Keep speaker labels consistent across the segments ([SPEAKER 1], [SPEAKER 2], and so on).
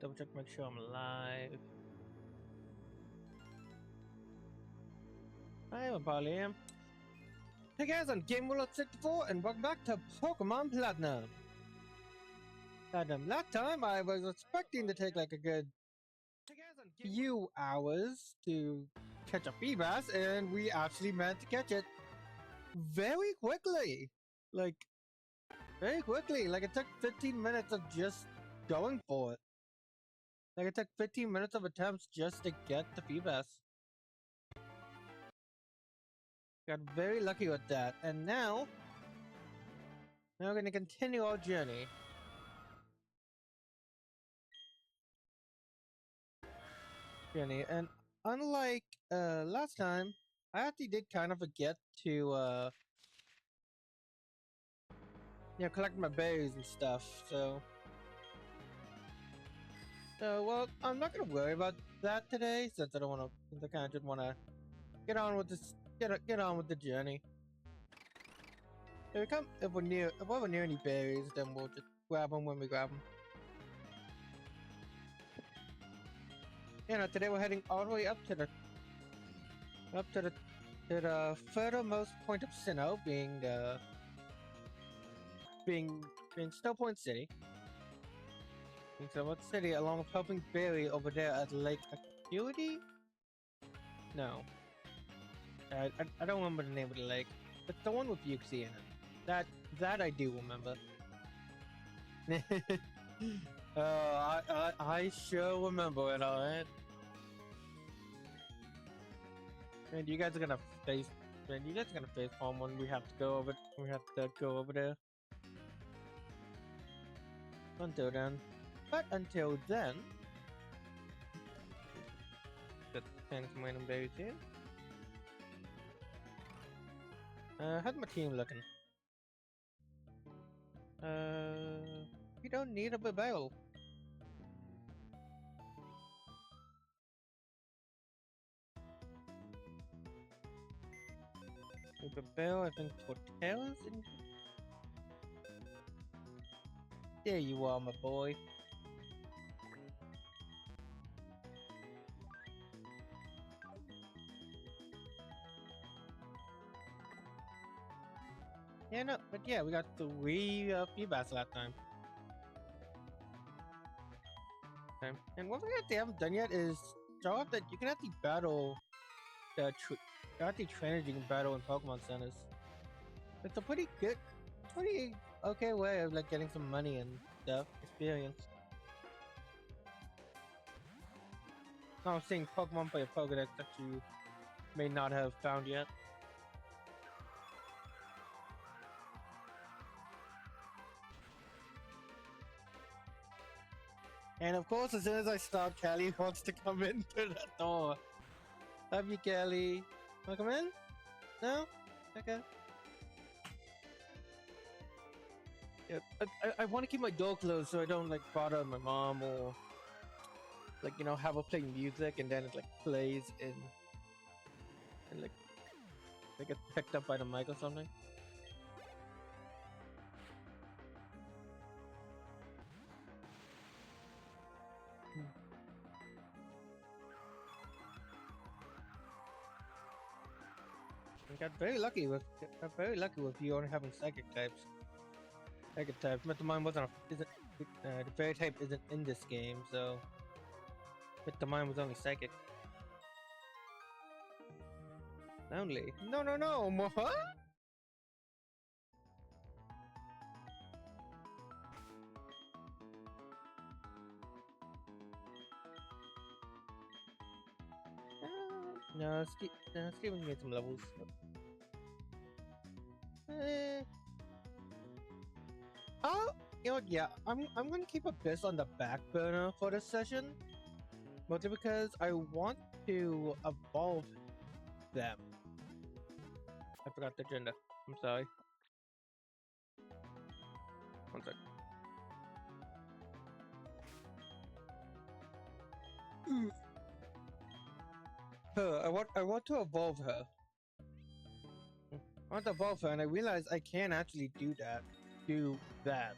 [SPEAKER 1] double check, make sure I'm live. I probably am. Hey guys, I'm Game World 64 and welcome back to Pokemon Platinum. Last time I was expecting to take like a good few hours to catch a Feebas, and we actually managed to catch it very quickly. Like, very quickly. Like, it took 15 minutes of just going for it. Like, it took 15 minutes of attempts just to get the Feebas. Got very lucky with that, and now we're going to continue our journey. And unlike last time, I actually did kind of forget to collect my berries and stuff. So well, I'm not gonna worry about that today since I don't want to. I kind of just want to get on with this. Get on with the journey. If we're near any berries, then we'll just grab them when we grab them. Today we're heading all the way up to the furthermost point of Sinnoh, being Snow Point City. Being City, along with helping Barry over there at Lake Acuity? No. I don't remember the name of the lake. It's the one with Yuxi in it. That I do remember. I sure remember it, alright? And you guys are gonna face palm when we have to go over there. Until then, just plant some random berries here. How's my team looking? We don't need a barrel. With a barrel, I think Torterra's in. There you are, my boy. Yeah, no, but yeah, we got 3 Feebas last time. Okay. And one thing I haven't done yet is show off that you can actually battle trainers you can battle in Pokemon centers. It's a pretty okay way of like getting some money and stuff, experience. Now I'm seeing Pokemon play a Pokedex that you may not have found yet. And of course, as soon as I stop, Callie wants to come into the door. Love you, Callie. Wanna come in? No? Okay. Yeah, I want to keep my door closed so I don't like bother my mom or like have her play music and then it like plays and like get picked up by the mic or something. I got very lucky with you only having psychic types. But mine wasn't. The fairy type isn't in this game, so. But mine was only psychic. Only. No. What? No, Steven made some levels. Oh, yeah. I'm gonna keep Abyss on the back burner for this session, mostly because I want to evolve them. I forgot the agenda. I'm sorry. One sec. I want to evolve her. I want to evolve her, and I realize I can't actually do that.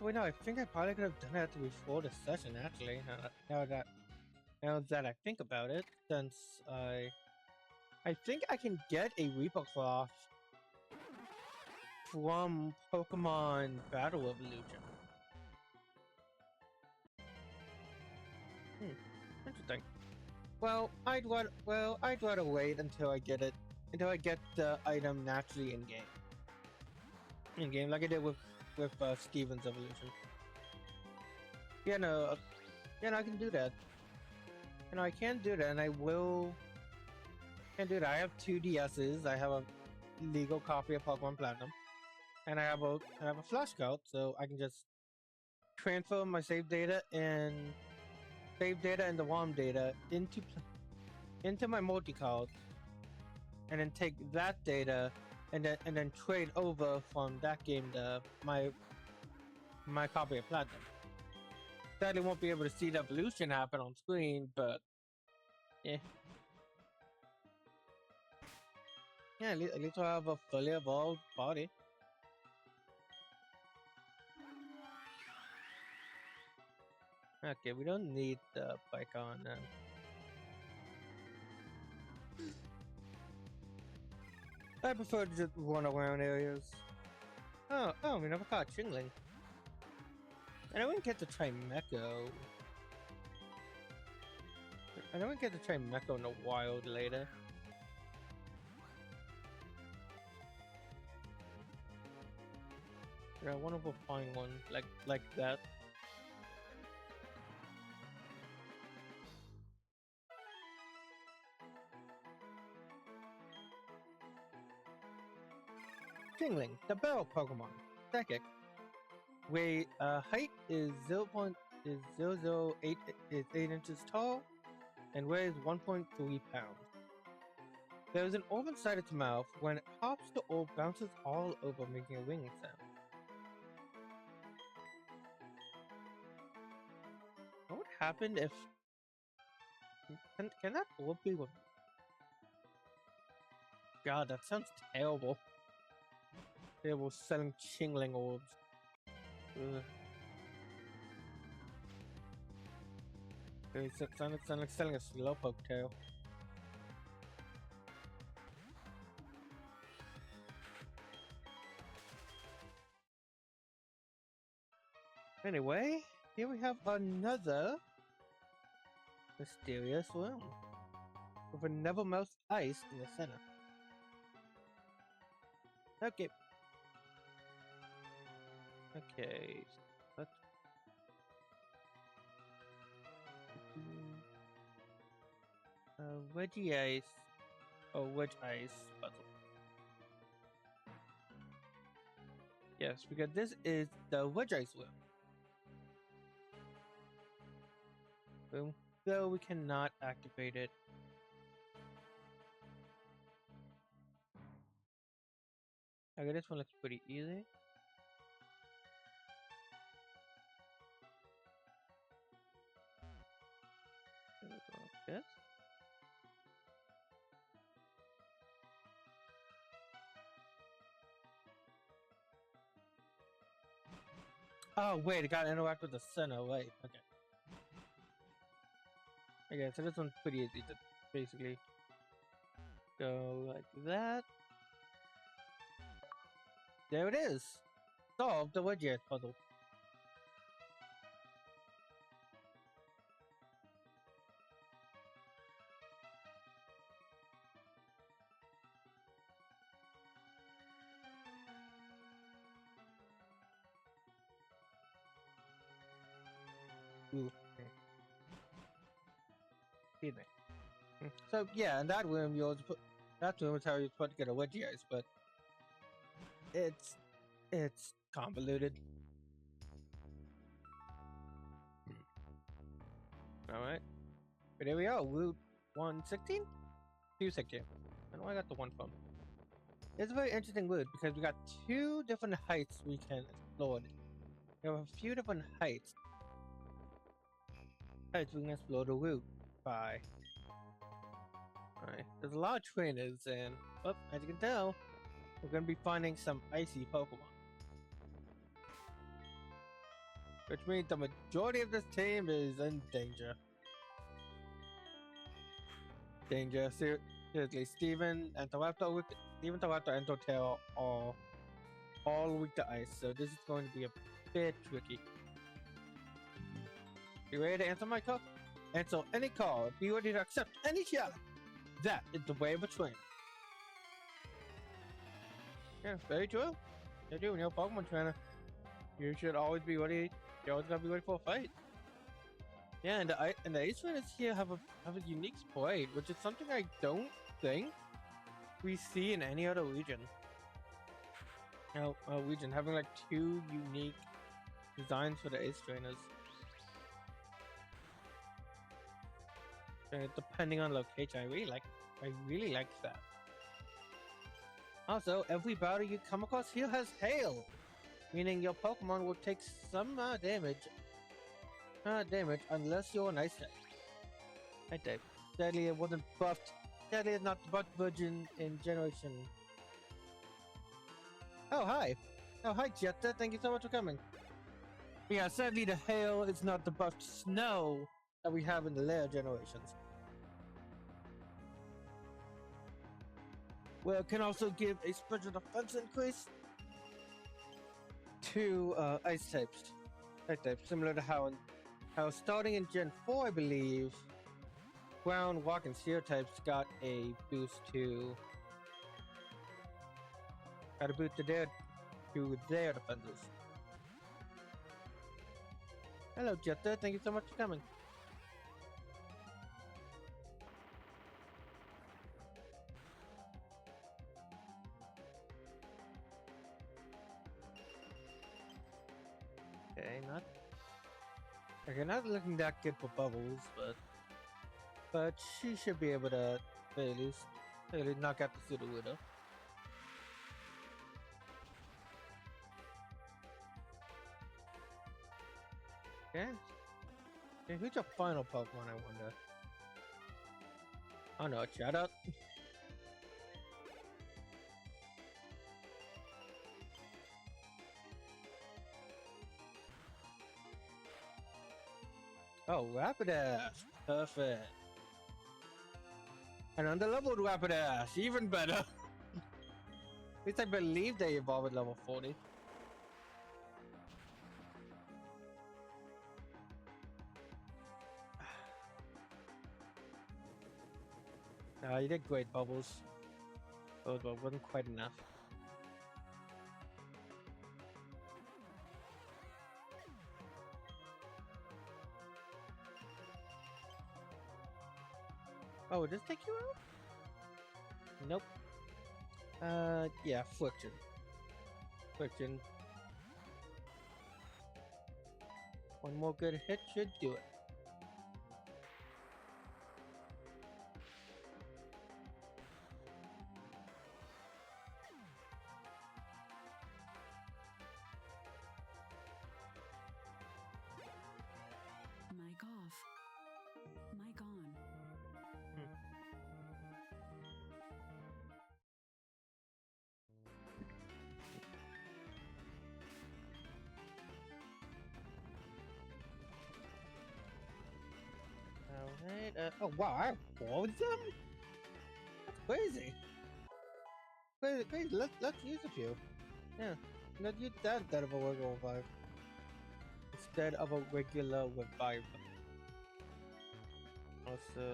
[SPEAKER 1] Wait, no, I think I probably could have done that before the session, actually. Now that I think about it, since I think I can get a Reaper Cloth from Pokemon Battle Evolution. Interesting. Well, I'd rather wait until I get it, until I get the item naturally in game. In game, like I did with Steven's evolution. Yeah, no, I can do that. You know, I can do that, and I will. Can do that. I have 2 DSs. I have a legal copy of Pokemon Platinum, and I have a flashcard, so I can just transfer my save data and the ROM data into my multi-card, and then take that data and then trade over from that game to my copy of Platinum. Sadly, won't be able to see the evolution happen on screen, but yeah. Yeah, at least I have a fully evolved body. Okay, we don't need the bike on then. I prefer to just run around areas. Oh, we never caught Chingling. And I wouldn't get to try Meko. I don't get to try Meko in the wild later. Yeah, I want to go find one like that. Chingling, the barrel Pokemon. Psychic. Weight height is 0.008 is 8 inches tall and weighs 1.3 pounds. There is an orb inside its mouth. When it pops, the orb bounces all over, making a ringing sound. What would happen if... Can that orb be with... God, that sounds terrible. They were selling Chingling orbs. Ugh. It sounds like selling a Slowpoke tail. Anyway, here we have another mysterious room with a Nevermouth ice in the center. Okay. Okay. Let's Wedgie ice or wedge ice puzzle. Yes, because this is the wedge ice room. So we cannot activate it. Okay, this one looks pretty easy. Yes. Oh wait, I gotta interact with the center. Wait, okay. Okay, so this one's pretty easy to basically go like that. There it is. Solve the wedge ice puzzle. Ooh. Excuse me. So yeah, in that room that room is how you're supposed to get a wedgie ice, but it's convoluted. Alright. But here we are, Route 116? 216. I know I got the one from. It's a very interesting route because we got 2 different heights we can explore. We have a few different heights. We can explore the route by. Alright, there's a lot of trainers, and as you can tell, we're going to be finding some icy Pokemon. which means the majority of this team is in danger. Seriously, Steven and Tawapta and Totel are all weak to ice, so this is going to be a bit tricky. You ready to answer my call? Answer any call. Be ready to accept any challenge. That is the way of a trainer. Yeah, very true. You do when you're a Pokemon trainer. You should always be ready. You always gotta be ready for a fight. Yeah, and the Ace Trainers here have a unique sprite, which is something I don't think we see in any other region. Region having like 2 unique designs for the Ace Trainers. Depending on location, I really like that. Also, every battle you come across here has hail, meaning your Pokemon will take some damage unless you're an ice type. Right there. Sadly, it wasn't buffed. Sadly, it's not buffed version in Generation. Oh, hi. Oh, hi, Jetta. Thank you so much for coming. Yeah, sadly, the hail is not the buffed snow that we have in the later generations. Well, it can also give a special defense increase to ice types. Similar to how starting in Gen 4, I believe, ground, rock, and steel types got a boost to their defenses. Hello, Jetta. Thank you so much for coming. Not looking that good for Bubbles, but she should be able to at least knock out the Pseudo Widow. Okay, who's your final Pokemon, I wonder? Oh no, shut up. Oh, Rapidash! Perfect. An under-leveled Rapidash, even better. At least I believe they evolve at level 40. You did great, Bubbles. But wasn't quite enough. Oh, would this take you out? Nope. Yeah, Friction. One more good hit should do it.
[SPEAKER 2] Mic off. Mic on.
[SPEAKER 1] Alright, oh wow, I have 4 of them? That's crazy. Crazy. Let's use a few. Yeah, let's use that instead of a regular revive. Instead of a regular revive. Also,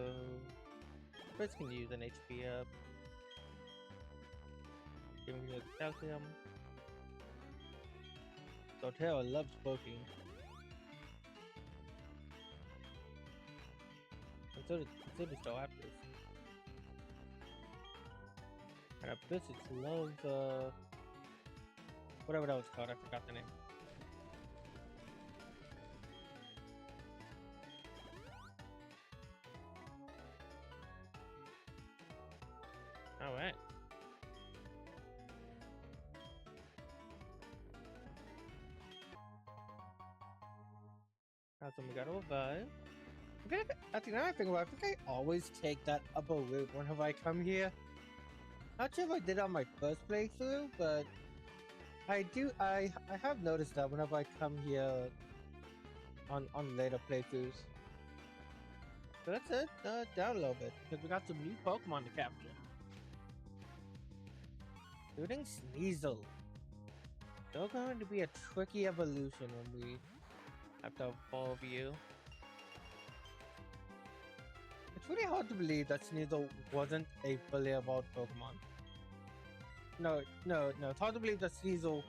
[SPEAKER 1] Chris can use an HP up. Giving you calcium. Sotero loves poking. And so does Staraptors. And Abyssets love whatever that was called, I forgot the name. Alright. That's when we got a revive. I think I think I always take that upper route whenever I come here. Not sure if I did on my first playthrough, but I have noticed that whenever I come here on later playthroughs. So let's head down a little bit because we got some new Pokemon to capture. Shooting Sneasel. Still going to be a tricky evolution when we have to evolve you. It's really hard to believe that Sneasel wasn't a fully evolved Pokemon. No, it's hard to believe that Sneasel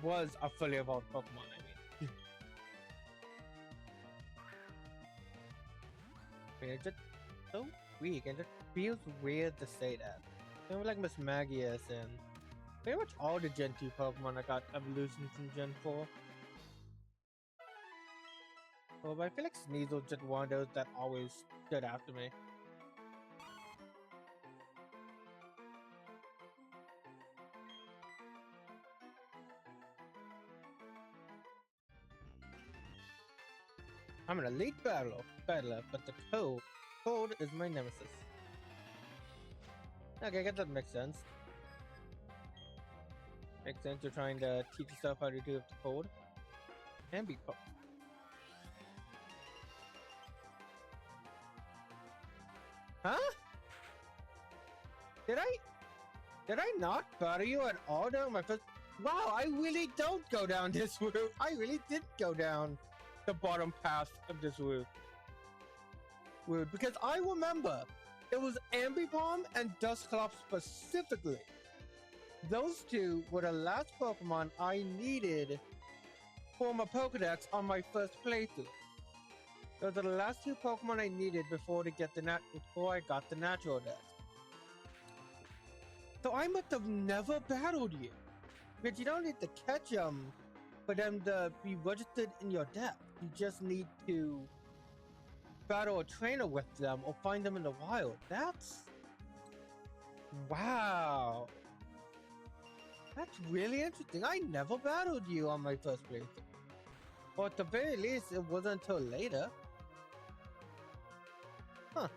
[SPEAKER 1] was a fully evolved Pokemon, I mean. It's just so weak and it feels weird to say that. You know, like Miss Magius and pretty much all the Gen 2 Pokemon that got evolutions in Gen 4. Well, but I feel like Sneasel's just one of those that always stood out to me. I'm an elite battler, but the cold is my nemesis. Okay, I guess that makes sense. Makes sense, you're trying to teach yourself how to do with the cold. And be cold. Huh? Did I not battle you at all during my first? Wow, I really don't go down this route. I really didn't go down the bottom path of this route. Weird, because I remember it was Ambipom and Dusclops specifically. Those two were the last Pokemon I needed for my Pokedex on my first playthrough. Those are the last two Pokemon I needed before I got the natural deck. So I must have never battled you. Because you don't need to catch them for them to be registered in your deck. You just need to battle a trainer with them or find them in the wild. That's... Wow. That's really interesting. I never battled you on my first playthrough. Or at the very least, it wasn't until later. Huh.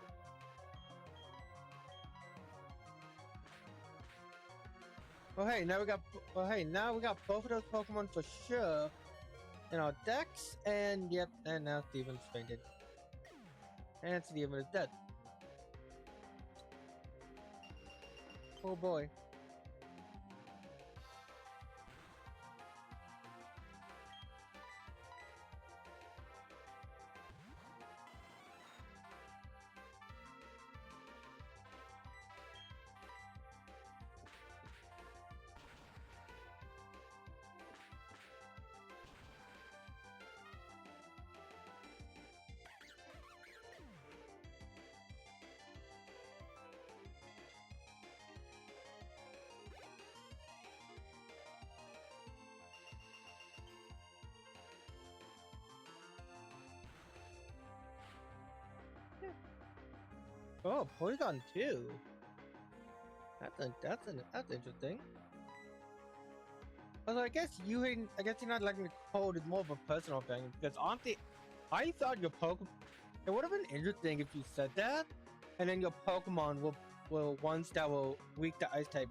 [SPEAKER 1] Oh hey, now we got both of those Pokemon for sure in our decks, and yep, and now Steven's fainted. And Steven is dead. Oh boy. Oh, Porygon 2. That's interesting. Also, I guess you're not liking the cold is more of a personal thing because honestly, I thought your Pokemon. It would have been interesting if you said that, and then your Pokemon were ones that were weak to Ice type.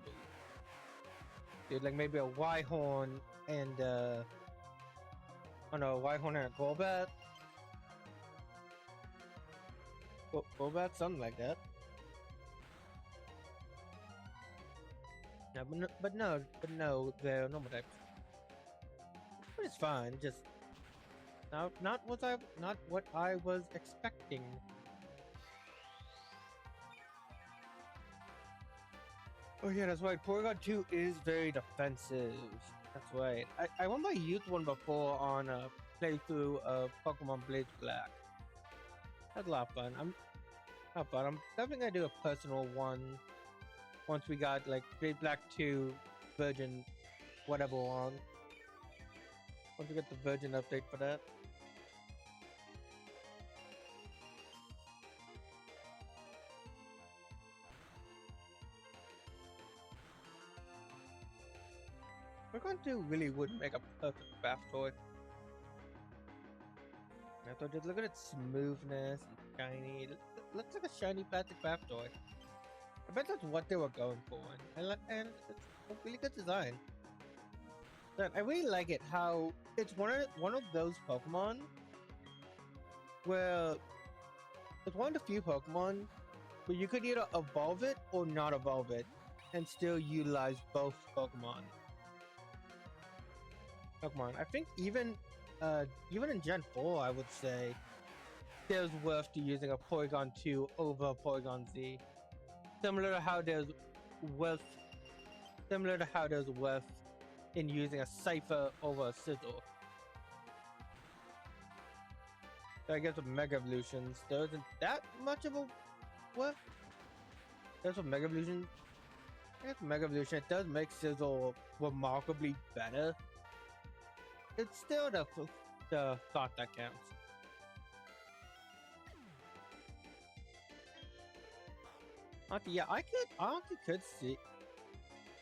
[SPEAKER 1] Dude, like maybe a Rhyhorn and I don't know, Rhyhorn and a Golbat. Golbat, something like that. Yeah, but no, they're normal types. But it's fine. Just not what I was expecting. Oh yeah, that's right. Porygon 2 is very defensive. That's right. I remember I used one before on a playthrough of Pokemon Blaze Black. That's a lot of fun. I'm definitely gonna do a personal one once we got like Blaze Black 2 version whatever on. Once we get the version update for that. Porygon 2 really would make a perfect bath toy. I thought just look at its smoothness and shiny. It looks like a shiny plastic bath toy. I bet that's what they were going for, and it's a really good design. But I really like it how it's one of those Pokemon where it's one of the few Pokemon where you could either evolve it or not evolve it and still utilize both Pokemon. I think even in Gen 4, I would say there's worth to using a Porygon 2 over a Porygon Z. Similar to how worth there's worth in using a Cypher over a Sizzle. So I guess with Mega Evolutions, there isn't that much of a worth. There's a Mega Evolution. I guess Mega Evolution, it does make Sizzle remarkably better. It's still the thought that counts. Yeah, I honestly could see.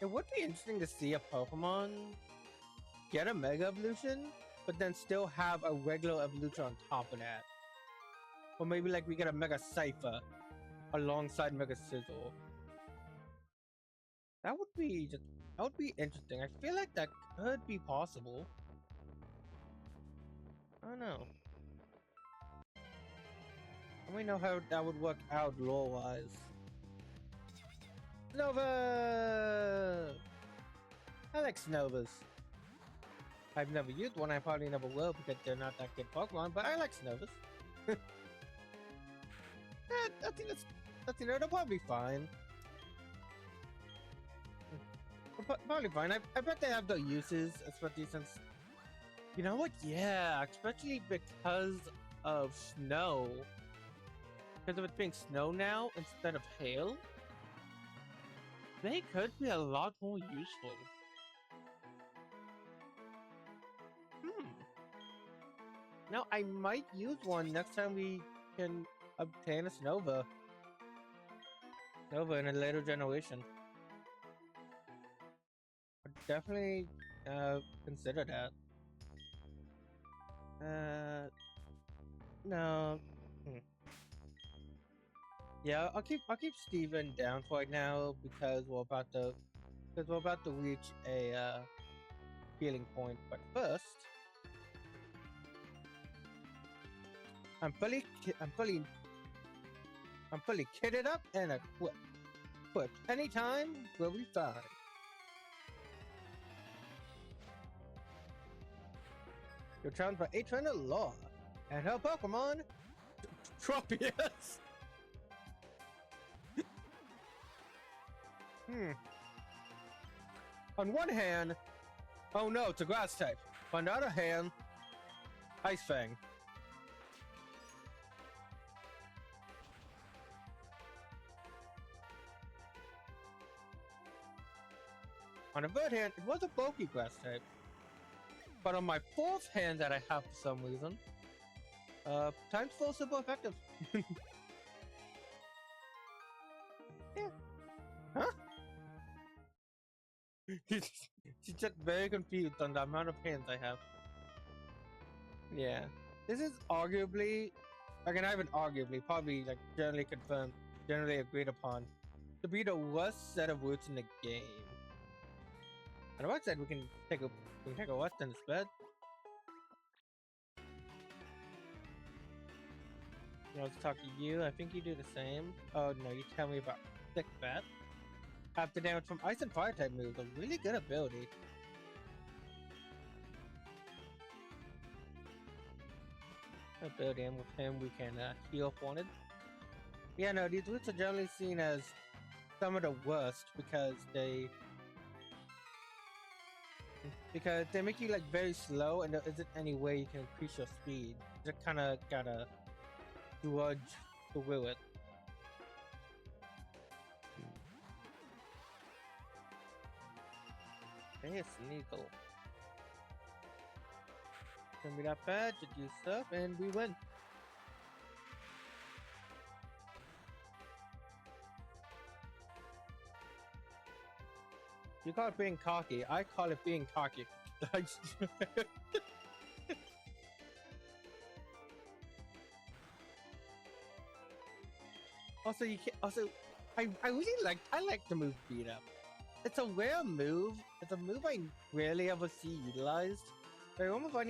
[SPEAKER 1] It would be interesting to see a Pokemon get a Mega Evolution, but then still have a regular evolution on top of that. Or maybe like we get a Mega Cypher alongside Mega Sizzle. That would be interesting. I feel like that could be possible. I don't know. I don't know how that would work out lore-wise. Nova! I like Snovas. I've never used one, I probably never will because they're not that good Pokemon, but I like Snovas. I think they'll probably be fine. Probably fine. I bet they have their uses, especially since... You know what? Yeah, especially because of snow. Because of it being snow now instead of hail, they could be a lot more useful. Now, I might use one next time we can obtain a Nova in a later generation. I'd definitely consider that. No. Yeah, I'll keep Steven down for right now because we're about to reach a healing point. But first, I'm fully kitted up and equipped. Anytime will be fine. You're challenged by H-Trainer Law and her Pokemon Tropius. On one hand, oh no, it's a grass type. On the other hand, Ice Fang. On the third hand, it was a bulky grass type. But on my fourth hand that I have for some reason, times 4 super effective. Yeah. Huh? She's just very confused on the amount of hands I have. Yeah. This is arguably, like, not even arguably, probably like generally confirmed, generally agreed upon, to be the worst set of routes in the game. On the right side, we can take a west instead. Let's talk to you. I think you do the same. Oh no, you tell me about Thick Bat. After damage from Ice and Fire type moves, a really good ability. And with him we can heal if wanted. Yeah, no, these routes are generally seen as some of the worst because they make you like very slow and there isn't any way you can increase your speed. You just kind of gotta drudge through it. Hey, Sneasel. Send me that badge, it do stuff, and we win. You call it being cocky, I call it being cocky. Also, I like the move beat up. it's a rare move. It's a move I rarely ever see utilized. I almost find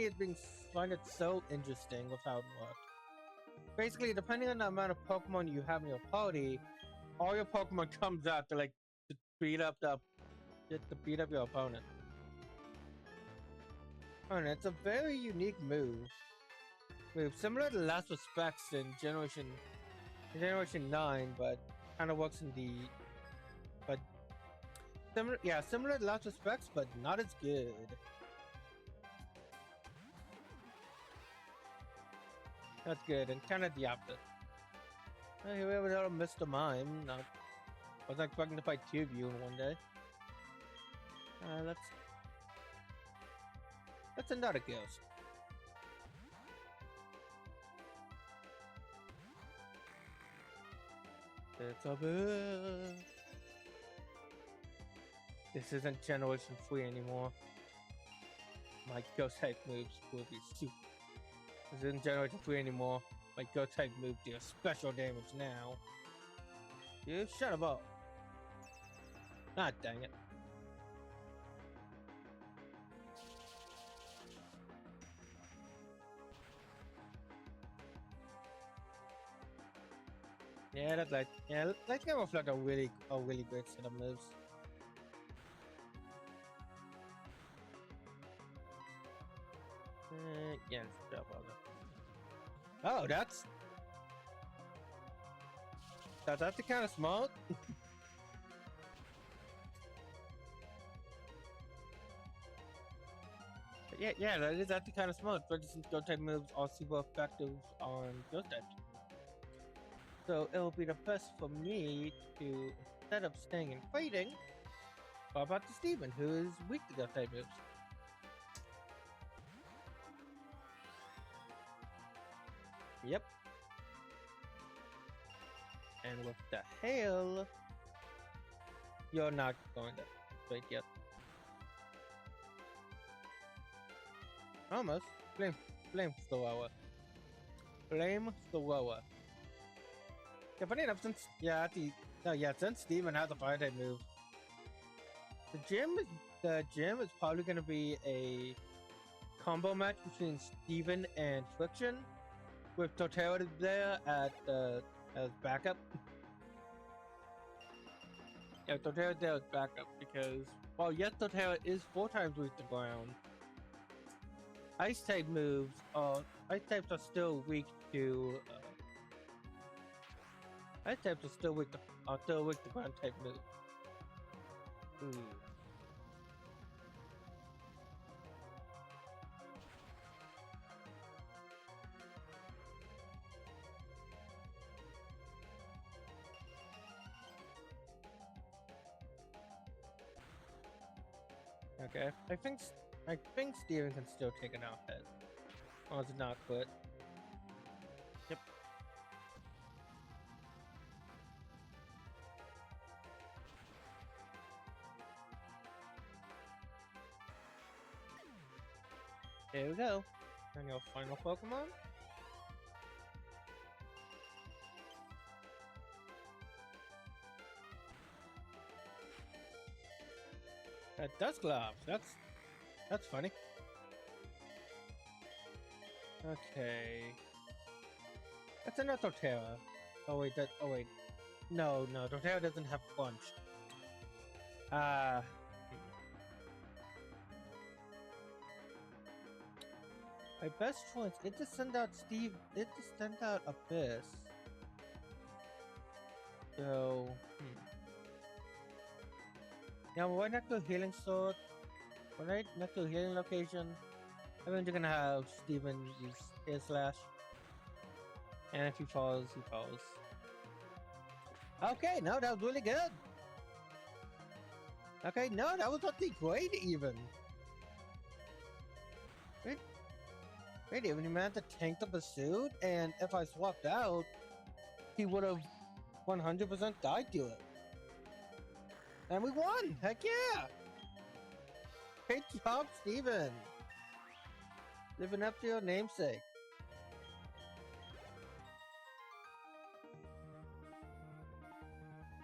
[SPEAKER 1] it so interesting with how it works. Basically, depending on the amount of Pokemon you have in your party, all your Pokemon comes out to to beat up your opponent. And it's a very unique move. Similar to Last Respects in Generation 9, but kind of works in the but similar to Last Respects, but not as good. That's good, and kind of the opposite. Here we have another Mr. Mime. I wasn't expecting to fight two of you in one day. Let's send out a ghost. It's a bit. This isn't Generation 3 anymore. My ghost type moves will be super. This isn't Generation 3 anymore. My ghost type moves deal special damage now. You shut up. Ah, dang it. Yeah, that's like Lightning Reflect a really great set of moves. Yeah, oh, that's actually kind of smart. yeah, that is actually kind of smart. For instance, ghost type moves are super effective on ghost types. So it'll be the best for me to, instead of staying and fighting, go back to Steven, who is weak to ghost type moves. Yep. And with the hail, you're not going to break yet. Almost. Flamethrower. Flamethrower. Yeah, funny enough, since since Steven has a fire type move, the gym is probably gonna be a combo match between Steven and Friction, with Totero there as backup. Yeah, Totero there as backup because while yes, Totero is 4 times weak to ground, Ice types are still weak to Ice types are still weak to ground type moves. Okay, I think Steven can still take an out head. Oh, it's not quit. Yep. There we go. And your final Pokemon? Dusclops. That's funny. Okay. That's another Torterra. Oh wait, No, Torterra doesn't have punch. My best choice. It just sent out Abyss. So, now why not go healing sword? Why not go healing location? I mean, you're gonna have Steven use Air Slash. And if he falls, he falls. Okay, no, that was really good. Okay, no, that was actually great even. Wait, even he managed to tank the pursuit, and if I swapped out, he would have 100% died to it. And we won! Heck yeah! Great job, Steven! Living up to your namesake.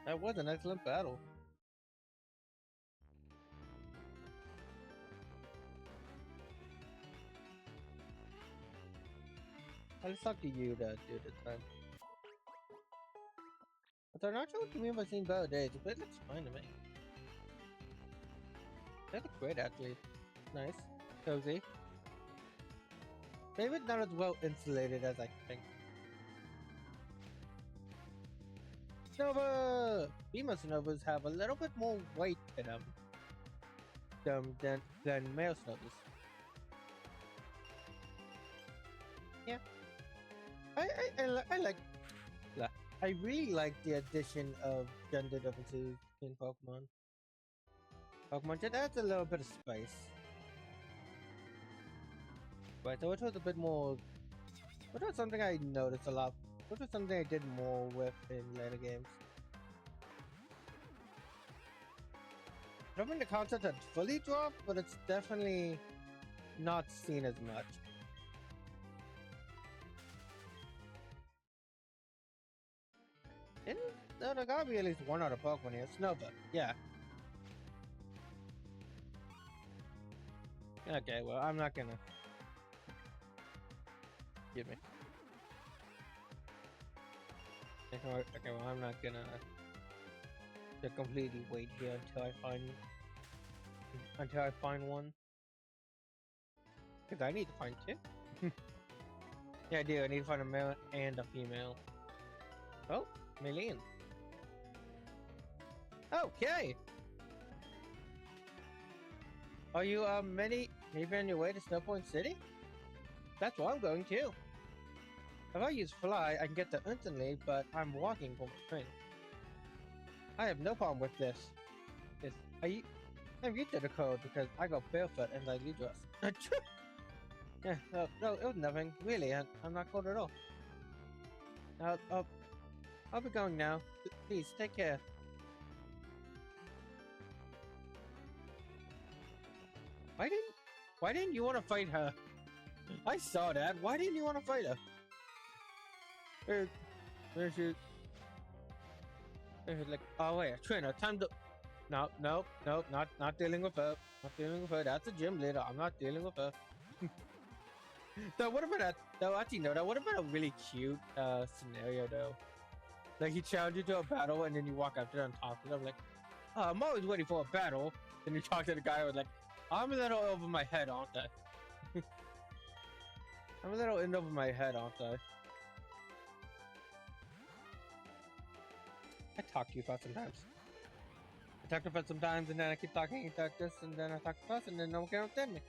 [SPEAKER 1] That was an excellent battle. I'll talk to you to do this time. But I'm not sure what you mean by seeing better days, but it looks fine to me. They look great actually. Nice. Cozy. Maybe not as well insulated as I think. Nova! Female Synovas have a little bit more weight to them than male Synovas. Yeah. I like. I really like the addition of gender differences in Pokemon. Pokemon just adds a little bit of spice. Right, so it was a bit more. Which was something I noticed a lot. Which was something I did more with in later games. I don't think the concept had fully dropped, but it's definitely not seen as much. There gotta be at least one other Pokemon here. Snowbird, yeah. Okay, well, I'm not gonna. Excuse me. Okay, well, I'm not gonna completely wait here until I find one. Cause I need to find two. Yeah, I do. I need to find a male and a female. Oh, Million. Okay. Are you maybe on your way to Snowpoint City? That's where I'm going too. If I use Fly, I can get there instantly, but I'm walking for my train. I have no problem with this. I'm used to the code because I go barefoot and lightly dressed. Yeah, no, it was nothing. Really, I'm not cold at all. I'll be going now. Please, take care. Why didn't you want to fight her? I saw that. Why didn't you want to fight her? There's like, oh wait, trainer, time to. No, not dealing with her. Not dealing with her. That's a gym leader. I'm not dealing with her. That would have been actually no, that would have been a really cute scenario though. Like he challenged you to a battle and then you walk up to them and talk to them like, oh, I'm always waiting for a battle. Then you talk to the guy with like, I'm a little over my head, aren't I? I'm a little in over my head, aren't I? I talk to you fast sometimes. I talk to you sometimes and then I keep talking and talk this and then I talk fast and then no one can understand me.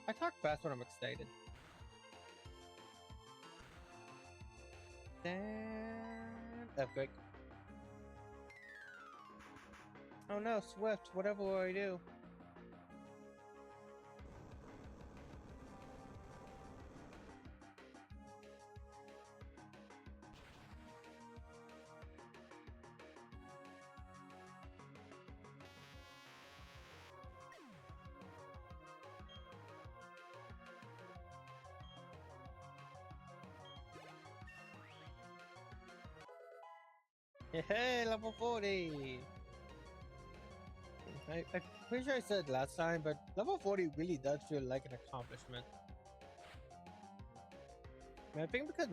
[SPEAKER 1] I talk fast when I'm excited. Earthquake. Oh no, Swift, whatever will I do? Hey, level 40! I'm pretty sure I said last time, but level 40 really does feel like an accomplishment. I think because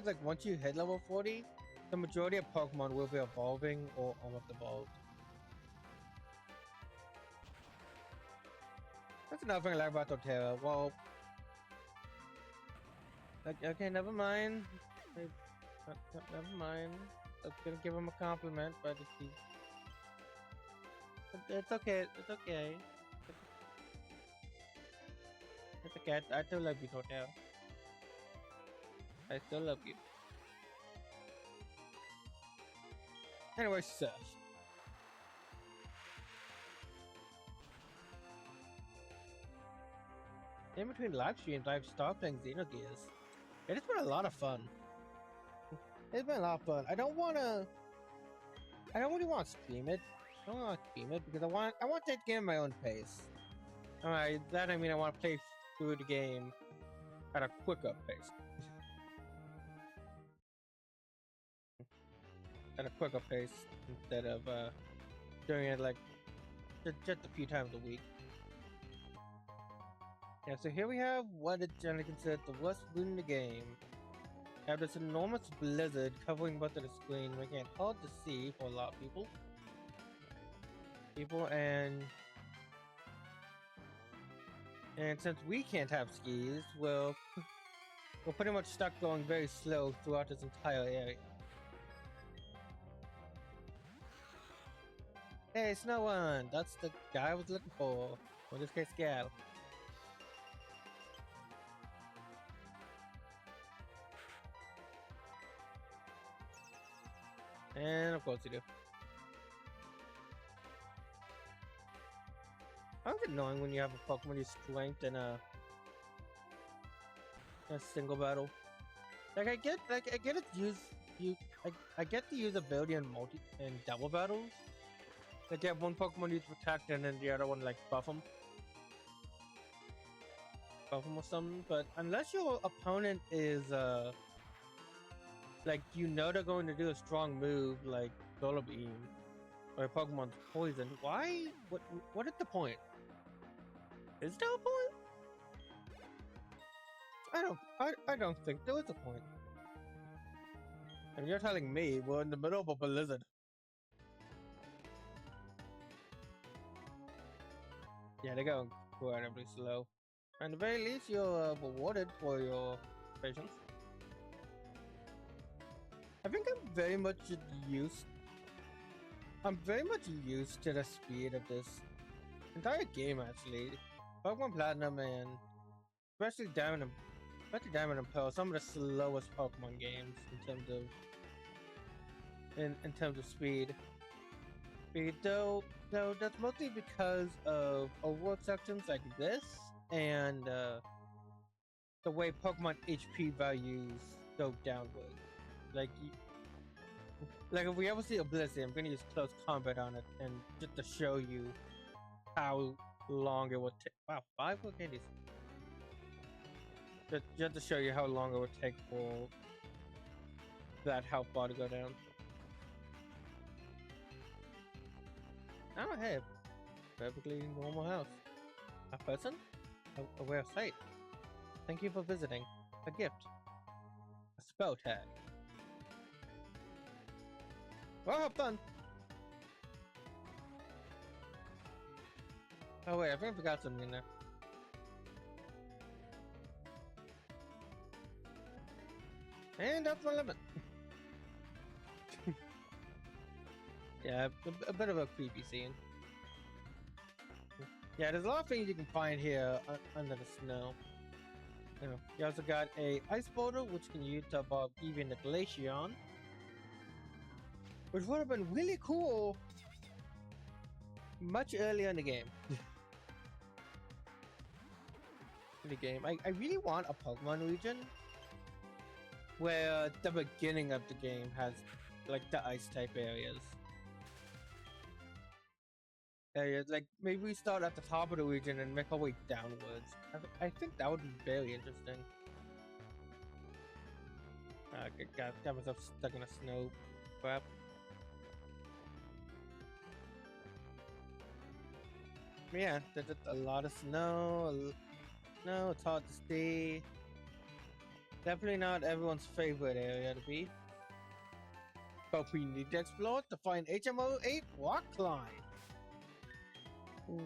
[SPEAKER 1] like once you hit level 40, the majority of Pokemon will be evolving or almost evolved. That's another thing I like about Torterra. Well, okay, never mind. Never mind. I was gonna give him a compliment, but it's okay. It's okay. It's okay. I still love you, Torterra. I still love you. Anyway, Seth. In between live streams, I've stopped playing Xenogears. It has been a lot of fun. It's been a lot of fun. I don't really want to stream it. I don't want to stream it because I want that game at my own pace. Alright, that I mean I want to play through the game at a quicker pace. At a quicker pace instead of doing it like just a few times a week. Yeah, so here we have what is generally considered the worst mood in the game. We have this enormous blizzard covering most of the screen, making it hard to see for a lot of people. And since we can't have skis, well, we're pretty much stuck going very slow throughout this entire area. Hey, Snow One! That's the guy I was looking for. Or in this case, gal. And of course you do. I find it annoying when you have a Pokemon use strength in a single battle. Like I get its I get the usability in double battles. Like you have one Pokemon use protect and then the other one like buff them or something. But unless your opponent is like they're going to do a strong move like Solar Beam or Pokemon's poison, why? What is the point? Is there a point? I don't think there is a point. And you're telling me we're in the middle of a blizzard. Yeah, they're going incredibly slow. At the very least, you're rewarded for your patience. I think I'm very much used to the speed of this entire game, actually. Pokemon Platinum and especially Diamond and Pearl, some of the slowest Pokemon games in terms of speed. Though that's mostly because of overworld sections like this and the way Pokemon HP values go downward. Like if we ever see a Blizzard, I'm gonna use close combat on it and just to show you how long it would take. Wow, 5 more candies. Just to show you how long it would take for that health bar to go down. Oh, hey, perfectly normal house. A person? A rare sight. Thank you for visiting. A gift. A spell tag. Well, have fun. Oh wait, I think I forgot something in there. And that's my limit. Yeah, a bit of a creepy scene. Yeah, there's a lot of things you can find here under the snow. You also got a ice boulder, which can use to above even the Glaceon, which would have been really cool much earlier in the game. I really want a Pokemon region where the beginning of the game has like the ice type areas. Like maybe we start at the top of the region and make our way downwards. I think that would be very interesting. Got myself stuck in a snow crap. Yeah, there's just a lot of snow. No, it's hard to see. Definitely not everyone's favorite area to be. But we need to explore to find HMO 8 Rock Climb.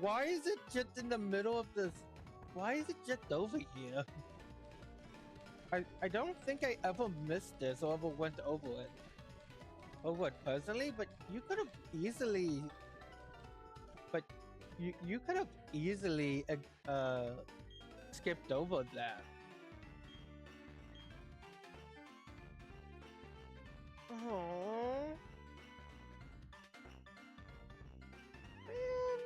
[SPEAKER 1] Why is it just in the middle of this? Why is it just over here? I don't think I ever missed this or ever went over it personally, but you could have easily skipped over that. Oh man,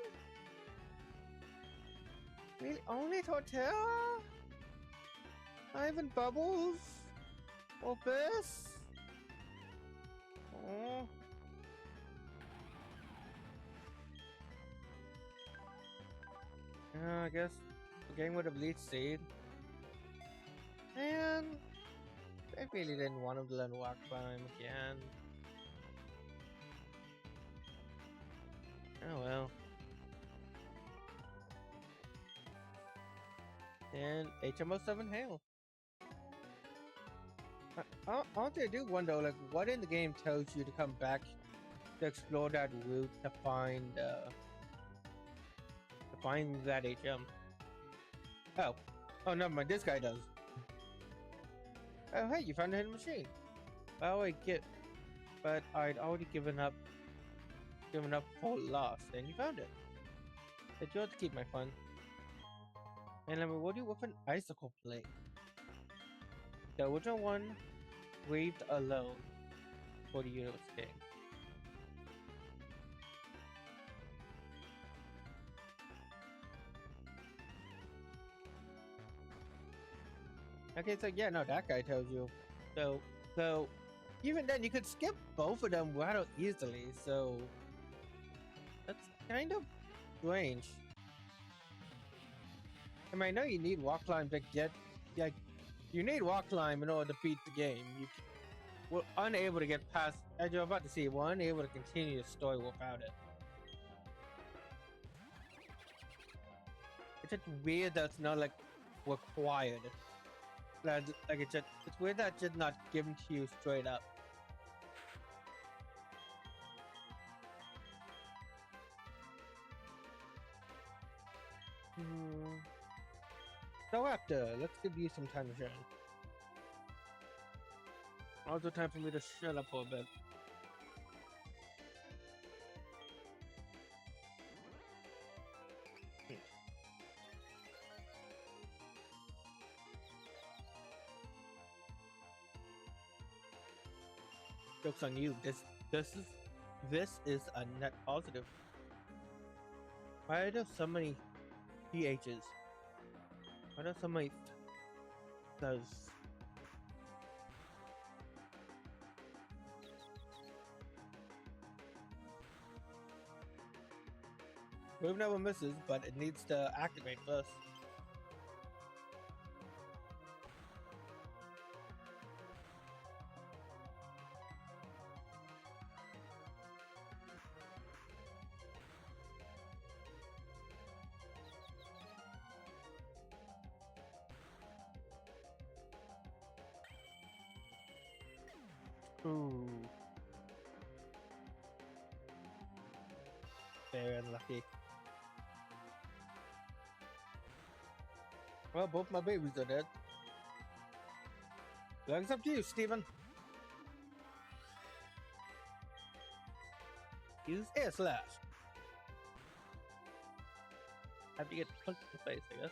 [SPEAKER 1] really? Only Torterra? Not even Bubbles or Biss? Oh. I guess the game would have lead seed. And I really didn't want him to learn Rock Climb again. Oh well. And HMO7 hail. Honestly, I do wonder, like, what in the game tells you to come back to explore that route to find that HM. Oh, never mind. This guy does. Oh, hey, you found a hidden machine. But I'd already given up for lost, and you found it. I do have to keep my fun. And I'm rewarded with an icicle plate. The original one breathed alone for the universe game. Okay, so yeah, no, that guy tells you. So even then, you could skip both of them rather easily. So that's kind of strange. I mean, I know you need walk climb to get, like, you need walk climb in order to beat the game. We're unable to get past, as you're about to see, we're unable to continue the story without it. It's just weird that it's not like required. Like it's weird that it's just not given to you straight up. So after, let's give you some time to shine. Also time for me to shut up for a bit. Joke's on you. This is a net positive. Why are there so many PHs? Why are there so many does? Move never misses, but it needs to activate first. Ooh. Very unlucky. Well, both my babies are dead. It's up to you, Steven. Use air slash. Have to get punched in the face, I guess.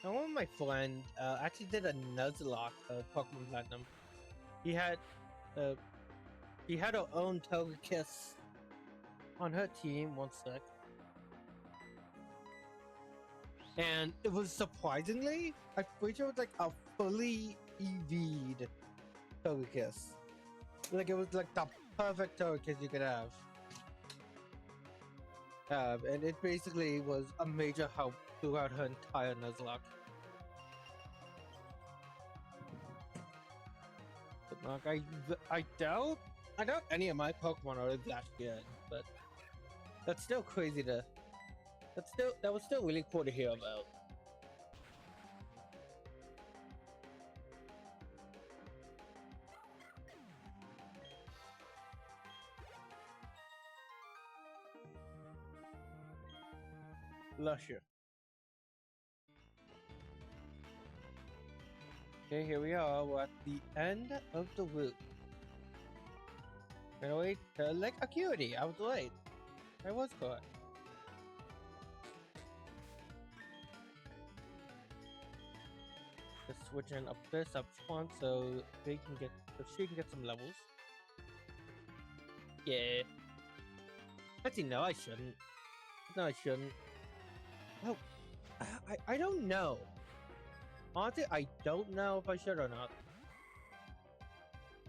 [SPEAKER 1] Now, one of my friend actually did a Nuzlocke of Pokemon Platinum. He had her own Togekiss on her team. One sec. And it was surprisingly, I'm pretty sure it was like a fully EV'd Togekiss. Like it was like the perfect Togekiss you could have. And it basically was a major help throughout her entire Nuzlocke. But like, I doubt any of my Pokemon are that good, but that's still crazy to. That was still really cool to hear about. Lusher. Okay, here we are. We're at the end of the route. Gonna wait like Acuity. I was late. I was correct. Just switching up this up front so she can get some levels. Yeah. Actually, no, I shouldn't. No, I shouldn't. Oh, I don't know. Honestly, I don't know if I should or not.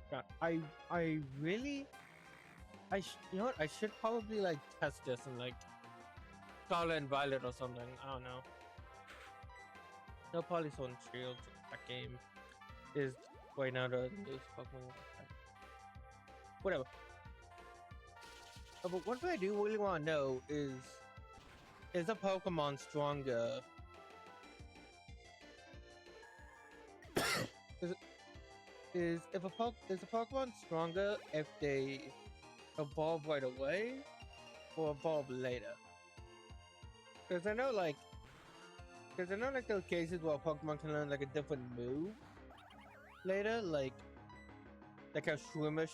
[SPEAKER 1] God, I really, you know what? I should probably like test this in like Scarlet and Violet or something. I don't know. No Polysword Shield. That game is Wait, now the news Pokemon. Whatever. But what I do really want to know is a Pokemon stronger? is, is is a Pokemon stronger if they evolve right away or evolve later? Because I know like those cases where Pokemon can learn like a different move later, like how Shroomish,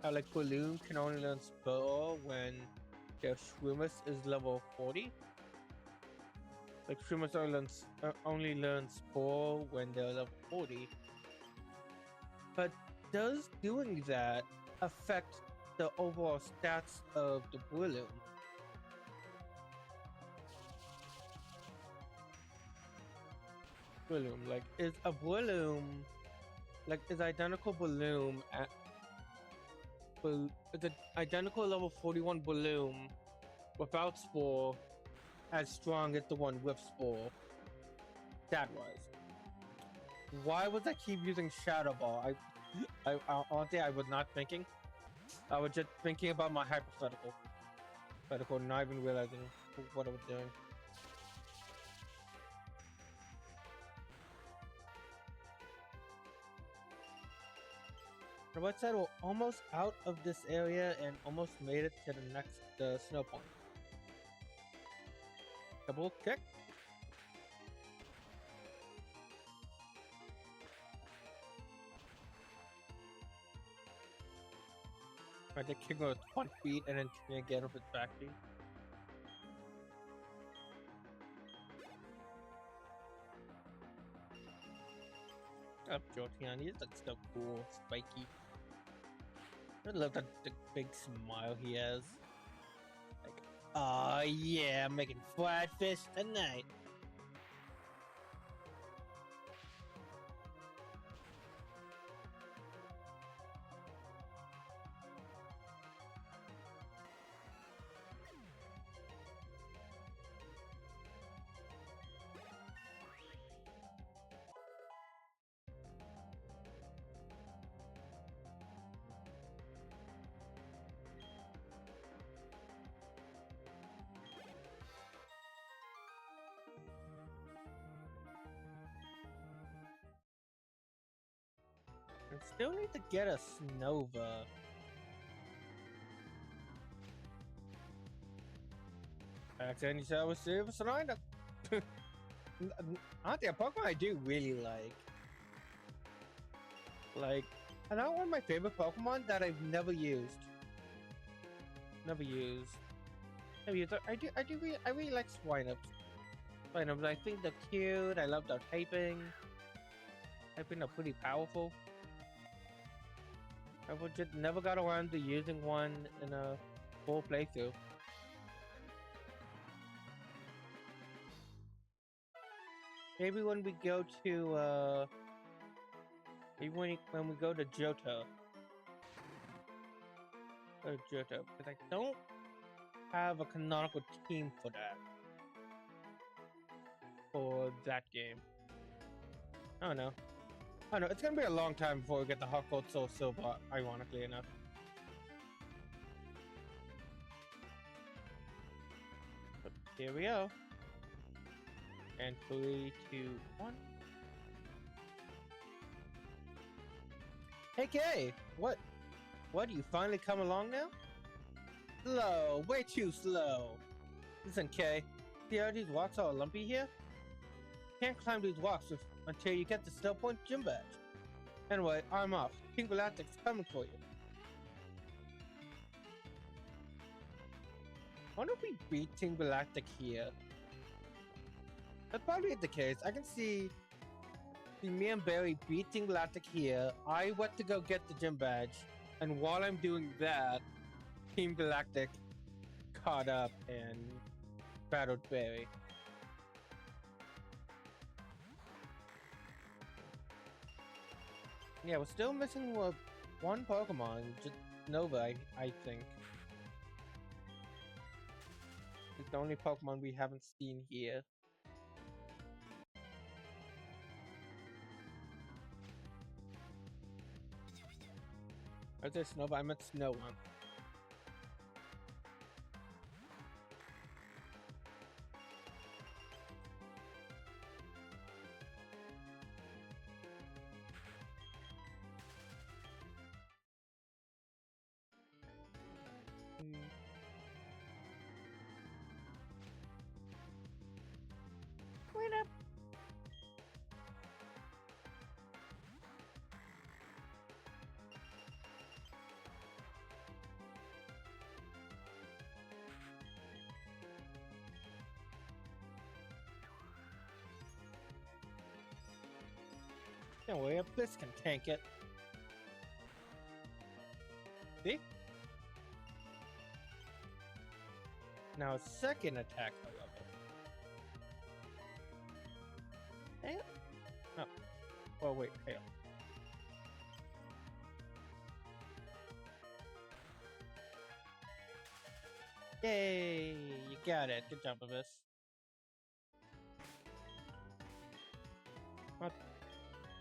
[SPEAKER 1] how like Balloon can only learn Spore when their Shroomish is level 40. Like Shroomish only learns Spore when they're level 40. But does doing that affect the overall stats of the Balloon? Balloon, like is a Balloon, like is identical Balloon at it's an identical level 41 Balloon without Spore as strong as the one with Spore? That was. Why was I keep using Shadow Ball? Honestly, I was not thinking. I was just thinking about my hypothetical, not even realizing what I was doing. The right side, we're almost out of this area and almost made it to the next snow point. Double kick. Right, the kick goes 20 feet and then try get up its back feet. Up, Jolteon. He's like so cool, spiky. I love the big smile he has. Like, oh yeah, I'm making fried fish tonight. I still need to get a Snova. Accidentally said I was serious and I honestly, a Pokemon I do really like. Like, another one of my favorite Pokemon that I've never used. Never used. I really like Swinubs. Swinubs, I think they're cute. I love their typing. Typing are pretty powerful. I would just never got around to using one in a full playthrough. Maybe when we go to maybe when we go to Johto. Johto, because I don't have a canonical team for that game. I don't know. It's gonna be a long time before we get the Hot Gold Soul Silver, ironically enough. But here we go. And 3, 2, 1. Hey Kay! What? What, you finally come along now? Slow, way too slow. Listen Kay, see how these rocks are lumpy here? You can't climb these rocks until you get the Still Point Gym Badge. Anyway, I'm off. King Galactic's coming for you. Why don't we beat Team Galactic here? That's probably the case. I can see me and Barry beat Team Galactic here. I went to go get the gym badge, and while I'm doing that, Team Galactic caught up and battled Barry. Yeah, we're still missing one Pokemon, just Nova, I think. It's the only Pokemon we haven't seen here. I said snow, but I meant snow one. Wait up. Can't worry, Bliss can tank it. See? Now second attack, however. Tail? Oh. Oh wait, tail. Yay! You got it. Good job, Bliss. What?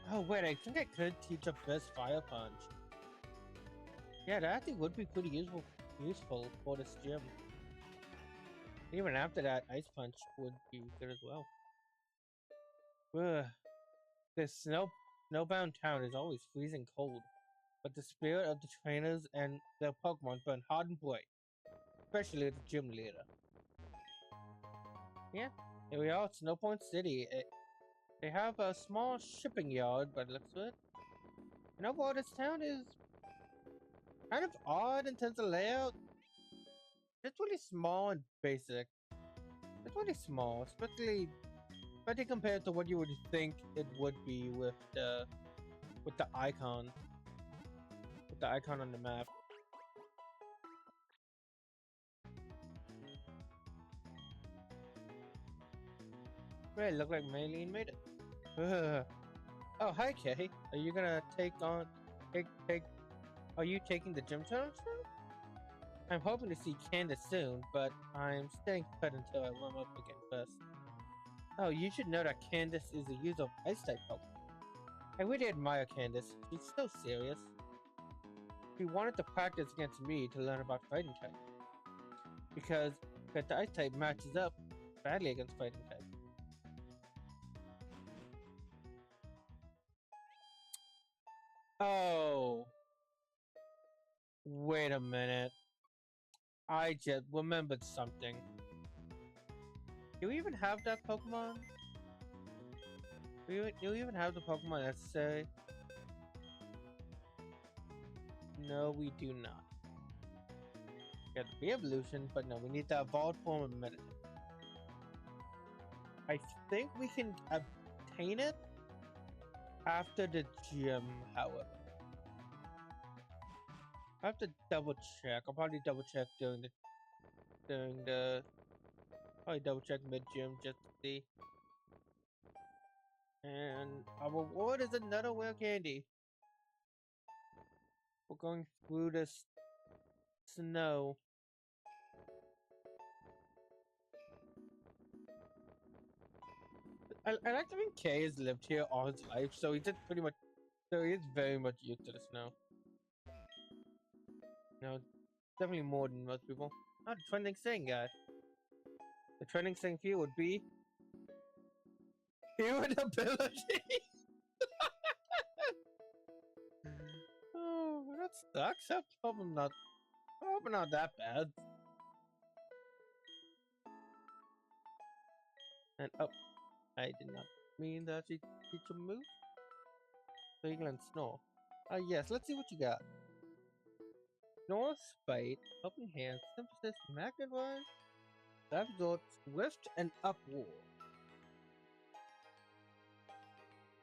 [SPEAKER 1] Oh wait, I think I could teach a Bliss Fire Punch. Yeah, that actually would be pretty useful for this gym. Even after that, Ice Punch would be good as well. Ugh. This snowbound town is always freezing cold, but the spirit of the trainers and their Pokemon burn hot and bright, especially the gym leader. Yeah, here we are at Snow Point City. They have a small shipping yard, but it looks good. And overall, this town is kind of odd in terms of layout. It's really small and basic. It's really small, especially compared to what you would think it would be with the icon. With the icon on the map. Great, look like Maylene made it. Ugh. Oh, hi Kay. Are you gonna take? Are you taking the gym challenge now? I'm hoping to see Candace soon, but I'm staying put until I warm up again first. Oh, you should know that Candace is a user of Ice-type Pokemon. I really admire Candace. She's so serious. She wanted to practice against me to learn about fighting type. Because the Ice-type matches up badly against fighting type. Oh. Wait a minute. I just remembered something. Do we even have that Pokemon? Do we even have the Pokemon necessary? No, we do not. We have the re-evolution, but no, we need the evolved form of Medicine. I think we can obtain it after the gym, however. I have to double check. I'll probably double check during the probably double check mid gym just to see. And our reward is another rare candy. We're going through this snow. I like to think Kay has lived here all his life, so he is very much used to the snow. No, definitely more than most people. Oh, the trending thing, guy. The trending thing here would be irritability. Oh, that sucks. I hope I'm not that bad. And oh, I did not mean that she teach a move. So you can snore. Yes, let's see what you got. Snore, Spite, Helping Hand, Synthesis, Magnet Rise, Absorb, Swift, and Uproar.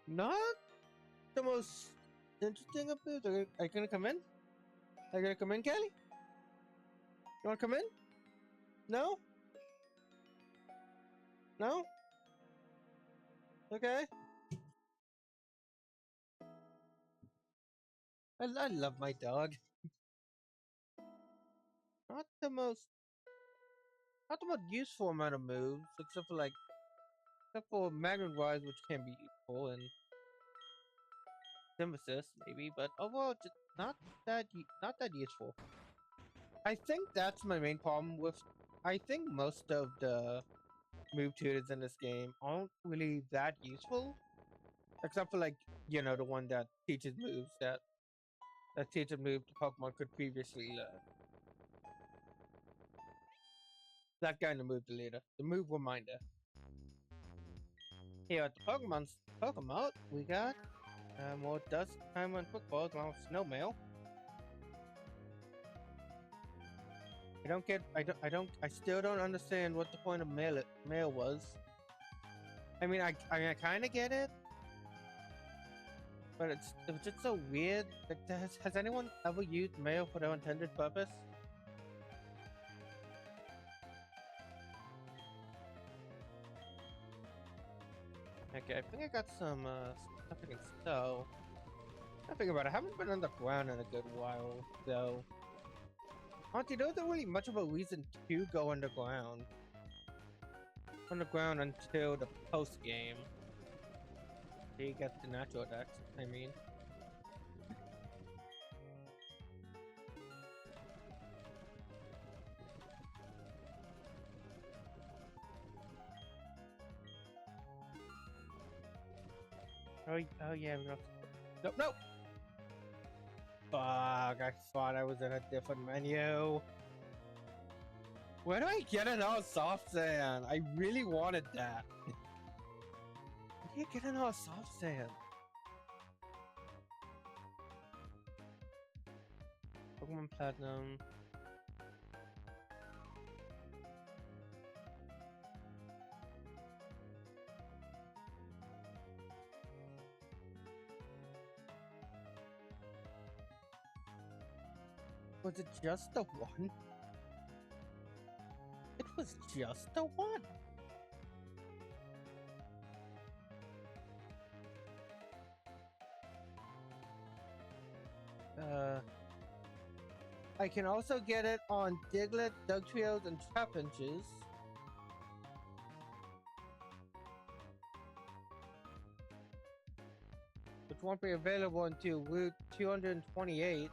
[SPEAKER 1] Not the most interesting of those. Are you gonna come in? Are you gonna come in, Kelly? You wanna come in? No? No? Okay. I love my dog. Not the most useful amount of moves, except for Magnet Rise, which can be useful, and Synthesis maybe, but overall not that useful. I think that's my main problem with. I think most of the move tutors in this game aren't really that useful, except for like the one that teaches moves that teaches moves the Pokemon could previously learn. That guy in the move deleter, the move reminder. Here at the Pokemon, we got more dust, hammer, and footballs along with snow mail. I still don't understand what the point of mail was. I mean, I kind of get it, but it was just so weird. Like, has anyone ever used mail for their intended purpose? Okay, I think I got some stuff I can sell. I think about it. I haven't been underground in a good while, though. Auntie, there wasn't really much of a reason to go underground. Underground until the post game. So you get the natural attacks, I mean. Oh yeah, we got. Nope, nope! Fuck, I thought I was in a different menu. Where do I get another soft sand? I really wanted that. Where do you get another soft sand? Pokemon Platinum. Was it just the one? It was just the one. I can also get it on Diglett, Dugtrios, and Trapinches. Which won't be available until Route 228.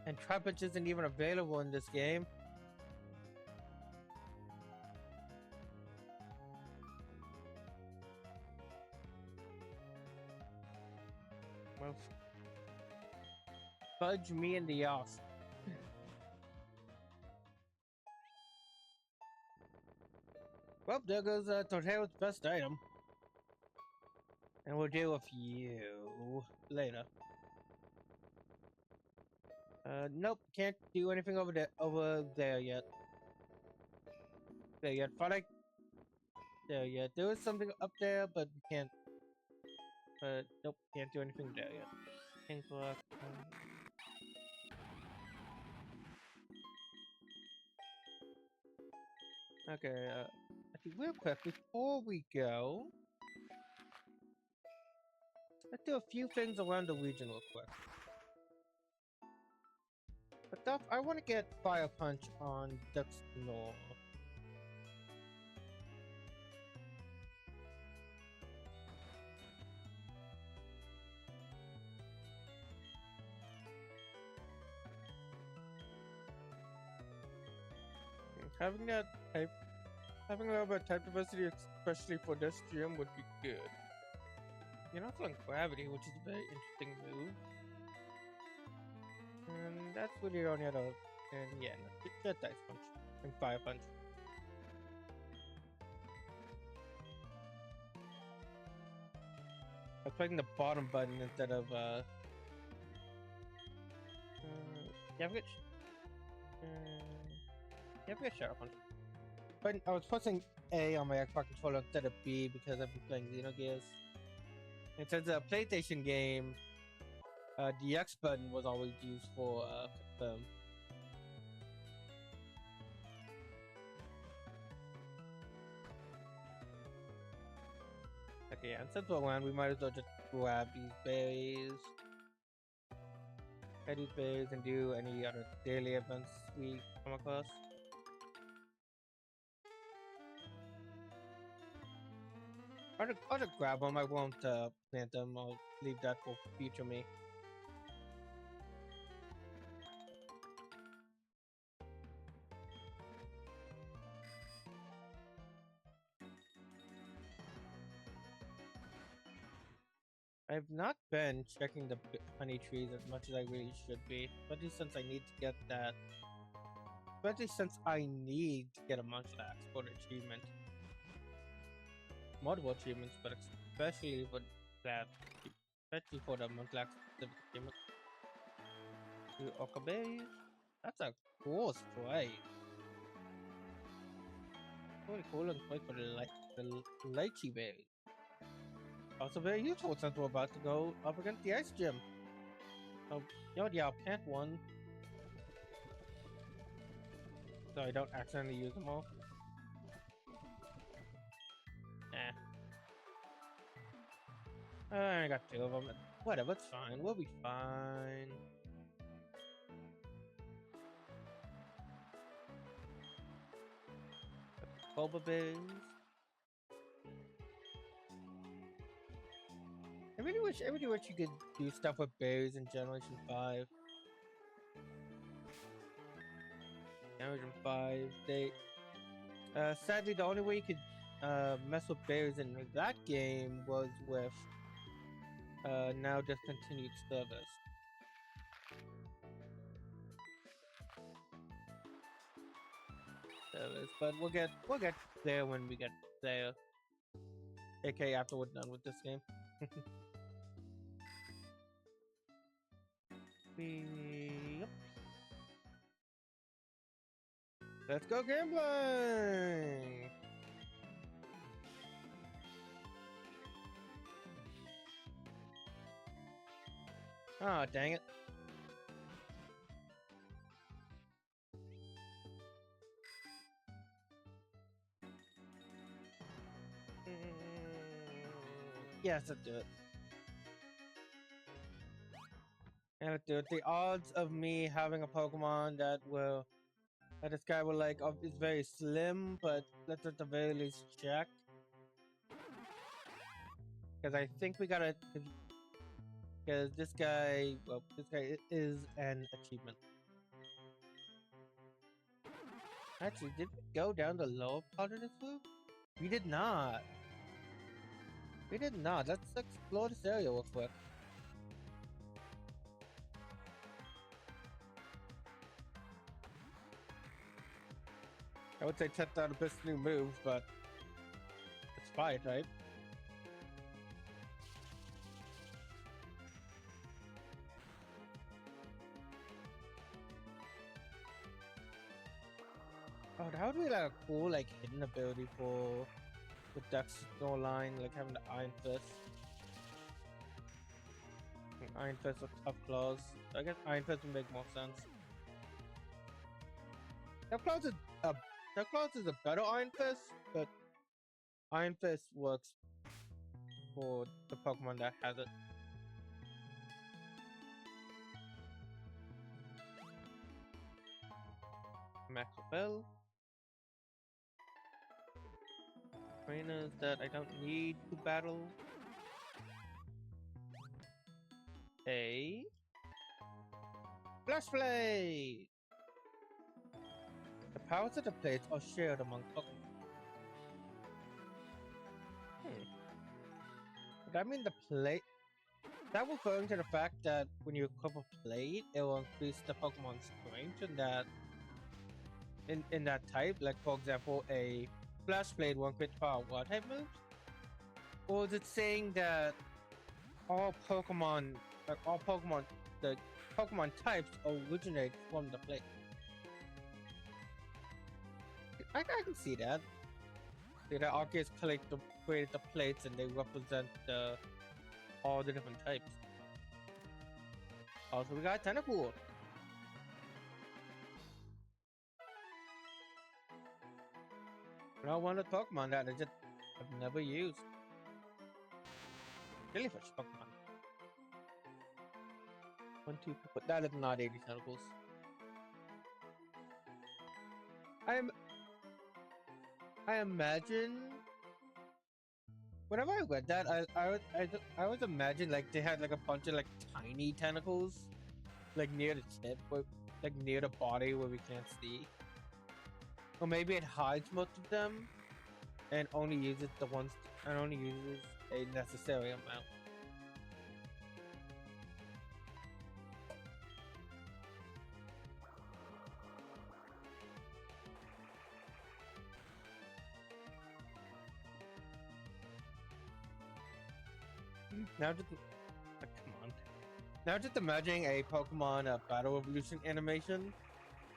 [SPEAKER 1] And Trapinch isn't even available in this game. Well, fudge me in the ass. Well, there goes Torteo's best item. And we'll deal with you later. Nope, can't do anything over there yet. There yet. Thought I there yet. There was something up there, but we can't. But nope, can't do anything there yet. Pink rock. Okay. Actually, real quick before we go, let's do a few things around the region real quick. But Duff, I want to get Fire Punch on Duxnor. Having that type, having a little bit of type diversity, especially for this gym, would be good. You're not feeling gravity, which is a very interesting move. And that's really the only other. And yeah, no, just Dice Punch and Fire Punch. I'm clicking the bottom button instead of yeah, I've got Shadow Punch. But I was pressing A on my Xbox controller instead of B because I've been playing Xenogears. And since a PlayStation game, the X button was always used for confirm. Okay, yeah, and since we're around, we might as well just grab these berries. Get these berries and do any other daily events we come across. I'll just grab them. I won't plant them. I'll leave that for future me. I've not been checking the honey trees as much as I really should be, especially since I need to get that. Especially since I need to get a munchlax for the achievement. Multiple achievements, but especially for that, especially for the munchlax specific achievement. Two okaberries. That's a cool sprite. Really cool and quick for the lychee berry. Also very useful since we're about to go up against the ice gym. Oh, yeah, I'll plant one. So I don't accidentally use them all. I got two of them. Whatever, it's fine. We'll be fine. Boba berries. I really wish you could do stuff with berries in Generation 5. Generation 5, they sadly the only way you could mess with berries in that game was with now discontinued service. But we'll get there when we get there. AK after we're done with this game. Yep. Let's go gambling! Oh, dang it. Yes, let's do it. And let's do it. The odds of me having a Pokemon that this guy will like is very slim, but let's at the very least check. Because I think we gotta. Because this guy is an achievement. Actually, did we go down the lower part of this loop? We did not. We did not. Let's explore this area real quick. I would say test out a bit new moves, but it's fire type. Oh, that would be like a cool like hidden ability for the Duck's line, like having the Iron Fist. Iron Fist with Tough Claws. I guess Iron Fist would make more sense. Tough Claws is a better Iron Fist, but Iron Fist works for the Pokemon that has it. Max Bell. Trainers that I don't need to battle. A Flash Blade! The powers of the blades are shared among Pokemon. Would that mean the plate? That referring to the fact that when you equip a plate, it will increase the Pokemon's strength in that type. Like for example, a Flash Blade will increase power what type moves? Or is it saying that all Pokemon, the Pokemon types originate from the plate? I can see that. See that Arceus created the plates and they represent all the different types. Also, we got Tentacool. Not one of the Pokemon that I've never used. Jellyfish Pokemon. 1, 2, but that is not 80 tentacles. I imagine whenever I read that, I always imagine like they had like a bunch of like tiny tentacles, like near the tip, where, like near the body where we can't see, or maybe it hides most of them and only uses the ones and only uses a necessary amount. Now just come on. Now just imagining a Pokemon Battle Evolution animation.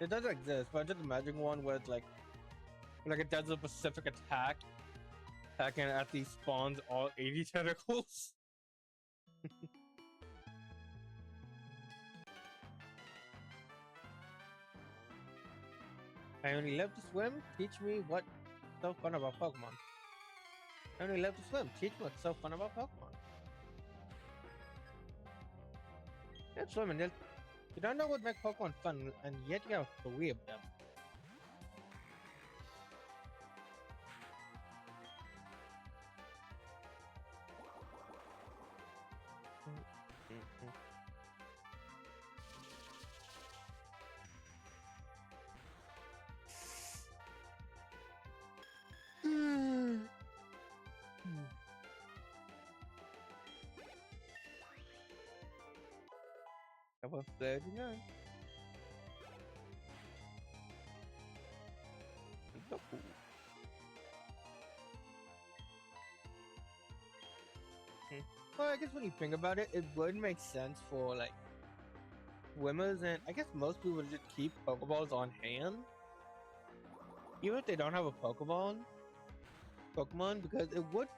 [SPEAKER 1] It doesn't exist, but just imagine one where it's like it does a specific attack, attacking at these spawns all 80 tentacles. I only love to swim. Teach me what's so fun about Pokemon. I only love to swim. Teach me what's so fun about Pokemon. That's swimming. You don't know what makes Pokemon fun, and yet you have 3 of them. I was 39. So cool. Well, I guess when you think about it, it would make sense for like swimmers, and I guess most people would just keep Pokeballs on hand, even if they don't have a Pokemon, because it would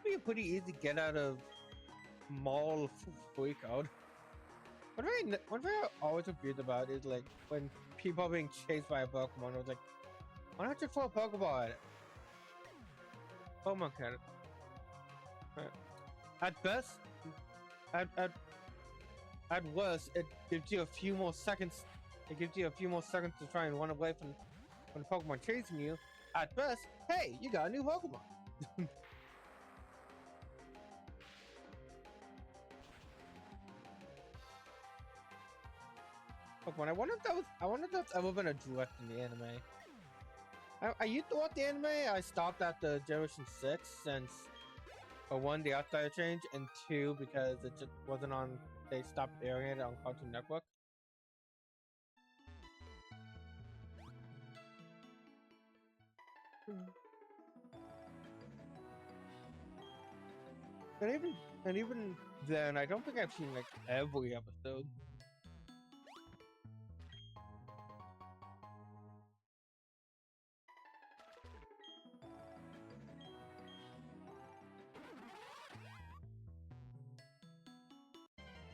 [SPEAKER 1] be a pretty easy get out of mall freak out. One thing I'm always confused about is like when people are being chased by a Pokemon, I was like, why not just throw a Pokeball at it? Pokemon can. At best, at worst, it gives you a few more seconds. It gives you a few more seconds to try and run away from the Pokemon chasing you. At best, hey, you got a new Pokemon. Pokemon. I wonder if that's ever been addressed in the anime. I used to watch the anime. I stopped after Generation 6 since, for 1, the art style changed, and 2, because it just wasn't on. They stopped airing it on Cartoon Network. And even then, I don't think I've seen like every episode.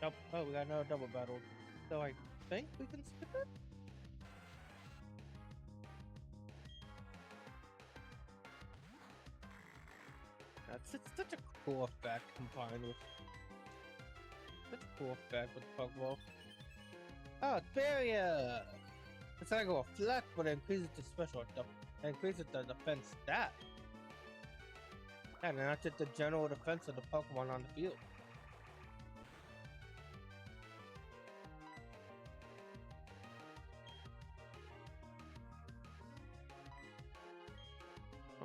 [SPEAKER 1] Nope. Oh, we got another double battle. So I think we can skip it. That's such a cool effect combined with such a cool effect with Pokeball. Oh, it's Barrier! It's like a reflect, but it increases the increases the defense stat. And not just the general defense of the Pokemon on the field.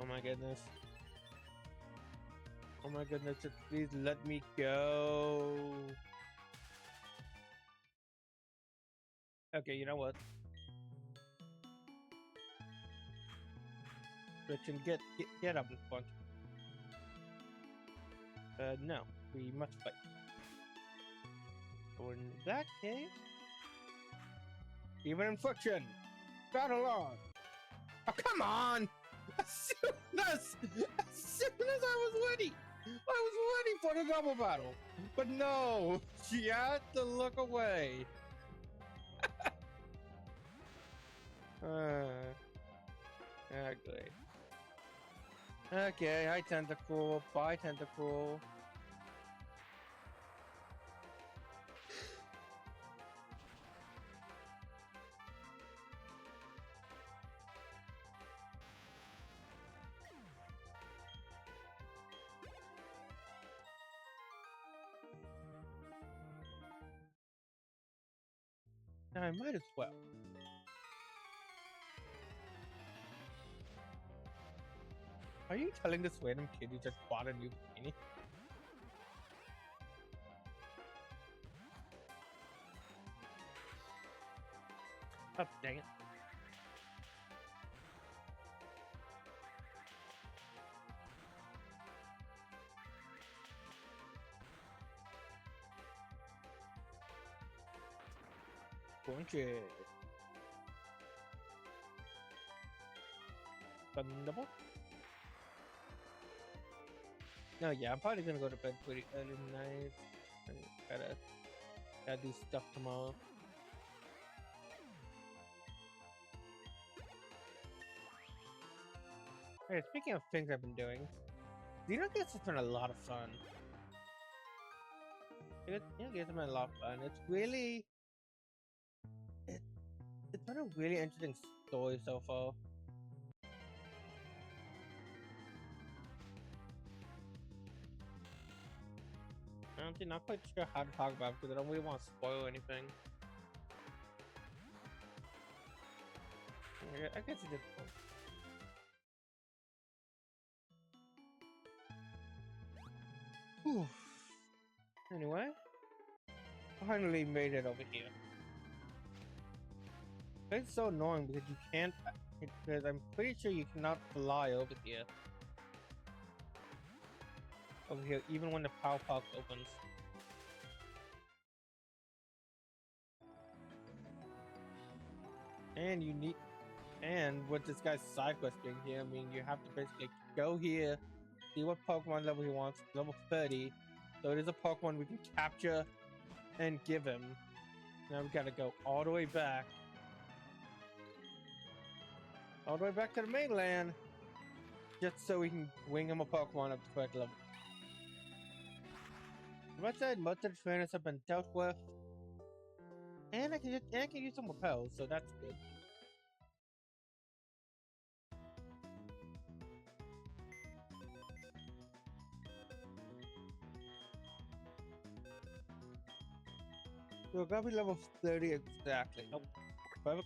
[SPEAKER 1] Oh my goodness. Oh my goodness, just please let me go. Okay, you know what? Christian, get up in front. No, we must fight. So in that case, even in friction, battle on! Oh, come on! As soon as I was ready for the double battle. But no, she had to look away. Great. Okay, hi Tentacool, bye Tentacool. I might as well. Are you telling this random kid you just bought a new bikini? Oh, dang it. Bunches. Thunderbolt? No, yeah, I'm probably gonna go to bed pretty early tonight. Gotta do stuff tomorrow. Hey, speaking of things I've been doing, Xenogears has been a lot of fun. Xenogears has been a lot of fun. It's really... It's been a really interesting story so far. Honestly, not quite sure how to talk about it because I don't really want to spoil anything. I guess it just... Whew. Anyway, finally made it over here. It's so annoying because you can't... Because I'm pretty sure you cannot fly over here. Over here, even when the power park opens. And you need... And with this guy's side quest being here, I mean, you have to basically go here, see what Pokemon level he wants, level 30. So it is a Pokemon we can capture and give him. Now we gotta go all the way back. All the way back to the mainland. Just so we can wing him a Pokemon up to correct level. Like I said, most of the trainers have been dealt with. And I can use some repels, so that's good. So we're gonna be level 30 exactly. Nope. Perfect.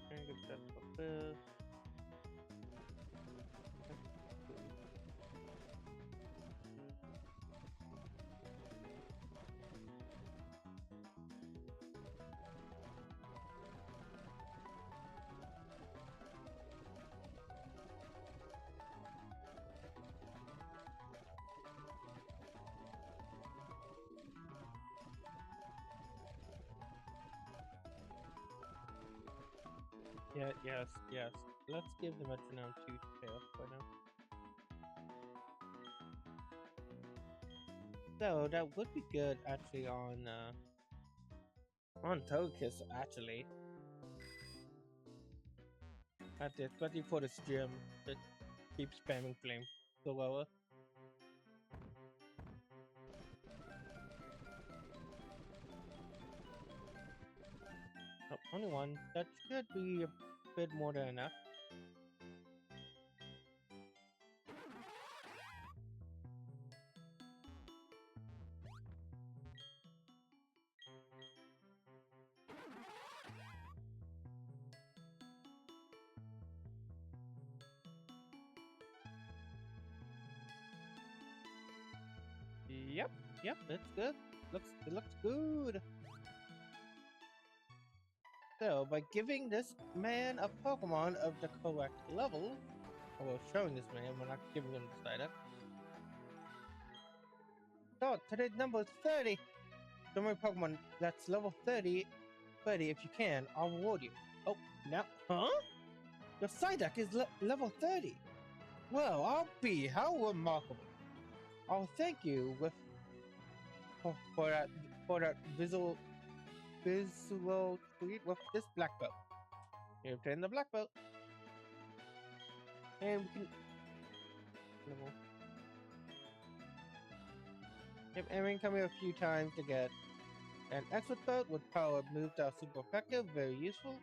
[SPEAKER 1] And get that for this. Yeah, yes. Let's give the metronome 2 tail for now. So that would be good actually on Togekiss actually. Especially for this gym that keeps spamming flame lower. Oh, only one. That should be a bit more than enough. Yep, it's good. It looks good. So by giving this man a Pokemon of the correct level, well, showing this man, we're not giving him the Psyduck. So today's number is 30. Show me a Pokemon that's level 30. If you can, I'll reward you. Oh, now, huh? Your Psyduck is level 30. Well, I'll be. How remarkable. I'll thank you for that for that visual treat with this black belt. You obtain the black belt. And we can Yep, and we can come here a few times to get an expert belt with power moves that are super effective, very useful,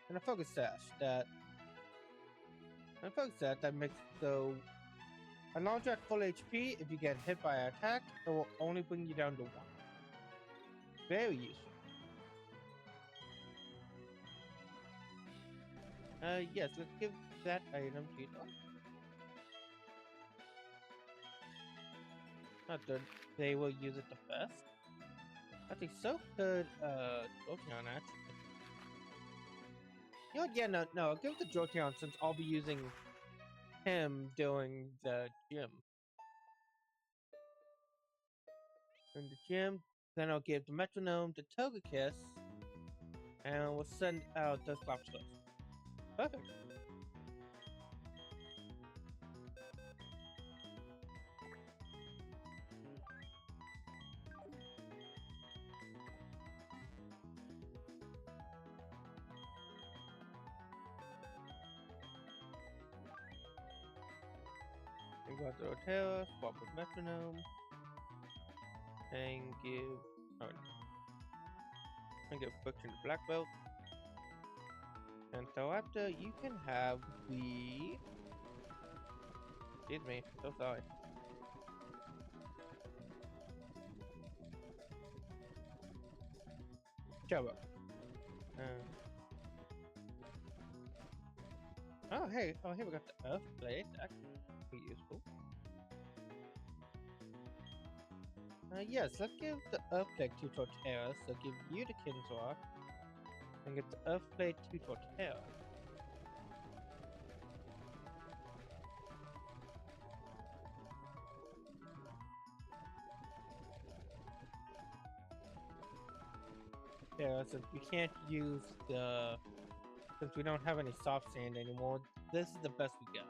[SPEAKER 1] and a focus sash that makes so a launcher at full HP. If you get hit by an attack, it will only bring you down to 1. Very useful. Yes, let's give that item to Tom. Not that they will use it the best. I think so could, Jolteon actually. You know what? Yeah, no, I'll give it to Jolteon since I'll be using him during the gym. In the gym, then I'll give the metronome to Togekiss, and we'll send out the Slapshot. Perfect. We got the Rotera, swap with metronome, and give. Oh, and give Friction to Black Belt. And so after you can have the. Excuse me, so sorry. Jabba. Oh hey, here we got the Earth Blade. That could be useful. Yes, let's give the Earth Blade to Torterra, so give you the Kinsrock, and get the Earth Blade to Torterra. Yeah, since we can't use the... Since we don't have any soft sand anymore, this is the best we got.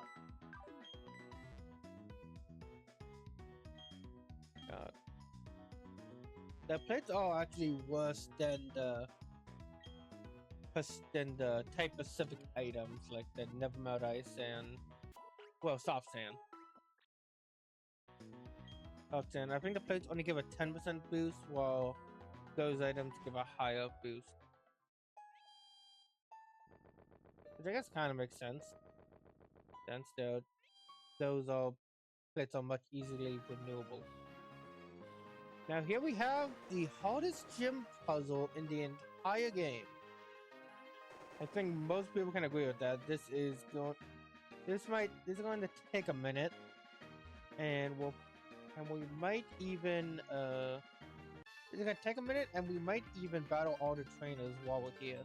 [SPEAKER 1] The plates are actually worse than the type specific items like the never melt ice and soft sand. Soft sand. I think the plates only give a 10% boost, while those items give a higher boost. Which I guess kind of makes sense. Since those plates are much easily renewable. Now here we have the hardest gym puzzle in the entire game. I think most people can agree with that. This is going to take a minute, and we might even it's gonna take a minute, and we might even battle all the trainers while we're here.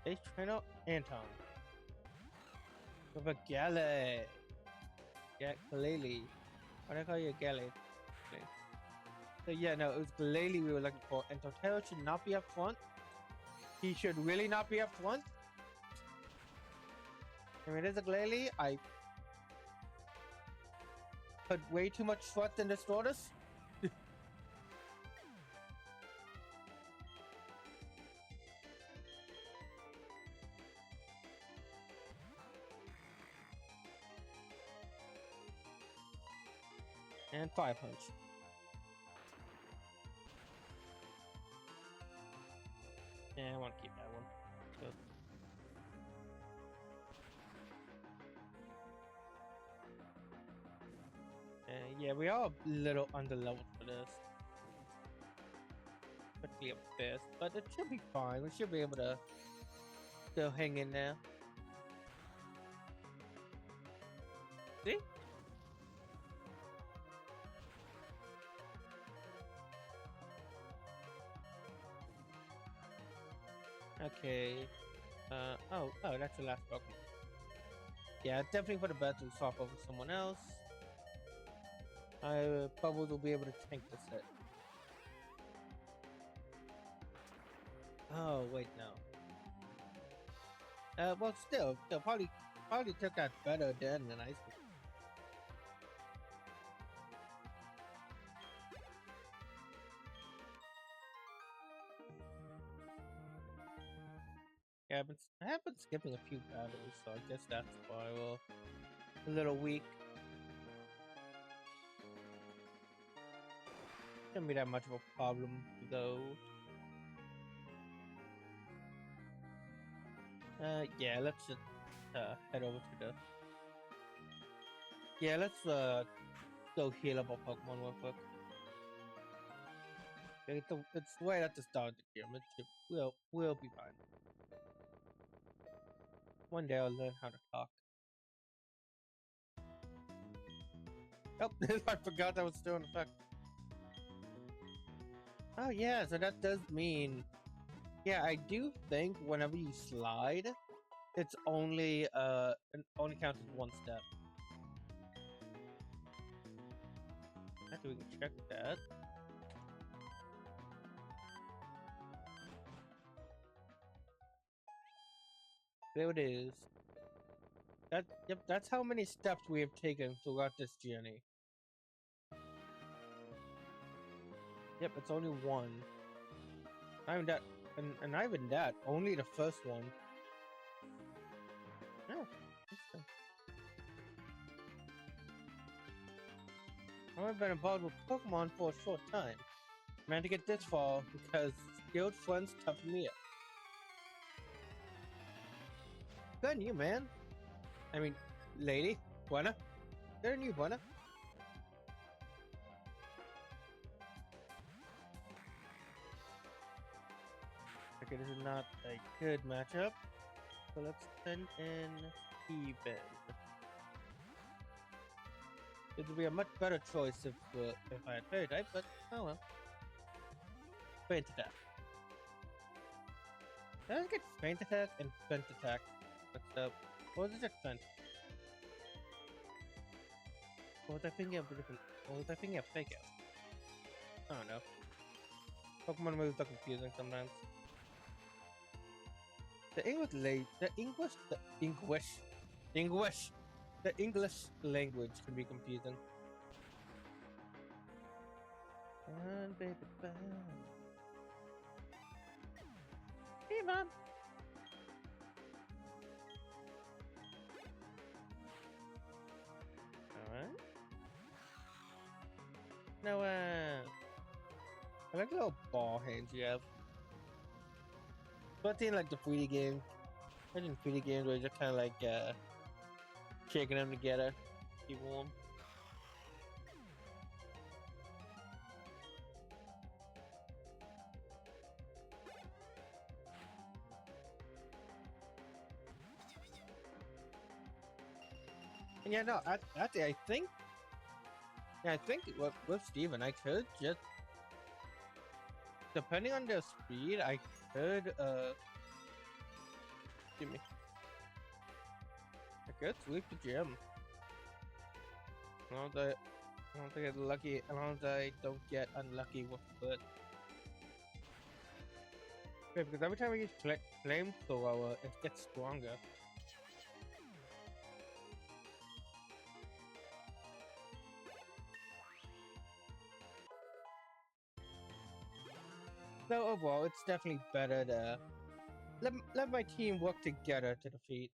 [SPEAKER 1] Base trainer Anton. With a Galley. Yeah, Glalie. Why do I call you a Galley? So yeah, no, it was Glalie we were looking for, and Torterra should not be up front. He should really not be up front. I mean, there's a Glalie. I put way too much trust in this tortoise. And Fire Punch. Yeah, I want to keep that one. Good. Yeah, we are a little underleveled for this. Especially up fast, but it should be fine. We should be able to still hang in there. See? Okay. Oh, that's the last Pokemon. Yeah, definitely for the best to swap over someone else. Bubbles will be able to tank this hit. Oh, wait, no. Well, still probably Probably took that better than an ice cream. Yeah, but I have been skipping a few battles, so I guess that's why we're a little weak. Shouldn't be that much of a problem, though. Yeah, let's just head over to the. Yeah, let's go heal up our Pokemon real quick. It's right at the start of the game. We'll be fine. One day I'll learn how to talk. Oh, I forgot that was still in effect. Oh yeah, so that does mean, yeah, I do think whenever you slide, it's only it only counts as one step. Actually, we can check that. There it is. Yep, that's how many steps we have taken throughout this journey. Yep, it's only one. Not even that, and not even that. Only the first one. Yeah, interesting. I've been involved with Pokemon for a short time. Managed to get this far because skilled friends toughed me up. Good on you, man. I mean, lady, buena. Good on you, buena. Okay, this is not a good matchup. So let's send in Steven. It would be a much better choice if I had Fairy type, but oh well. Faint attack. Did I get faint attack and fent attack? What's up? What was it fent? What was I thinking of different? What was I thinking of fake out? I don't know. Pokemon moves are confusing sometimes. The English language can be confusing. And baby, bye. Hey, Mom. Alright. Now, I like the little ball hands you have. But in like the 3D game, I think 3D games where you're just kind of like shaking them together, keep warm. And yeah, no, actually, I think with Steven, I could just, depending on their speed, I could, give me, I could sweep the gym. As long as I get lucky, as long as I don't get unlucky with foot. Okay, because every time I use flamethrower, it gets stronger. So overall, it's definitely better to let my team work together to defeat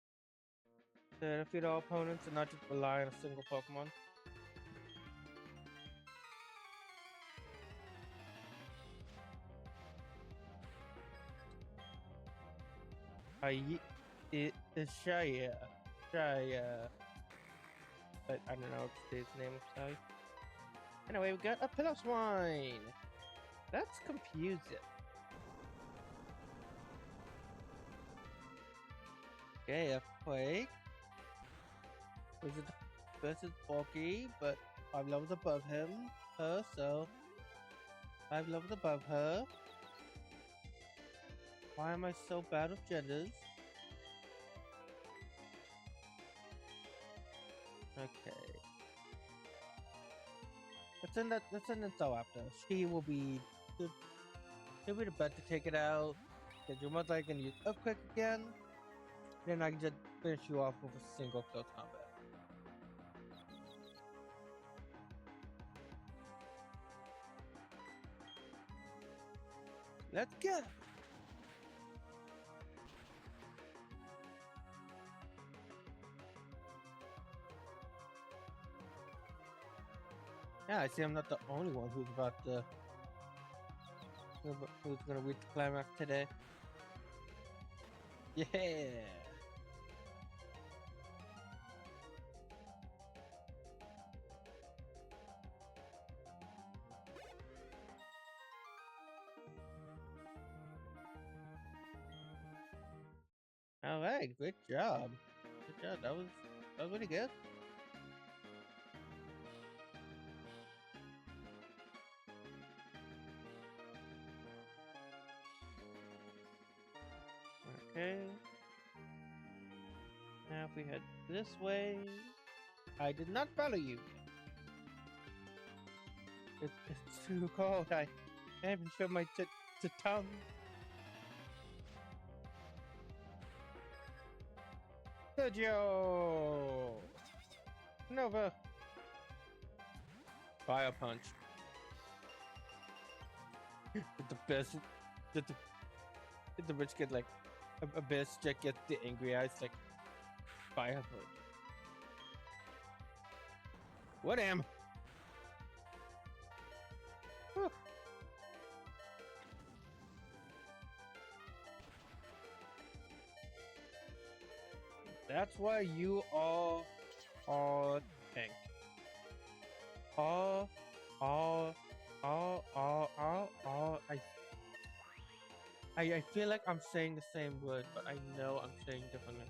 [SPEAKER 1] our opponents and not just rely on a single Pokemon. Shaya. But I don't know his name. Sorry. Anyway, we got a Piloswine. That's confusing. Okay, a Quake. Versus bulky, but 5 levels above her, so 5 levels above her. Why am I so bad with genders? Okay. Let's send in after. She will be she'll be the bet to take it out. Because you're most likely gonna use Earthquake again. Then I can just finish you off with a single kill combat. Let's go! Yeah, I see I'm not the only one who's about to... who's gonna reach the climax today. Yeah! Alright, good job. Good job, that was really good. Okay. Now if we head this way... I did not follow you. It's too cold. I haven't shown my tongue. Sergio! Nova! Fire punch. Did the best. Did the rich get like a best check get the angry eyes like fire punch? What am? Whew. That's why you all are tank. All. I feel like I'm saying the same word, but I know I'm saying differently.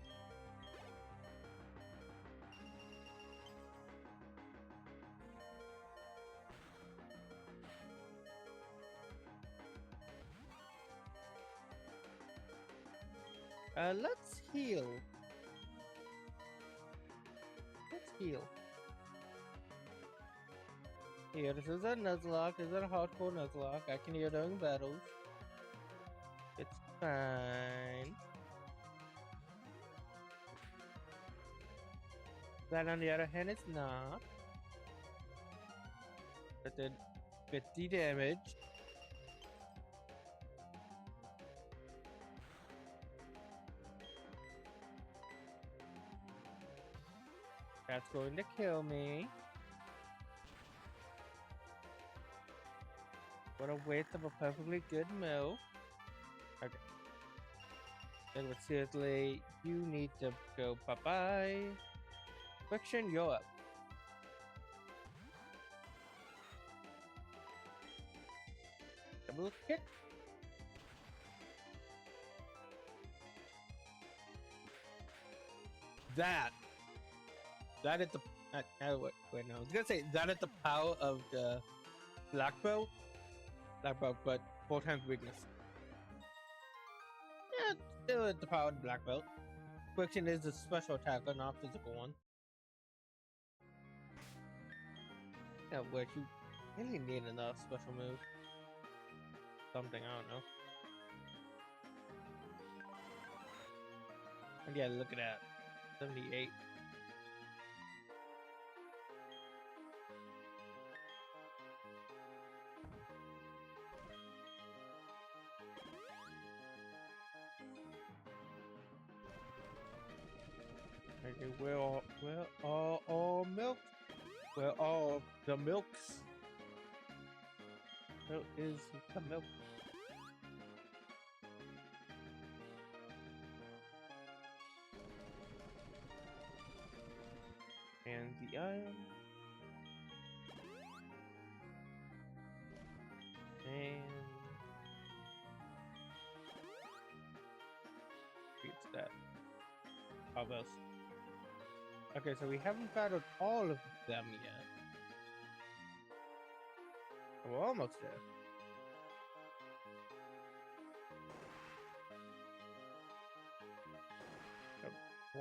[SPEAKER 1] Let's heal. Let's heal. Here, this is a Nuzlocke. This is a hardcore Nuzlocke. I can hear during battles. It's fine. That, on the other hand, is not. But did 50 damage. That's going to kill me. What a waste of a perfectly good milk. Okay. Then seriously, you need to go bye-bye. Friction, you're up. Double kick. That is the wait, no, I was gonna say that is the power of the black belt, but 4 times weakness. Yeah, still at the power of the black belt. Friction is a special attacker, not a physical one. Yeah, which you really need another special move. Something, I don't know. And yeah, look at that. 78. Okay, where are all milk? Where are the milks? Where is the milk? And the iron. And it's that. How else? Okay, so we haven't battled all of them yet. We're almost there.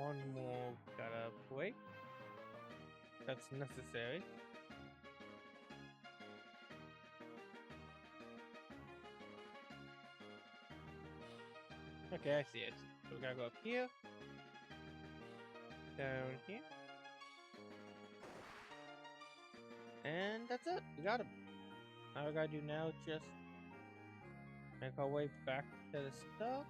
[SPEAKER 1] One more gotta wait. That's necessary. Okay, I see it. So we gotta go up here. Down here. And that's it. We got him. All we gotta do now is just make our way back to the stuff.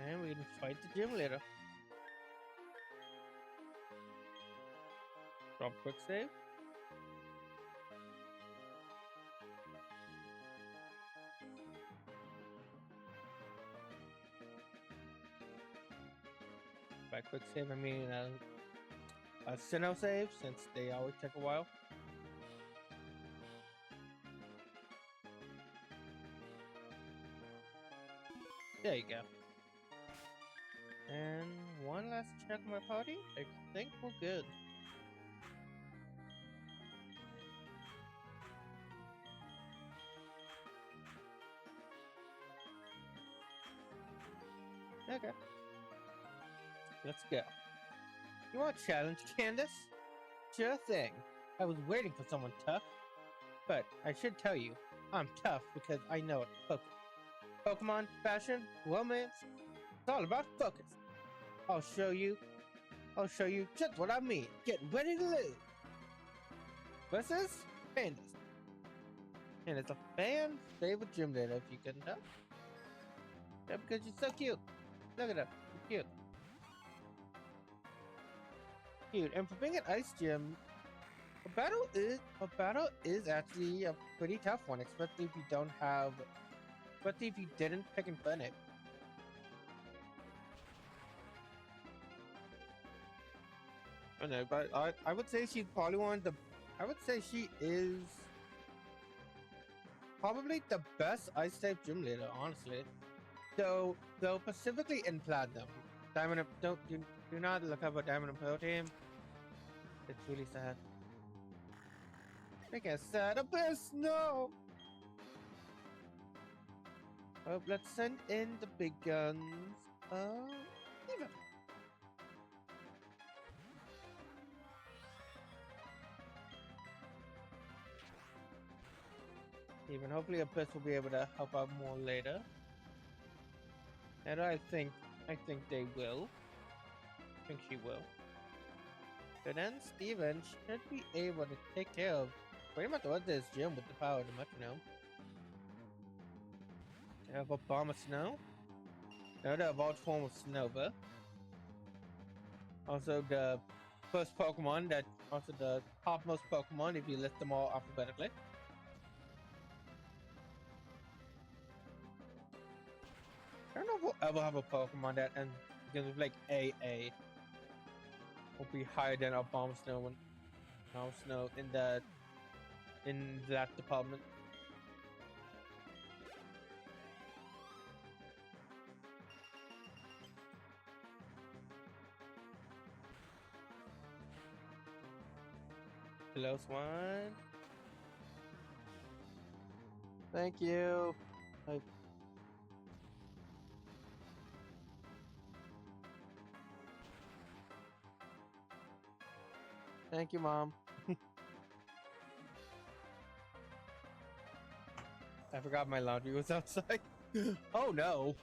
[SPEAKER 1] And we can fight the gym leader. Drop quick save. By quick save, I mean a Sinnoh save, since they always take a while. There you go. And one last check on my party. I think we're good. Okay. Let's go. You want a challenge, Candace? Sure thing. I was waiting for someone tough. But I should tell you, I'm tough because I know it. Pokemon, fashion, romance, it's all about focus. I'll show you just what I mean. Get ready to lose. Versus Candace. And it's a fan favorite gym leader, if you couldn't tell. Yeah, because she's so cute. Look at her. She's cute. Cute. And for being an ice gym, a battle is actually a pretty tough one, especially if you didn't pick Infinite. I know, but I would say she's probably I would say she is probably the best ice type gym leader, honestly. Though specifically in Platinum. Do not look up a Diamond and Pearl team. It's really sad. Make a sad abyss, no! Oh, let's send in the big guns. Even. Even hopefully Abyss will be able to help out more later. And I think they will. I think she will. But then Steven should be able to take care of pretty much all this gym with the power of the Metronome. They have a Bomb of Snow. Another evolved form of Snova. Also the first Pokemon also the topmost Pokemon if you list them all alphabetically. I don't know if we'll ever have a Pokemon that and begins with like AA. Will be higher than our Bomb Snow and Bomb Snow in that department. Close one. Thank you. Thank you, Mom. I forgot my laundry was outside. Oh no.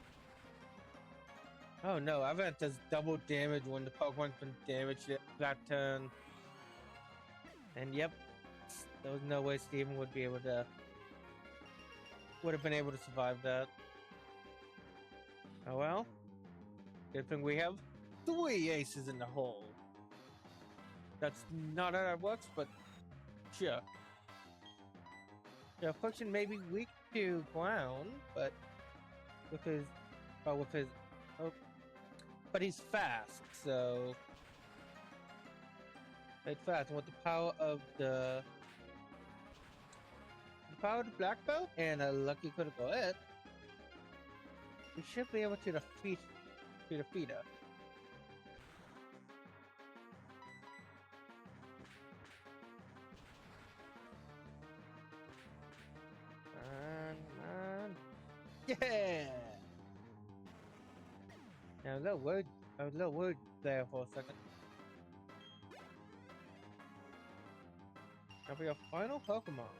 [SPEAKER 1] Oh no, I've had this double damage when the Pokemon's been damaged that turn. And yep, there was no way Steven would have been able to survive that. Oh well. Good thing we have 3 aces in the hole. That's not how that works, but sure. Yeah, Function may be weak to ground, but but he's fast, so it's fast. And with the power of the Black Belt and a lucky critical hit, we should be able to defeat her. Yeah. Now I was a little worried there for a second. Now for your final Pokemon.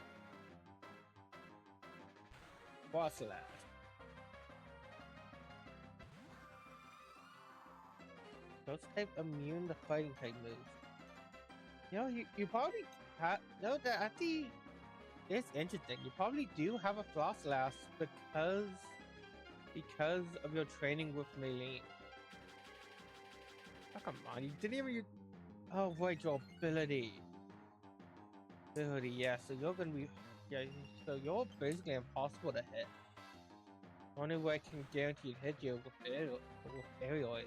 [SPEAKER 1] Fossil. Those type immune to fighting type moves. You know, you probably have no that actually it's interesting. You probably do have a Frostlass because of your training with Melee. Oh, come on, you didn't even oh wait, your ability. Ability, yeah, so you're gonna be so you're basically impossible to hit. Only way I can guarantee to hit you with aerial is.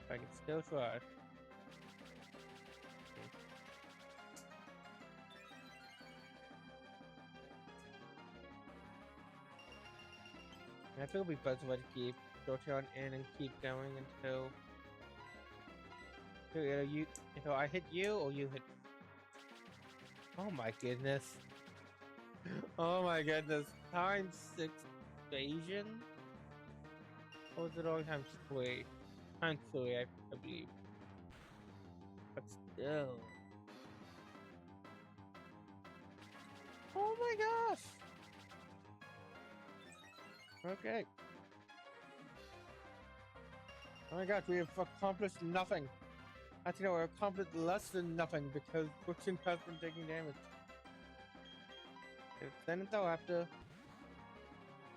[SPEAKER 1] I can still try. I feel it'll be better way to keep Jotion in and keep going until either I hit you or you hit. Oh my goodness. Oh my goodness. Times 6 evasion? Or is it only times 3? Times 3, I believe. But still. Oh my gosh! Okay. Oh my gosh, we have accomplished nothing. Actually, no, we accomplished less than nothing because Brooklyn has been taking damage. Then though, after.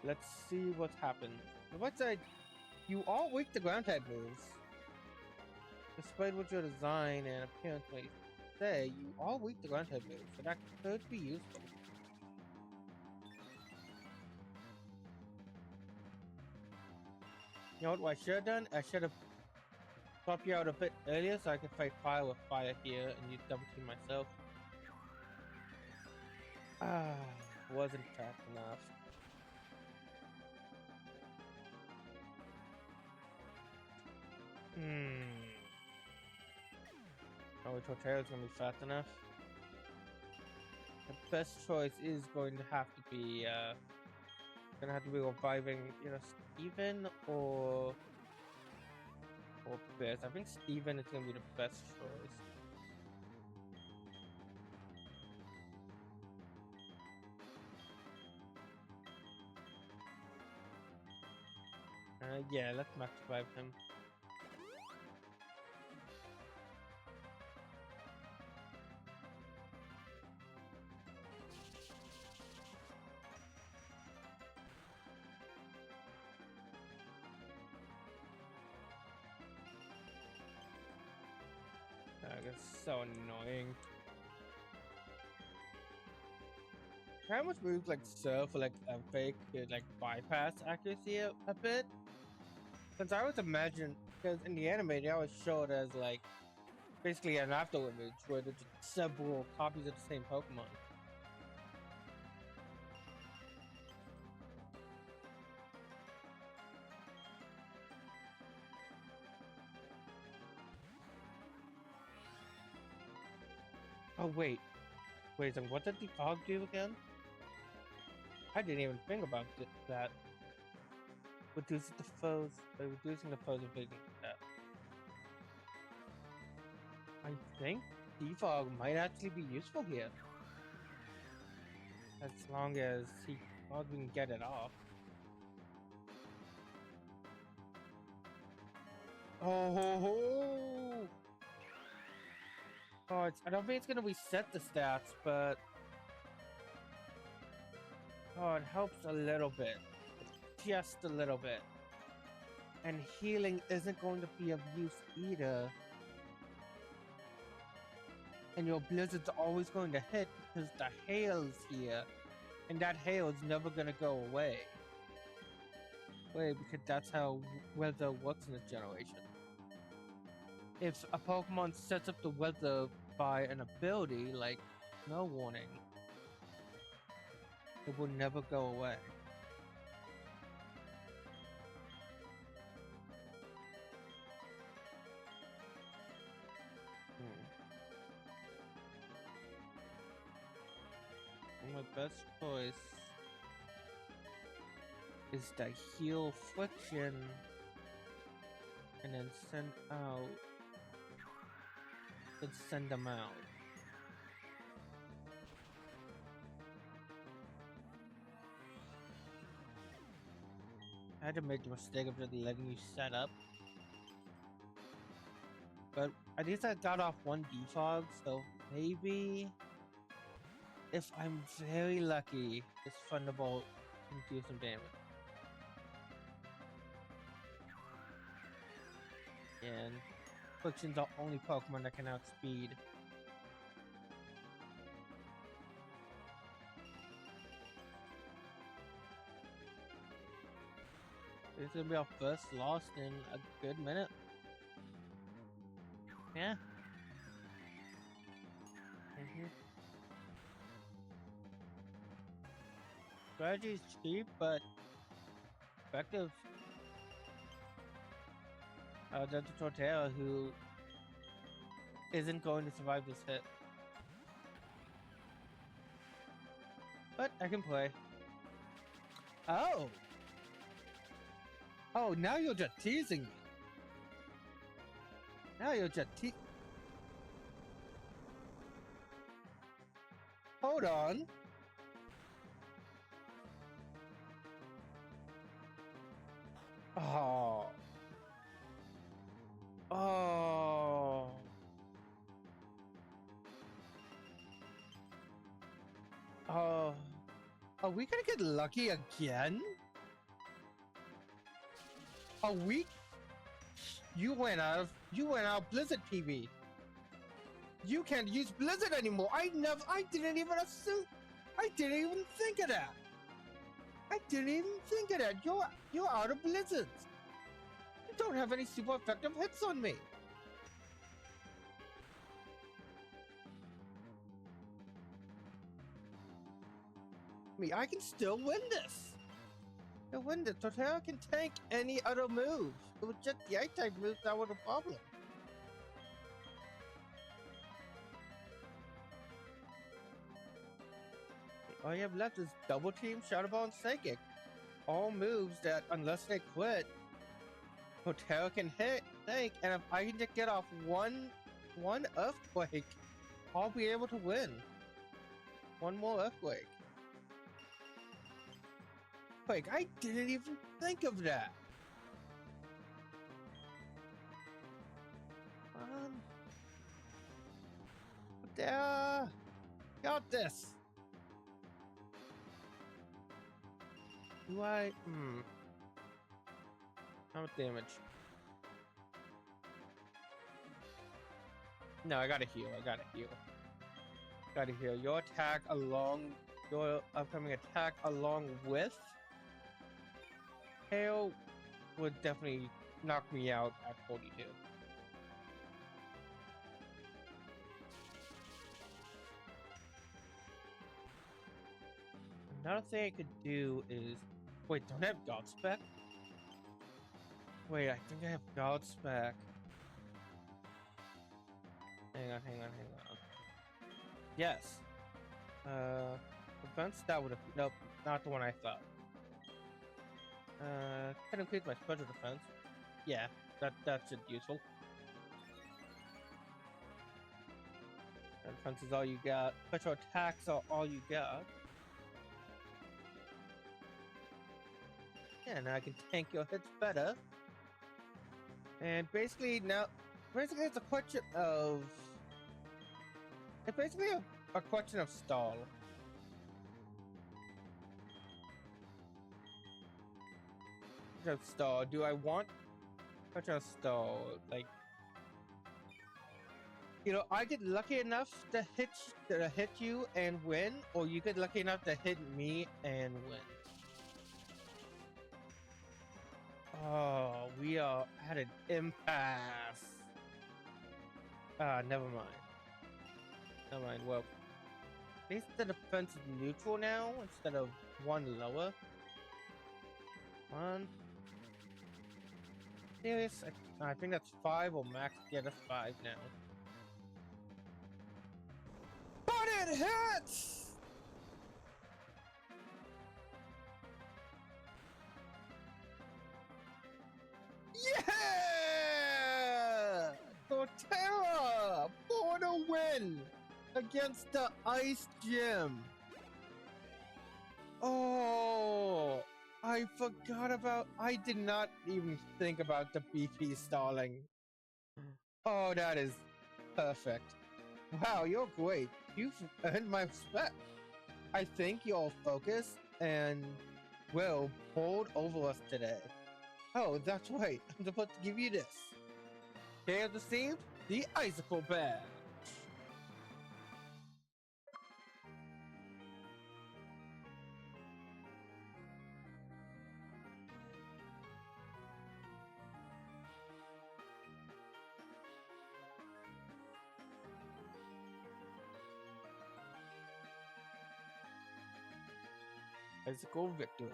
[SPEAKER 1] Let's see what happens. What side? You all weak to ground type moves. Despite what your design and appearance may say, you all weak to ground type moves, so that could be useful. You know what I should have done? I should have swapped you out a bit earlier so I could fight fire with fire here and you double team myself. Wasn't fast enough. Oh, Torterra's gonna be fast enough. The best choice is going to have to be reviving either Steven or Biz. I think Steven is gonna be the best choice. Yeah, let's max revive him. That's so annoying. How much moves like Surf or like Fake could like bypass accuracy a bit? Since I was imagining, because in the anime they always show it as like basically an after image where there's several copies of the same Pokemon. Oh wait, so what did the fog do again? I didn't even think about that. Reducing the foes of that. I think defog might actually be useful here. As long as fog can get it off. Oh, I don't think it's gonna reset the stats, but it helps a little bit. Just a little bit. And healing isn't going to be of use either. And your blizzard's always going to hit because the hail's here. And that hail is never gonna go away. Wait, because that's how weather works in this generation. If a Pokemon sets up the weather by an ability like Snow Warning, it will never go away. My best choice is to heal Friction and then send them out. I had to make the mistake of just letting you set up. But at least I got off one defog, so maybe if I'm very lucky, this Thunderbolt can do some damage. And Friction's the only Pokemon that can outspeed. This is gonna be our first loss in a good minute. Yeah. Strategy's cheap, but effective. There's a Torterra who isn't going to survive this hit. But I can play. Oh! Oh, now you're just teasing me. Now you're just Hold on. Oh. Oh. Oh. Are we gonna get lucky again? Are we? You went out Blizzard TV. You can't use Blizzard anymore. I didn't even assume. I didn't even think of that. You're out of Blizzard. You don't have any super effective hits on me. I can still win this. I win this. Torterra can tank any other move. It was just the I-type moves that were the problem. All you have left is Double Team, Shadow Ball, and Psychic. All moves that, unless they quit, Torterra can tank, and if I can just get off one Earthquake, I'll be able to win. One more Earthquake. I didn't even think of that. There. Got this. Do I? How much damage? No, I gotta heal. Gotta heal. Your upcoming attack along with Hail would definitely knock me out at 42. Another thing I could do is... Wait, don't I have God Spec? Wait, I think I have God Spec. Hang on. Yes. Defense, that would have... Nope, not the one I thought. Can increase my special defense. Yeah, that's just useful. Defense is all you got. Special attacks are all you got. Yeah, now I can tank your hits better. And basically it's a question of... It's basically a question of stall. Stall. Do I want such a stall? Like, you know, I get lucky enough to hit you and win, or you get lucky enough to hit me and win. Oh, we are at an impasse. Never mind. Well, at least the defense is neutral now instead of one lower. One. Serious? I think that's 5 or max. Yeah, that's 5 now. But it hits! Yeah! Torterra for the win against the Ice Gym. Oh, I I forgot about. I did not even think about the BP stalling. Oh, that is perfect. Wow, you're great. You've earned my respect. I think you're focused and will hold over us today. Oh, that's right. I'm supposed to give you this. They have received the icicle badge. Icicle victory.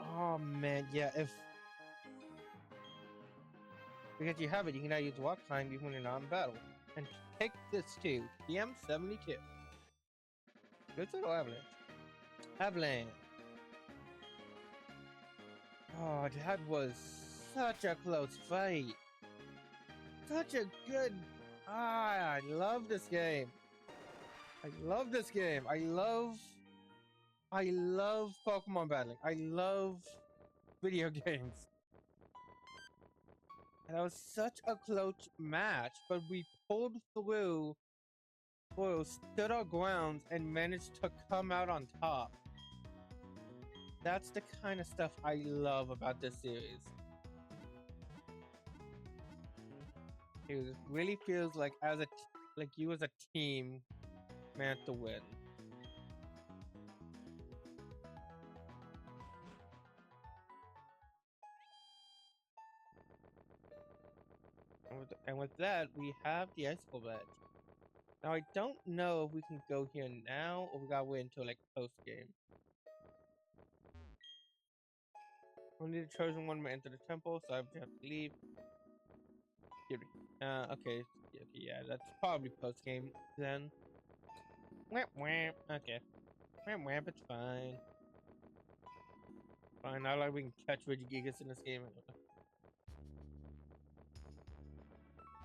[SPEAKER 1] Oh man, yeah, if because you have it, you can now use walk time even when you're not in battle. And take this too. PM72. Good little avalanche. Avalanche. Oh, that was such a close fight. Such a good. I love this game. I love this game. I love Pokemon battling. I love video games. And that was such a close match, but we pulled through, stood our grounds, and managed to come out on top. That's the kind of stuff I love about this series. It really feels like like you as a team meant to win. And with that, we have the icicle badge. Now I don't know if we can go here now or we gotta wait until like post game. Only the chosen one may enter the temple, so I have to leave. Okay, yeah, that's probably post game then. Wham wham. Okay, wham wham. It's fine. Fine. Not like we can catch Regigigas in this game.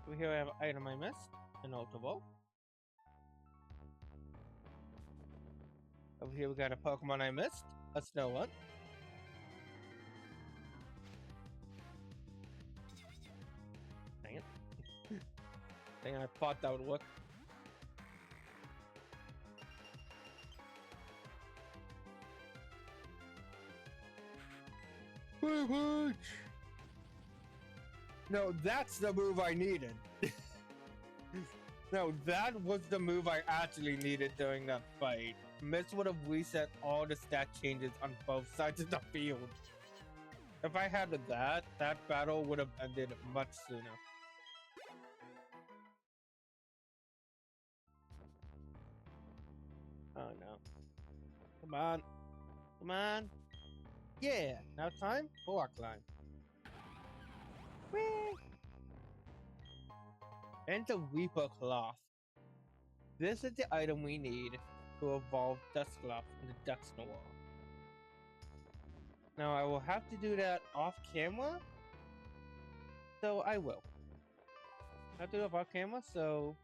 [SPEAKER 1] Over here we have an item I missed. An Ultra Ball. Over here we got a Pokemon I missed. A Snow one. Dang it. Dang it, I thought that would work. No, that's the move I needed. No, that was the move I actually needed during that fight. Mist would have reset all the stat changes on both sides of the field. If I had that, that battle would have ended much sooner. Oh no. Come on. Come on. Yeah, now time for rock climb. Whee! And the Reaper Cloth. This is the item we need to evolve Duscloth into Duxnawall. Now I will have to do that off camera, so I will. I have to do it off camera, so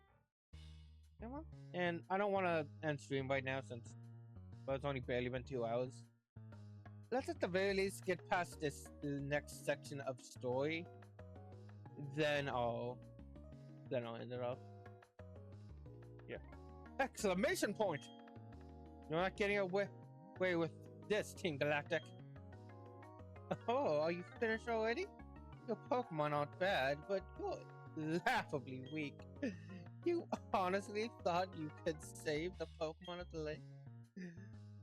[SPEAKER 1] camera? And I don't want to end stream right now since it's only barely been 2 hours. Let's at the very least get past this next section of story. Then I'll end it off. Yeah. Exclamation point! You're not getting away with this, Team Galactic. Oh, are you finished already? Your Pokemon aren't bad, but you're laughably weak. You honestly thought you could save the Pokemon of the lake?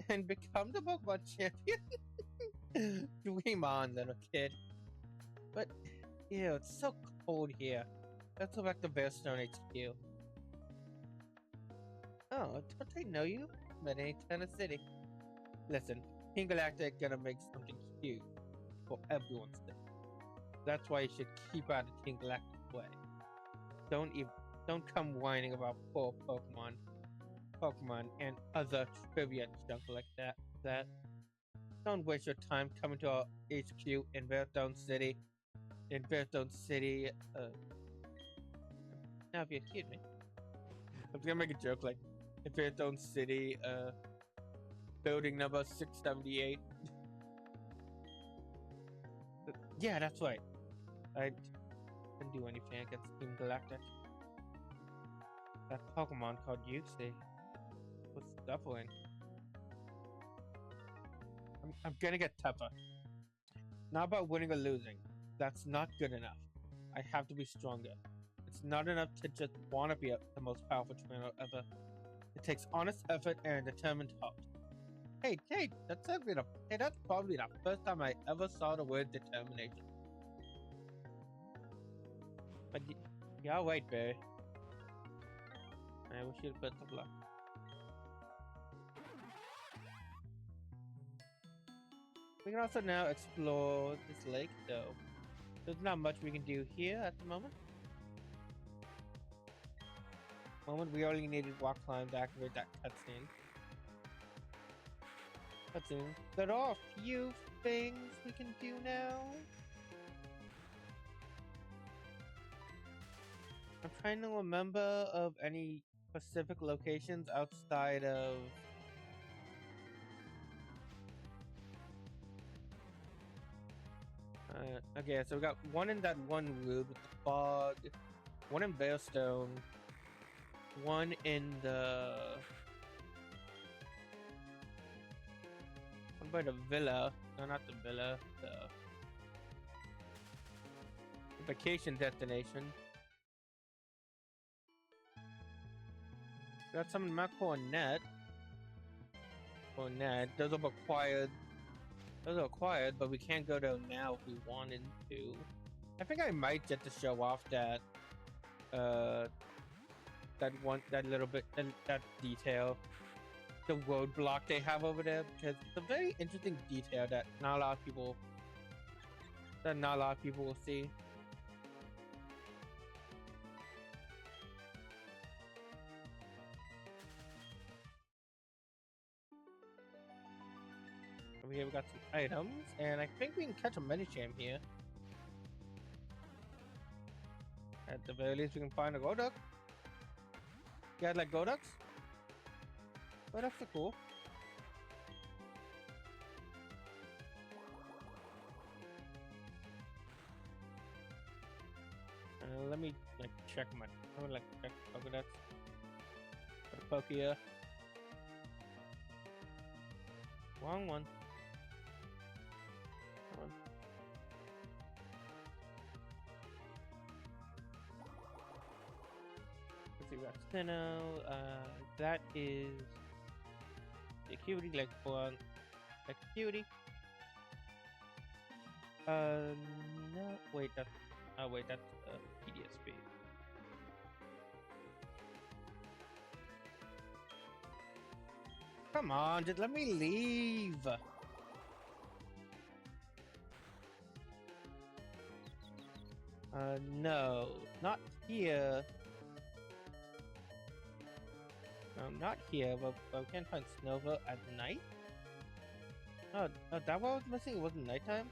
[SPEAKER 1] And become the Pokemon champion? Dream on, little kid. But, ew, it's so cold here. Let's go back to Bearstone HQ. Oh, don't I know you? Met in Eternal City. Listen, Team Galactic gonna make something cute for everyone's sake. That's why you should keep out of Team Galactic way. Don't come whining about poor Pokemon and other trivia junk like that. Don't waste your time coming to our HQ in Bearstone City. Now if you excuse me. I was gonna make a joke like if its own city, building number 678. Yeah, that's right. I didn't do anything against Team Galactic. That Pokemon called Yuxi was suffering. I'm gonna get tougher. Not about winning or losing. That's not good enough. I have to be stronger. It's not enough to just want to be the most powerful trainer ever. It takes honest effort and a determined heart. Hey, that's probably the first time I ever saw the word determination. But yeah, wait, Barry. I wish you the best of luck. We can also now explore this lake, though. There's not much we can do here at the moment. We only needed rock climb to activate that cutscene. There are a few things we can do now. I'm trying to remember of any specific locations outside of okay, so we got one in that one room with the fog, one in Bearstone, one in the one by the villa. No, not the villa. The vacation destination. Got some in Mount Coronet. Those are required. Those are acquired, but we can't go there now if we wanted to. I think I might get to show off that, that little bit, that detail, the roadblock they have over there, because it's a very interesting detail that not a lot of people will see. Over here we got some items, and I think we can catch a Medicham here. At the very least, we can find a Golduck. You guys like Golducks? Golducks are cool. Let me check my. I would like to check Pokédex. Pokia. Wrong one. Let's see, Rapsino. That is the Acuity, like one. Acuity. No, wait, that's. Oh, wait, that's PDSP. Come on, just let me leave. No, not here. No, not here, but we can't find Snova at night. Oh, that what I was missing? It wasn't nighttime?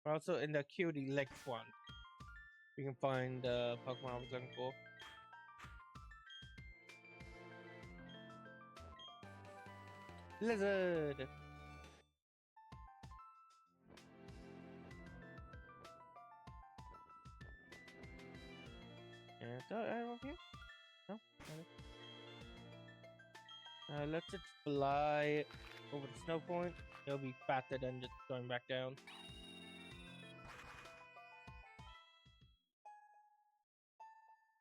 [SPEAKER 1] Also in the Cutie Lake one, we can find the Pokemon I was looking for. Lizard! And so, over here? No? Let's just fly over the snow point. It'll be faster than just going back down.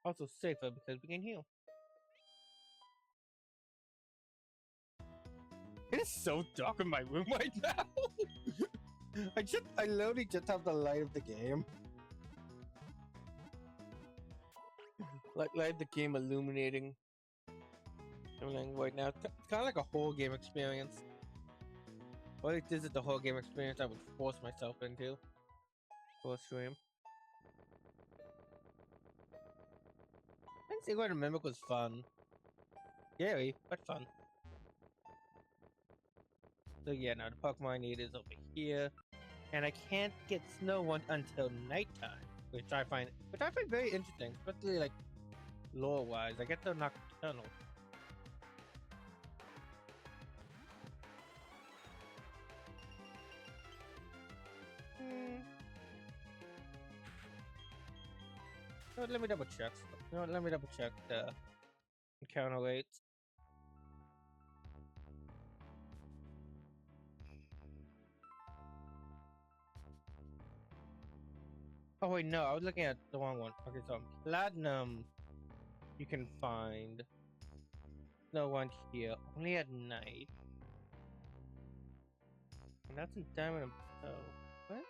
[SPEAKER 1] Also safer because we can heal. It is so dark in my room right now. I literally just have the light of the game. Light the game illuminating everything right now. It's kind of like a whole game experience. Or at least this is the whole game experience I would force myself into for a stream. I think Secret and Mimic was fun. Scary, but fun. So yeah, now the Pokemon I need is over here, and I can't get Snow One until nighttime, which I find very interesting, especially like lore wise. I get the Nocturnal. Hmm. No, let me double check. No, let me double check the encounter rates. Oh wait, no, I was looking at the wrong one. Okay, so Platinum, you can find no one here, only at night. And that's in Diamond and Pearl. What?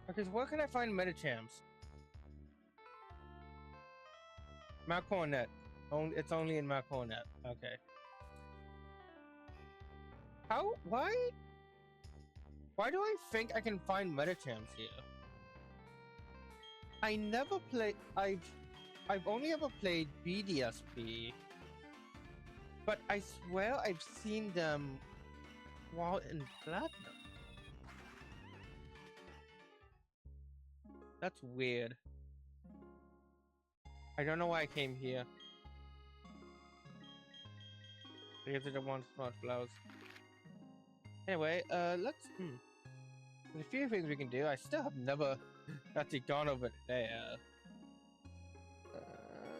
[SPEAKER 1] Okay, so where can I find Metachamps? Mount Coronet. It's only in Mount Coronet. Okay. How? Why? Why do I think I can find Metachamps here? I never play. I've only ever played BDSP, but I swear I've seen them while in Platinum. That's weird. I don't know why I came here. Because I don't want smart flowers. Anyway, let's. There's a few things we can do. I still have never actually gone over there.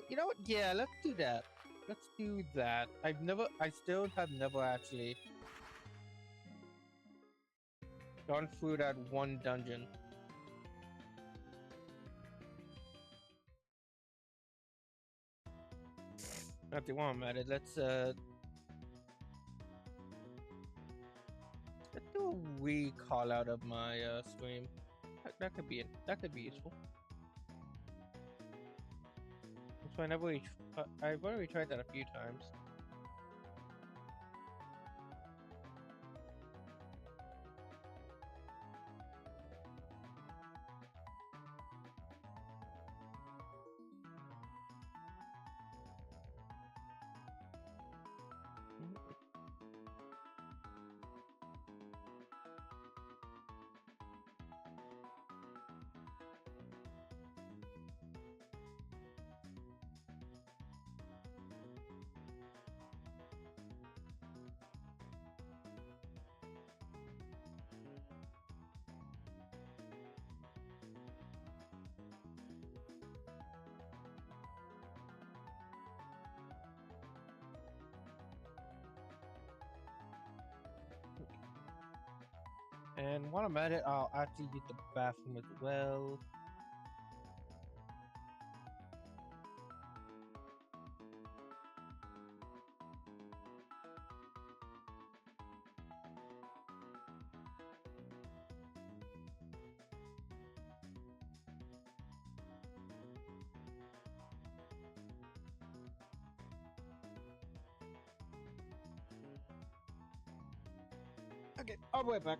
[SPEAKER 1] You know what? Yeah, let's do that. Let's do that. I still have never actually gone through that one dungeon. Not the one I'm at it. Let's do a recall out of my stream. That could be it. That could be useful. So I've already tried that a few times. And while I'm at it, I'll actually use the bathroom as well. Okay, I'll be right back.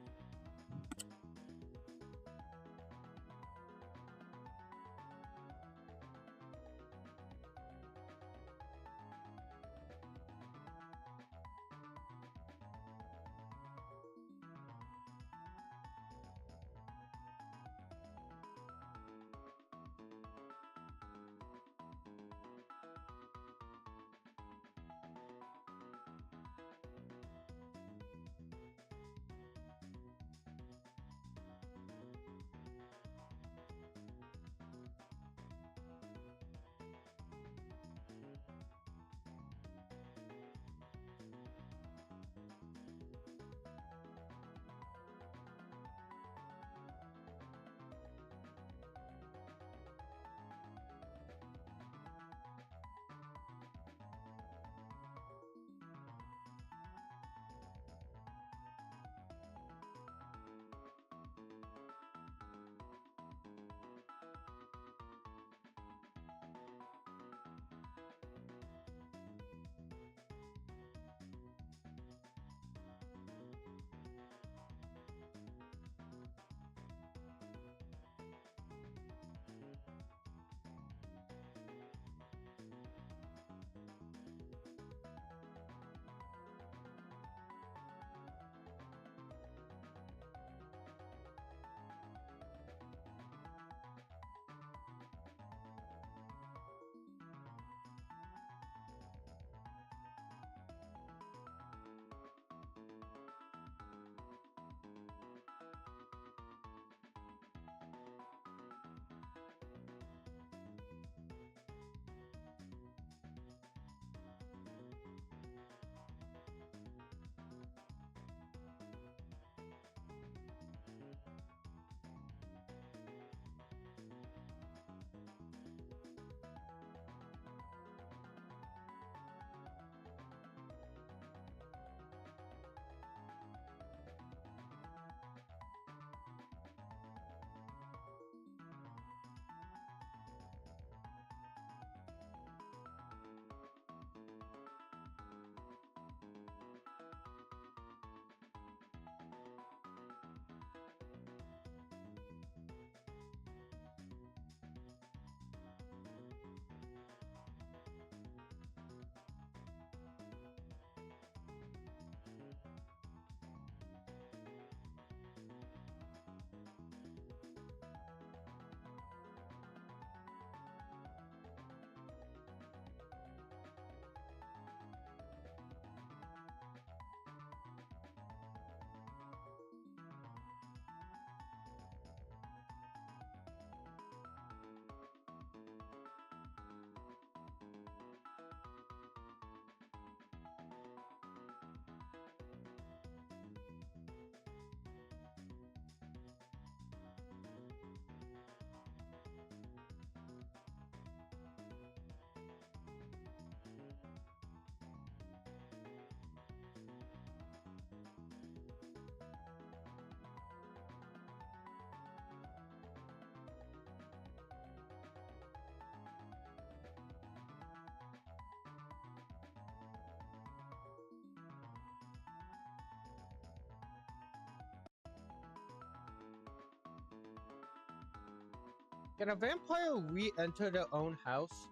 [SPEAKER 1] Can a vampire re-enter their own house?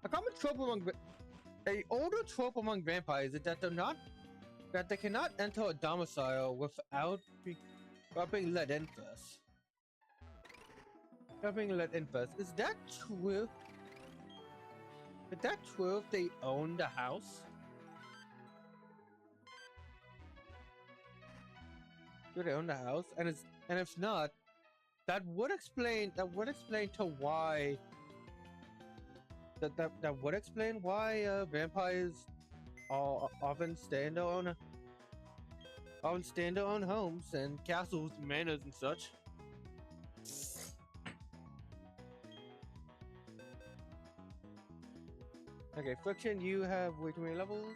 [SPEAKER 1] A common trope among a older trope among vampires is that they cannot enter a domicile without being let in first. Without being let in first. Is that true? Is that true if they own the house? Do they own the house? And if not, that would explain to why that would explain why vampires often stay in their own homes and castles and manors and such. Okay, Friction, you have way too many levels.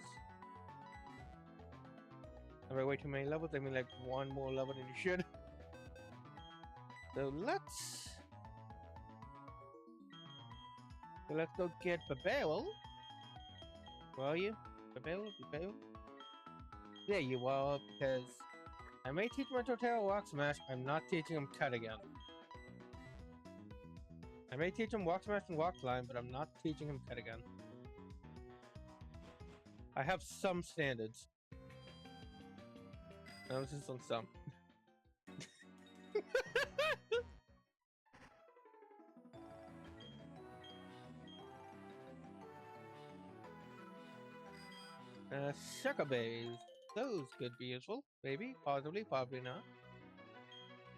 [SPEAKER 1] By way too many levels, I mean like one more level than you should. So let's go get Babel. Where are you? Babel? There you are, because I may teach my Totero Rock Smash, I'm not teaching him Cut again. I may teach him Rock Smash and Rock Climb, but I'm not teaching him Cut again. I have some standards. Emphasis on some. Sugar berries. Those could be useful. Maybe, possibly, probably not.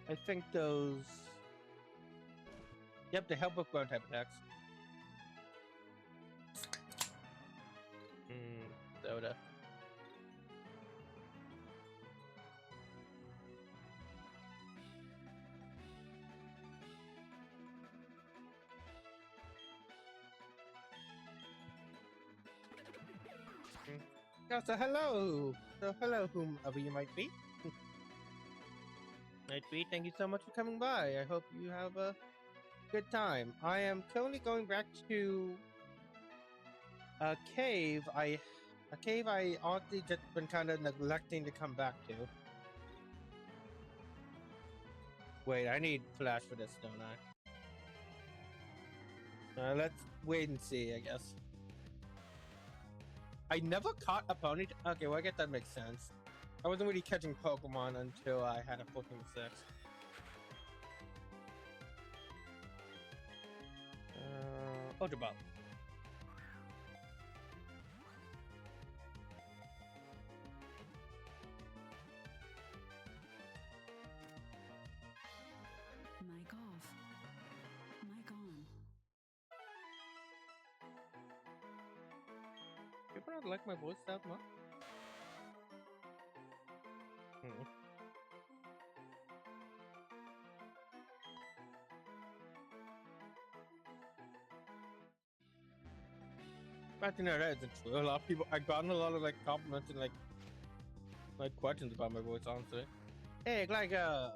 [SPEAKER 1] I think those... Yep, they help with ground type attacks. Soda. Oh, so hello! So hello, whomever you might be. Thank you so much for coming by. I hope you have a good time. I am currently going back to a cave I honestly just been kind of neglecting to come back to. Wait, I need flash for this, don't I? Let's wait and see, I guess. I never caught a pony. Okay, well, I guess that makes sense. I wasn't really catching Pokemon until I had a 14-6. Ultra Ball.
[SPEAKER 2] Mic off. Mic on.
[SPEAKER 1] People don't like my voice that much. I think that isn't true. A lot of people, I've gotten a lot of like compliments and like questions about my voice, honestly. Hey, Gligo!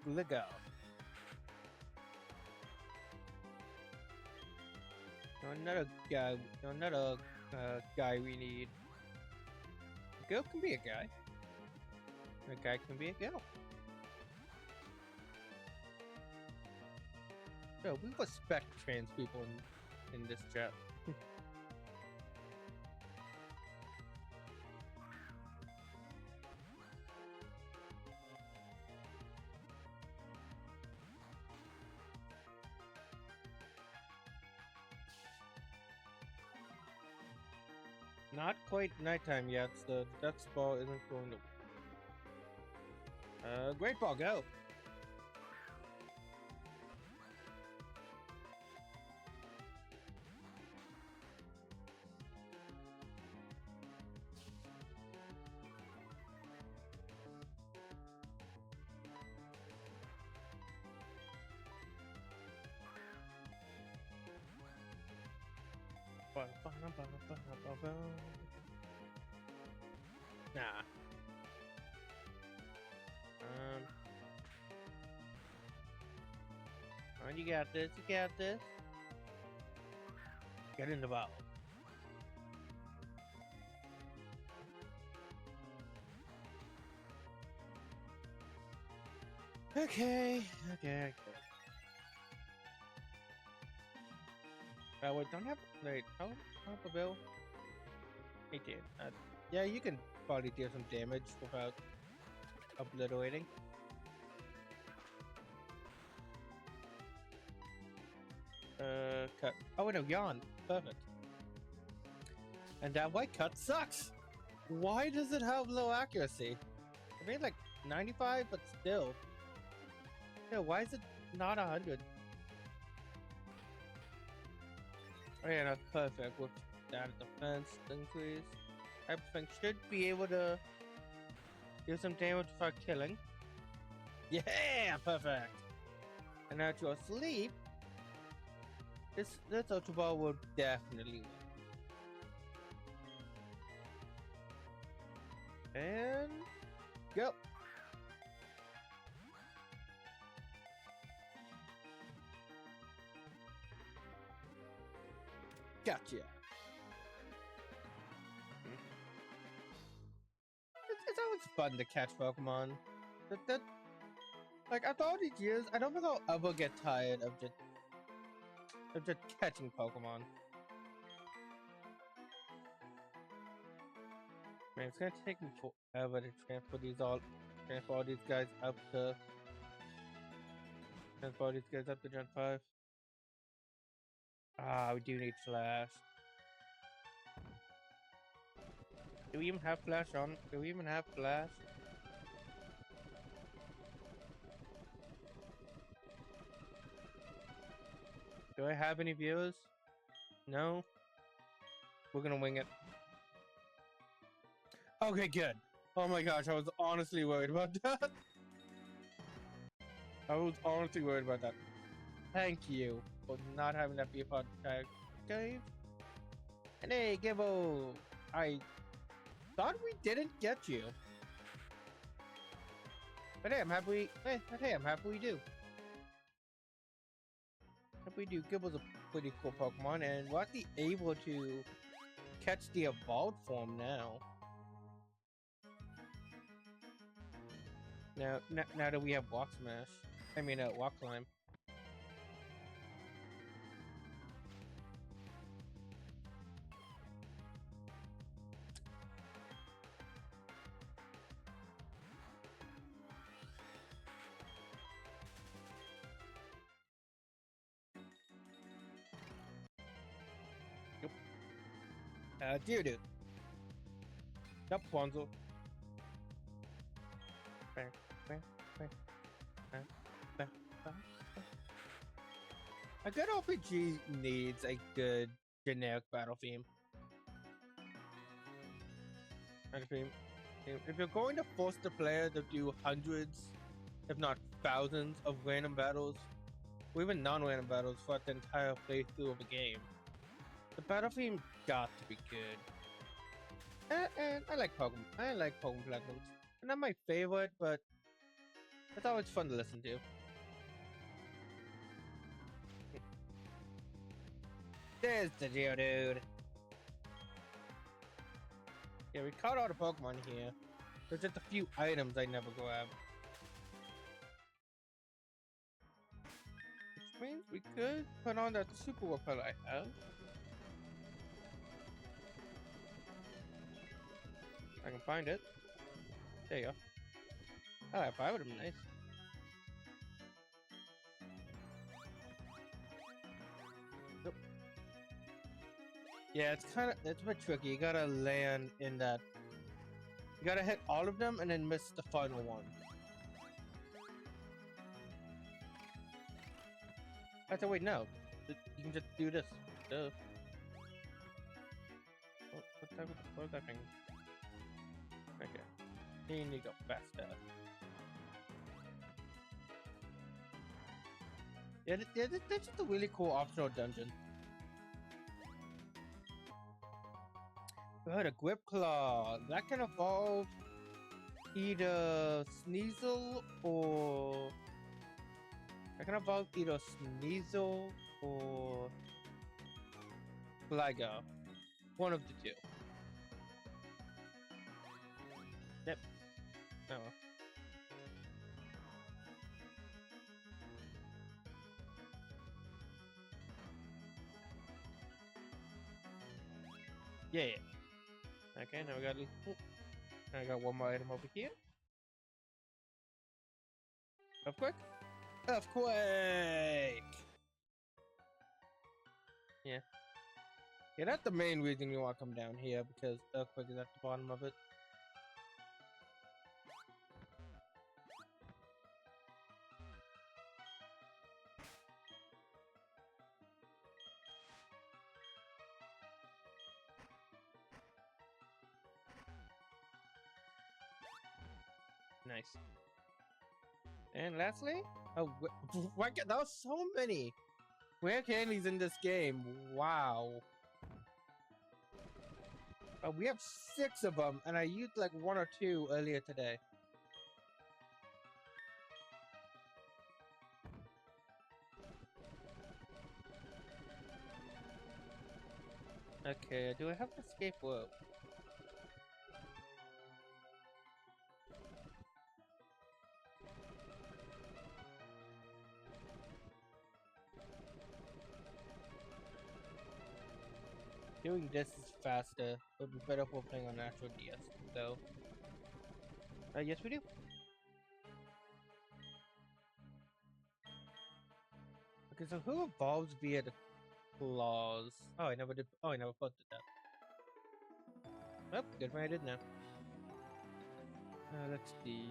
[SPEAKER 1] Gligo. Another guy we need. A girl can be a guy. A guy can be a girl. So we respect trans people in this chat. Not quite nighttime yet, so that ball isn't going to. Great ball, go! Nah. You got this, you got this. Get in the ball. Okay. Wait, don't have. Wait, how a bill? 18. Yeah, you can probably deal some damage without obliterating. Cut. Oh, no, yawn. Perfect. And that white cut sucks. Why does it have low accuracy? I mean, like 95, but still. Yeah, why is it not 100? Oh yeah, that's perfect. With that defense increase, everything should be able to do some damage without killing. Yeah, perfect. And now to asleep, this Ultra Ball will definitely win. And go. Gotcha. It's always fun to catch Pokemon. Like after all these years, I don't think I'll ever get tired of just catching Pokemon. Man, it's gonna take me forever to transfer all these guys up to Gen 5. Ah, we do need Flash. Do we even have Flash on? Do we even have Flash? Do I have any viewers? No? We're gonna wing it. Okay, good. Oh my gosh, I was honestly worried about that. I was honestly worried about that. Thank you for not having that be a part tag, Dave. And hey, Gibbo! I thought we didn't get you. But hey, I'm happy we do. Happy we do. Gibble's a pretty cool Pokemon, and we're actually able to catch the evolved form now. Now that we have Walk Smash. I mean, Walk Climb. Geodude. Yep, Swanzel. A good RPG needs a good generic battle theme. If you're going to force the player to do hundreds, if not thousands, of random battles, or even non-random battles throughout the entire playthrough of the game, the battle theme got to be good. And I like Pokemon. I like Pokemon Platinums. They're not my favorite, but it's always fun to listen to. There's the Geodude. Yeah, we caught all the Pokemon here. There's just a few items I never grabbed. Which means we could put on that super repel I have. I can find it. There you go. Oh, I have 5 of them. Nice. Nope. Yeah, it's a bit tricky. You gotta land in that. You gotta hit all of them and then miss the final one. I said, wait, no. You can just do this. Duh. What was that thing? Okay. You need to go faster. Yeah, that's just a really cool optional dungeon. Good, a Grip Claw. That can evolve either Sneasel or... I can evolve either Sneasel or Gligar. One of the two. Yep. No.
[SPEAKER 3] Yeah. Okay, now we got. I got one more item over here. Earthquake.
[SPEAKER 1] Earthquake!
[SPEAKER 3] Yeah.
[SPEAKER 1] Yeah, that's the main reason you want to come down here, because Earthquake is at the bottom of it.
[SPEAKER 3] Nice. And lastly,
[SPEAKER 1] Oh, that was so many! Rare candies in this game, wow. We have 6 of them, and I used like 1 or 2 earlier today.
[SPEAKER 3] okay, do I have to escape rope?
[SPEAKER 1] Doing this is faster. It would be better if we're playing on actual DS, so.
[SPEAKER 3] Yes, we do.
[SPEAKER 1] Okay, so who evolves via the claws? Oh, I never did. Oh, I never posted that. Well, good thing I did now. Let's see.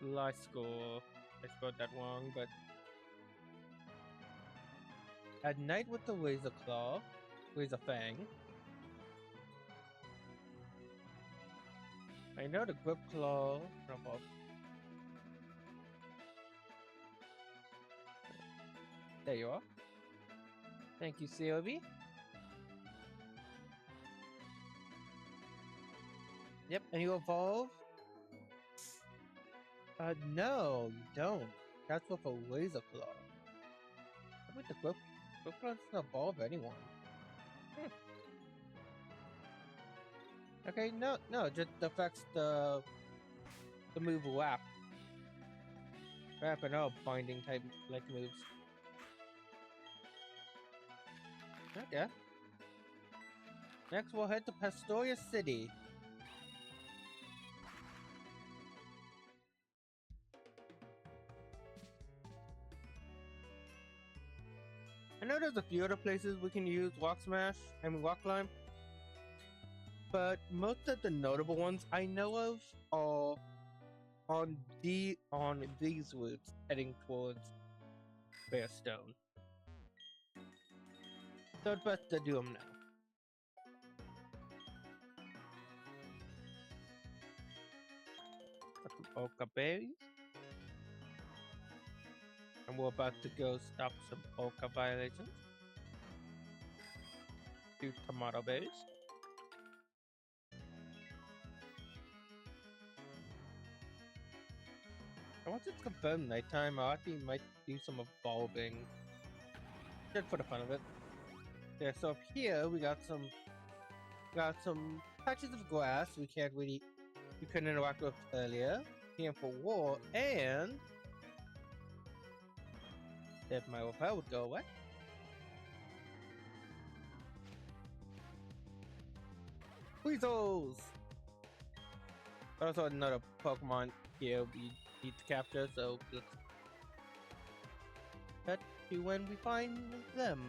[SPEAKER 1] Life score. I spelled that wrong, but at night with the razor claw, razor fang. I know the grip claw. Drop off. There you are. Thank you, COV. Yep, and you evolve. No, you don't. That's with a razor claw. How about the grip claw doesn't evolve anyone? Okay, no, just affects the move wrap. Wrap and all binding type like moves. Okay. Next, we'll head to Pastoria City. I know there's a few other places we can use Rock Smash, Rock Climb. But most of the notable ones I know of are on these routes heading towards Bearstone. So it's best to do them now. Got some Oka berries. And we're about to go stop some Oka violations. 2 tomato berries. And once it's confirmed nighttime, Arati might do some evolving. Just for the fun of it. Yeah, so up here we got some patches of grass we couldn't interact with earlier. Here for war, and if my repel would go away. Weasels! Also another Pokemon here we need to capture, so let's cut to when we find them.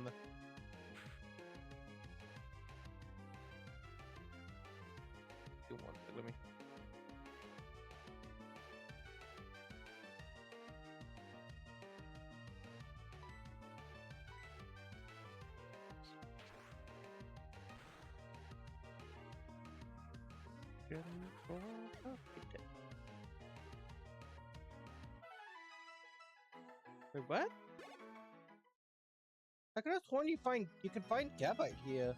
[SPEAKER 1] Let me. Wait, what? I could have sworn you can find Gabite here.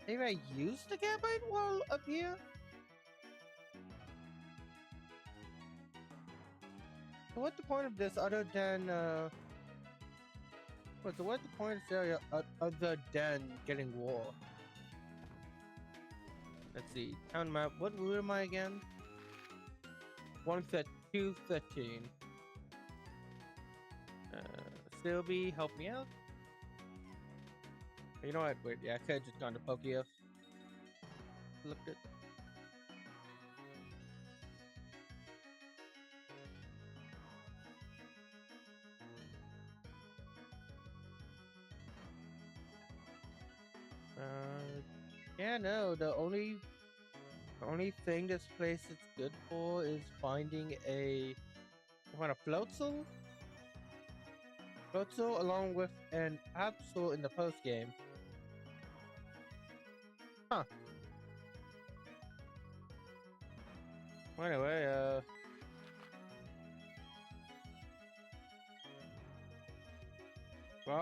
[SPEAKER 1] Maybe I used the Gabite while up here? So what's the point of this other than what's the point of this area other than getting war? Let's see. Town map. What route am I again?
[SPEAKER 3] 213. Sylvie, help me out. You know what? Wait, yeah, I could have just gone to Pokeo. Looked at. Yeah, no. The only thing this place is good for is finding a floatzel along with an Absol in the post game. Huh. Well, anyway, well,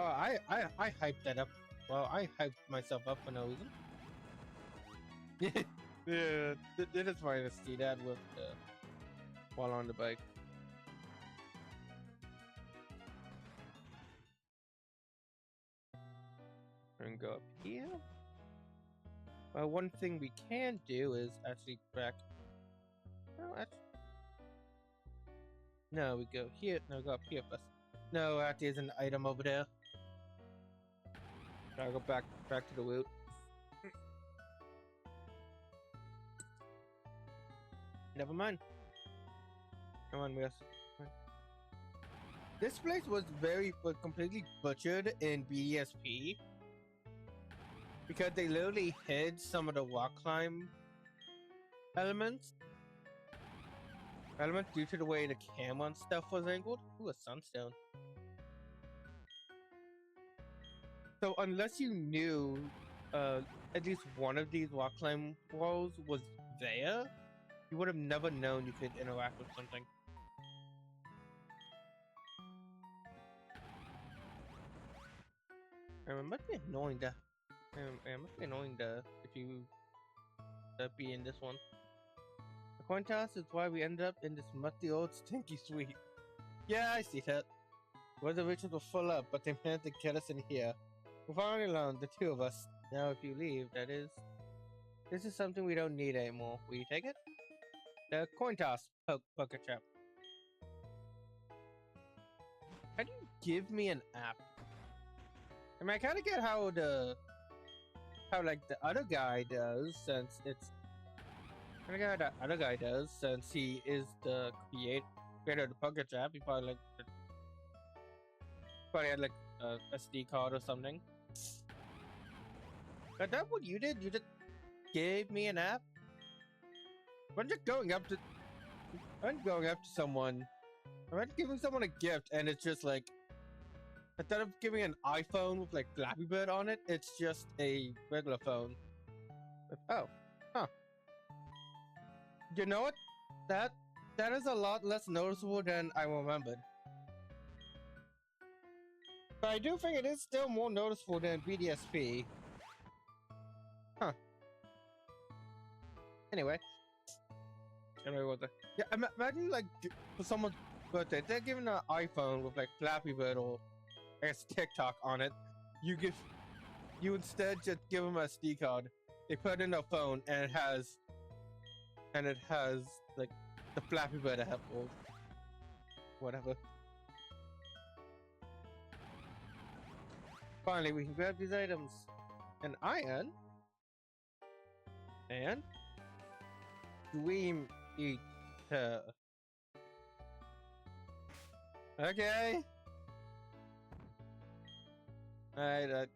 [SPEAKER 3] I hyped that up. Well, I hyped myself up for no reason. Yeah, it is funny to see that with while on the bike. And go up here. Well, one thing we can do is actually back. No, no, we go here. No, go up here first. No, actually, there's an item over there. Gotta go back to the loot. Never mind. Come on, Wes. This place was completely butchered in BSP because they literally hid some of the rock climb elements due to the way the camera and stuff was angled. Ooh, a sunstone. So unless you knew at least one of these rock climb walls was there, you would have never known you could interact with something. It must be annoying to if you be in this one. The coin toss is why we ended up in this musty old stinky suite. Yeah, I see that. Reservations were full up, but they managed to get us in here. We're finally alone, the two of us. Now if you leave, that is. This is something we don't need anymore. Will you take it? The coin toss, poker chap. How do you give me an app? I mean, I kind of get how like the other guy does, since it's. I get how the other guy does, since he is the creator of the poker chap. He probably had like a SD card or something. But that's what you did. You just gave me an app. I'm just going up to someone. I'm giving someone a gift, and it's just like, instead of giving an iPhone with like Flappy Bird on it, it's just a regular phone. Oh, huh. You know what? That is a lot less noticeable than I remembered. But I do think it is still more noticeable than BDSP. Huh. Anyway, what the? Yeah, imagine like for someone's birthday, they're giving an iPhone with like Flappy Bird or I guess TikTok on it. You instead just give them a SD card. They put it in their phone and it has like the Flappy Bird app or whatever. Finally, we can grab these items. An iron and Dream Eater. Okay. I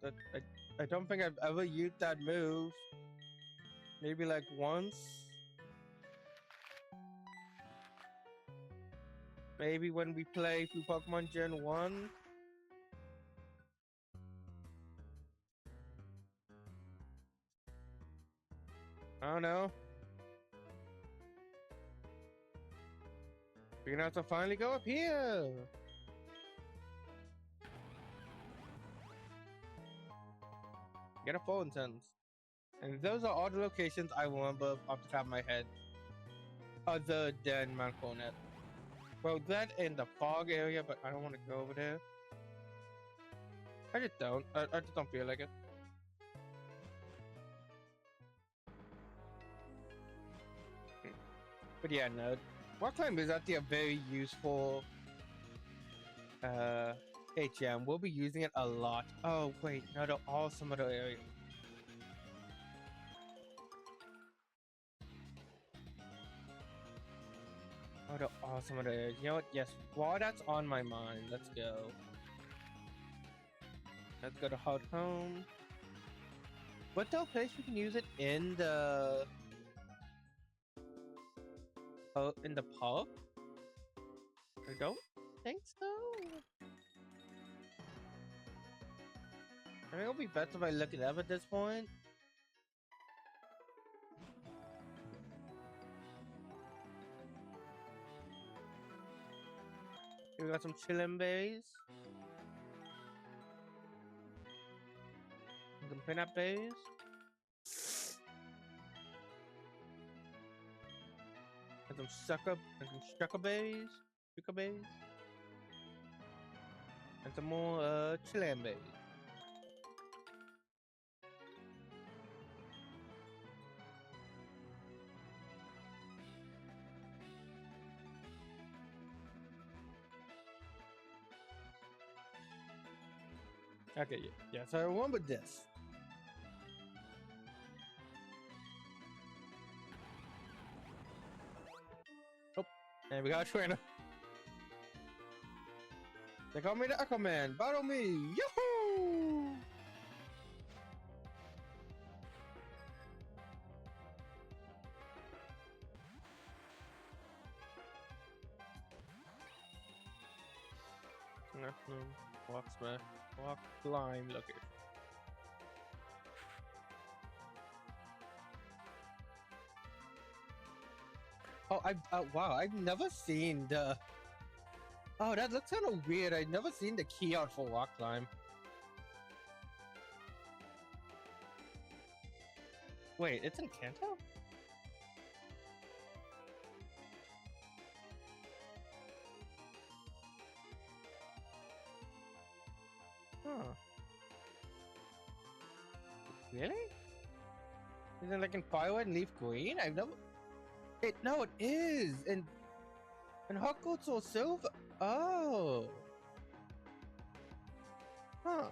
[SPEAKER 3] don't think I've ever used that move. Maybe like once. Maybe when we play through Pokemon Gen 1. I don't know. We're gonna have to finally go up here. Get a phone sense. And those are all the locations I remember off the top of my head. Other than Mount Coronet. Well, that in the fog area, but I don't want to go over there. I just don't. I just don't feel like it. But yeah, no. Rock climb is actually a very useful HM. We'll be using it a lot. Oh wait, no, they're all some other area. Oh, they're all some other areas. You know what? Yes, while that's on my mind, let's go. Let's go to Hot Home. What's the place we can use it in the pub? I don't think so. I think it'll be better if I look it up at this point. Here we got some chillin' berries. Some peanut berries. And some sucker berries. Sugar berries. And some more chillin' berries. Okay, yeah, so I remember this. Oh, and we got a trainer. They call me the Aquaman. Battle me! Yahoo! Walk smash. Walk climb location. Oh, wow, I've never seen the. Oh, that looks kind of weird. I've never seen the key out for rock climb. Wait, it's in Kanto? Huh. Really? Is it like in Firewood and Leaf Green? I've never. No, it is! And Hot Gold Soul Silver. Oh. Huh.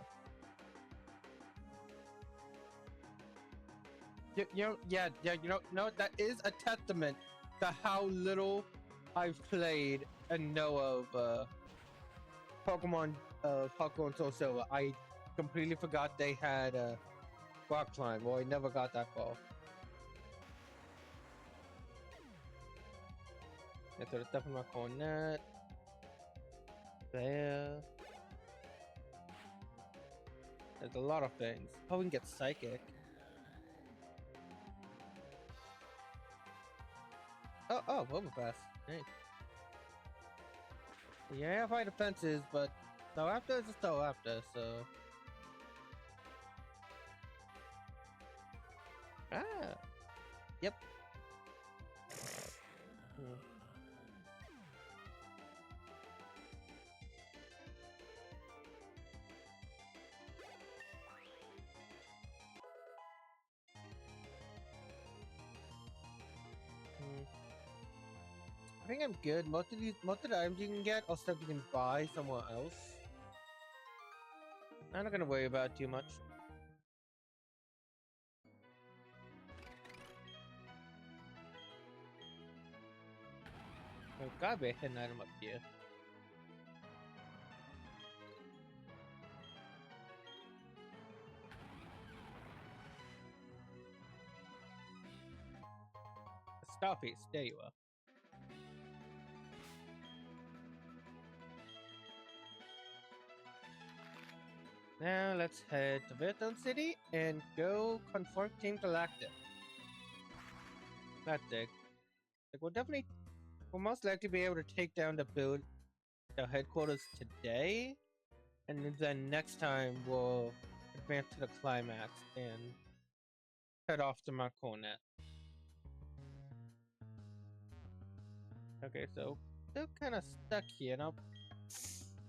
[SPEAKER 3] Yeah, that is a testament to how little I've played and know of Pokemon Hot Gold Soul Silver. I completely forgot they had rock climb. Well, I never got that far. Yeah, so there's definitely my cornet. There. There's a lot of things. Oh, we can get psychic. Oh, overpass. Hey. Yeah, fight defenses, but Staraptor is a Staraptor, so. Ah. Yep. I think I'm good. Most of the items you can get are stuff you can buy somewhere else. I'm not gonna worry about it too much. There's gotta be a hidden item up here. A star piece. There you are. Now let's head to Vertone City and go confront Team Galactic. Galactic. Like we'll most likely be able to take down the headquarters today, and then next time we'll advance to the climax and head off to Marconet. Okay, so still kind of stuck here now.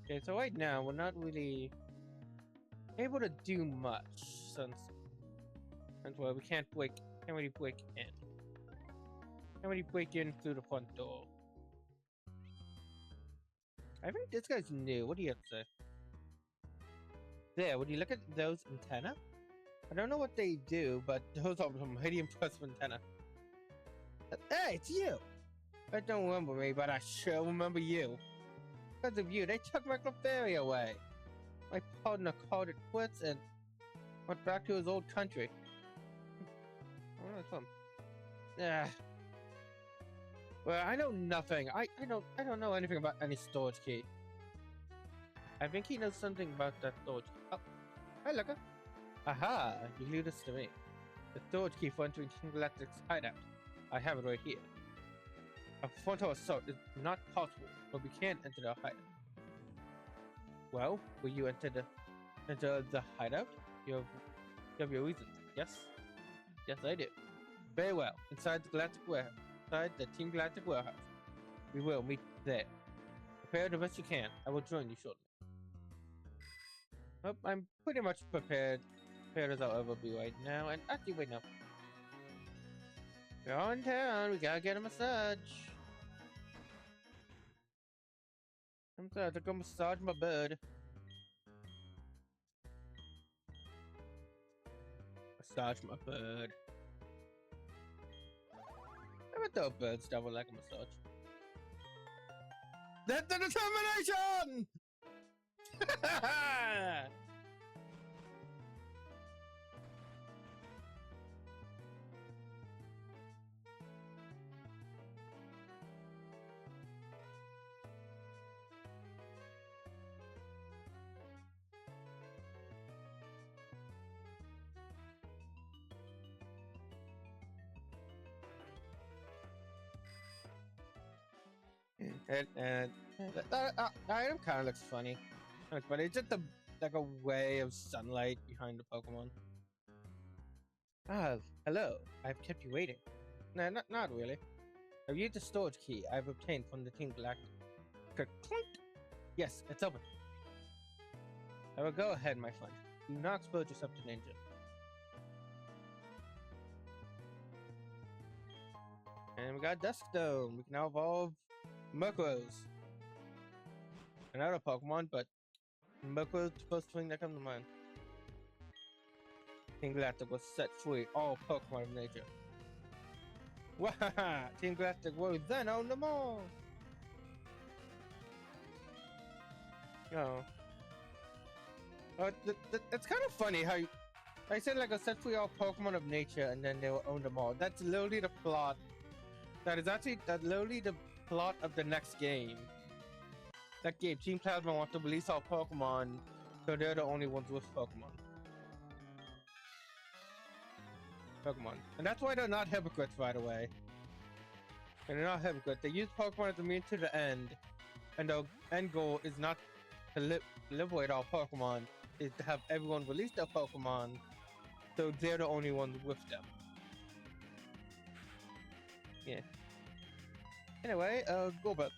[SPEAKER 3] Okay, so right now we're not really able to do much since well, we can't really break in. Can't really break in through the front door. I think this guy's new. What do you have to say? There, would you look at those antenna? I don't know what they do, but those are some pretty impressive antenna. Hey, it's you! I don't remember me, but I sure remember you. Because of you, they took my Clefairy away. My partner called it quits and went back to his old country. Where is from? Yeah. Well, I know nothing. I don't know anything about any storage key. I think he knows something about that storage key. Oh, hi, Luca. Aha, you leave this to me. The storage key for entering King Galactic's hideout. I have it right here. A frontal assault is not possible, but we can enter the hideout. Well, will you enter the hideout? You have your reasons, yes? Yes, I do. Very well. Inside the Galactic warehouse. Inside the Team Galactic warehouse. We will meet there. Prepare the best you can. I will join you shortly. Well, I'm pretty much prepared as I'll ever be right now. And actually, wait, no. We're on town. We gotta get a massage. I'm sorry to go massage my bird. Massage my bird. I thought birds never like a massage. That's the determination! and the item kind of looks funny. But it's just like a way of sunlight behind the Pokemon. Ah, hello. I've kept you waiting. No, not really. I've used the storage key I've obtained from the Team Galactic. Clink! Yes, it's open. I will go ahead, my friend. Do not expose yourself to danger. And we got Dusk Dome. We can now evolve Murkrows. Another Pokemon, but Murkrows the first thing that comes to mind. Team Galactic will set free all Pokemon of nature. Wahaha! Team Galactic will then own them all! Oh. It's kind of funny how I said like a set free all Pokemon of nature and then they will own them all. That's literally the plot. That's literally the plot of the next game. That game, Team Plasma wants to release all Pokemon, so they're the only ones with Pokemon. And that's why they're not hypocrites, by the way. And they're not hypocrites. They use Pokemon as a means to the end, and the end goal is not to liberate all Pokemon, is to have everyone release their Pokemon, so they're the only ones with them. Yeah. Anyway, go back.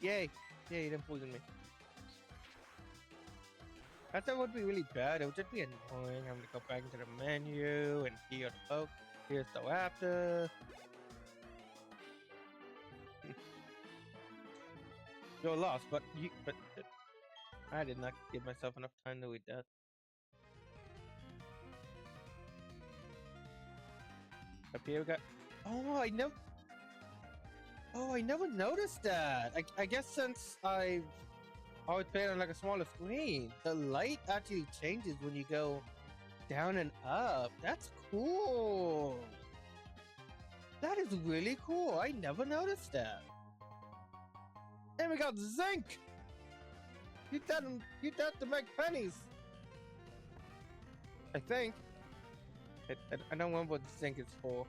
[SPEAKER 3] Yay! Yay, you didn't poison me. I thought it would be really bad. It would just be annoying having to go back into the menu and here's the poke, here's the raptor. You're lost, but I did not give myself enough time to read that. Up here we got. Oh, I never noticed that. I guess since I've always played on like a smaller screen, the light actually changes when you go down and up. That's cool. That is really cool. I never noticed that. And we got zinc. You that to make pennies. I think. I don't remember what zinc is for.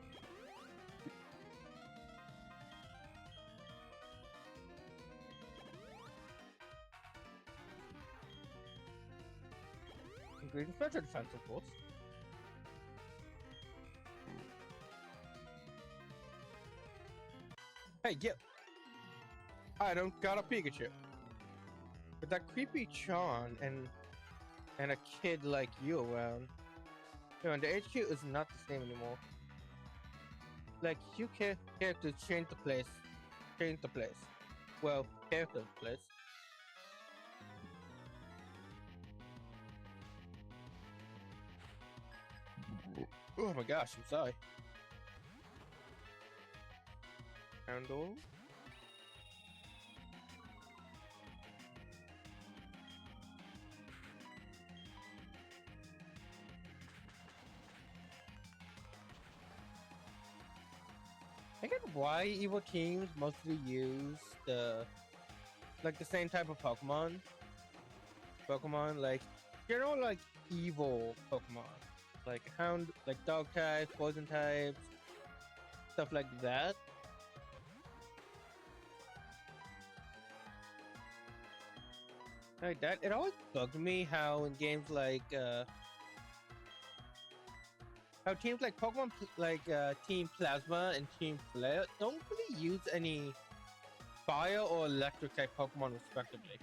[SPEAKER 3] Increasing special defense, of course. Hey, get! I don't got a Pikachu. But that creepy Charm and and a kid like you around. And the HQ is not the same anymore. Like, you characters change the place. Change the place. Well, character place. Oh my gosh, I'm sorry. Handle. I get why evil teams mostly use the same type of Pokemon. Like like evil Pokemon. Like hound, like dog types, poison types, stuff like that. Like that. It always bugged me how in games like how teams like Pokemon Team Plasma and Team Flare don't really use any fire or electric type Pokemon respectively.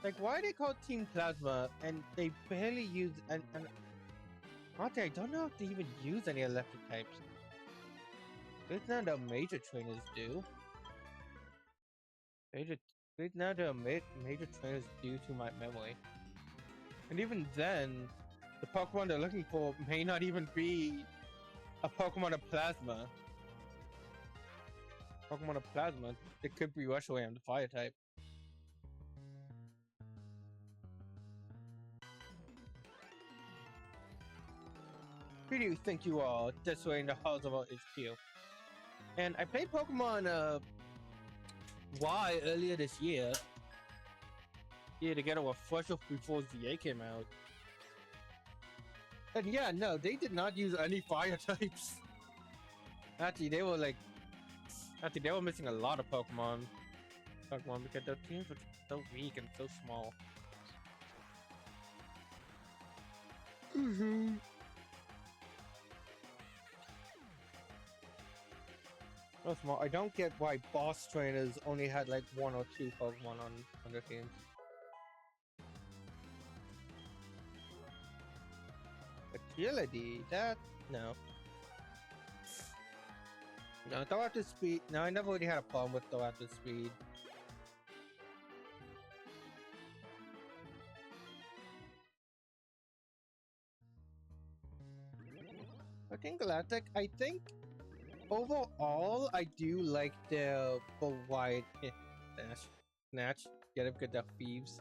[SPEAKER 3] Like why are they called Team Plasma and they barely use honestly, I don't know if they even use any electric types. It's not the major trainers do. It's not the major trainers due to my memory. And even then, the Pokemon they're looking for may not even be a Pokemon of Plasma. Pokemon of Plasma, it could be Reshiram, the fire type. Who do you think you are, destroying the halls of our HQ? And I played Pokemon Y earlier this year. Yeah, to get a refresher before ZA came out. And yeah, no, they did not use any fire types. Actually, they were missing a lot of Pokemon because their teams were so weak and so small. So small. I don't get why boss trainers only had like 1 or 2 Pokemon on their teams. Agility? No. No, throw after speed. No, I never really had a problem with throw after speed. Okay, Galactic, I think overall I do like the variety. Snatch. Get him good enough thieves.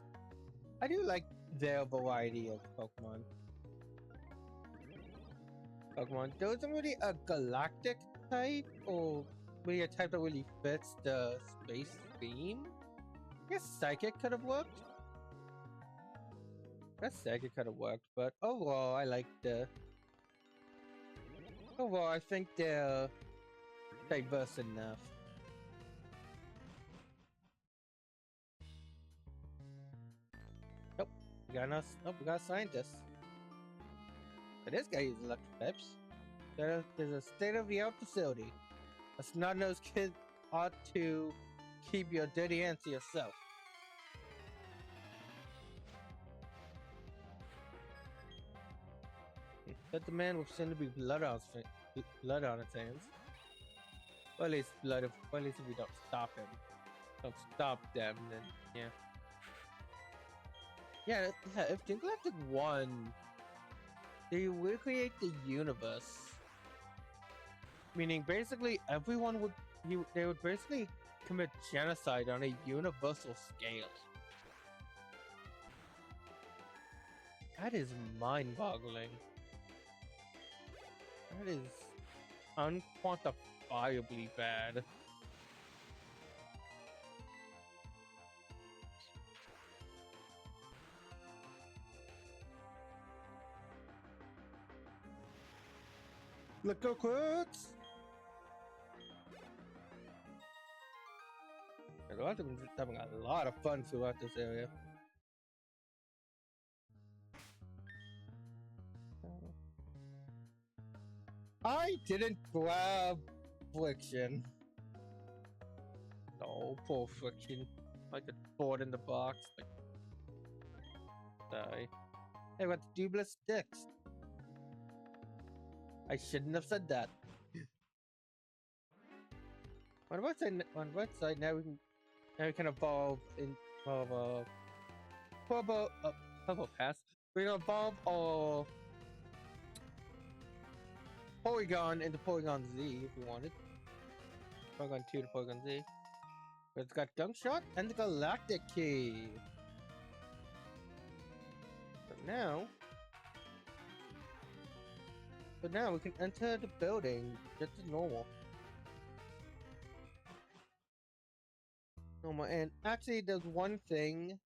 [SPEAKER 3] I do like their variety of Pokemon. There isn't really a galactic type or really a type that really fits the space theme. I guess Psychic could have worked. But overall I like overall I think they're diverse enough. Nope. We got a scientist. But this guy uses electric types. There's a state-of-the-art facility. A snot-nosed kid ought to keep your dirty hands to yourself. But the man with soon to be blood on his hands. Well, at least if we don't stop him. Don't stop them, then yeah. Yeah, if Team Galactic won, they recreate the universe. Meaning basically everyone they would basically commit genocide on a universal scale. That is mind-boggling. That is unquantifiably bad. Look go quits! I've been having a lot of fun throughout this area. I didn't grab Friction. Oh, poor Friction. Like a board in the box. Die. Hey, what dubious sticks? I shouldn't have said that. On one website now we can evolve in Turbo Pass. We can evolve our Porygon into Porygon Z if we wanted. Porygon 2 to Porygon Z. But it's got Gunk Shot and the Galactic Key. But now we can enter the building just as normal. And actually there's one thing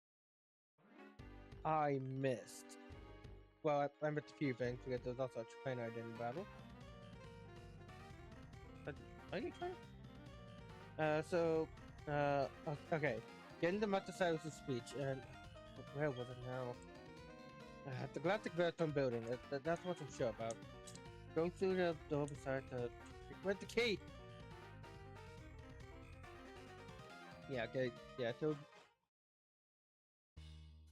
[SPEAKER 3] I missed. Well, I missed a few things because there's also a trainer I didn't battle. But are you trying? Okay. Getting the Metasaurus' speech, and where was it now? The Galactic Marathon building. That's what I'm sure about. Go through the door beside the. Where's the key? Yeah. Okay. Yeah. So.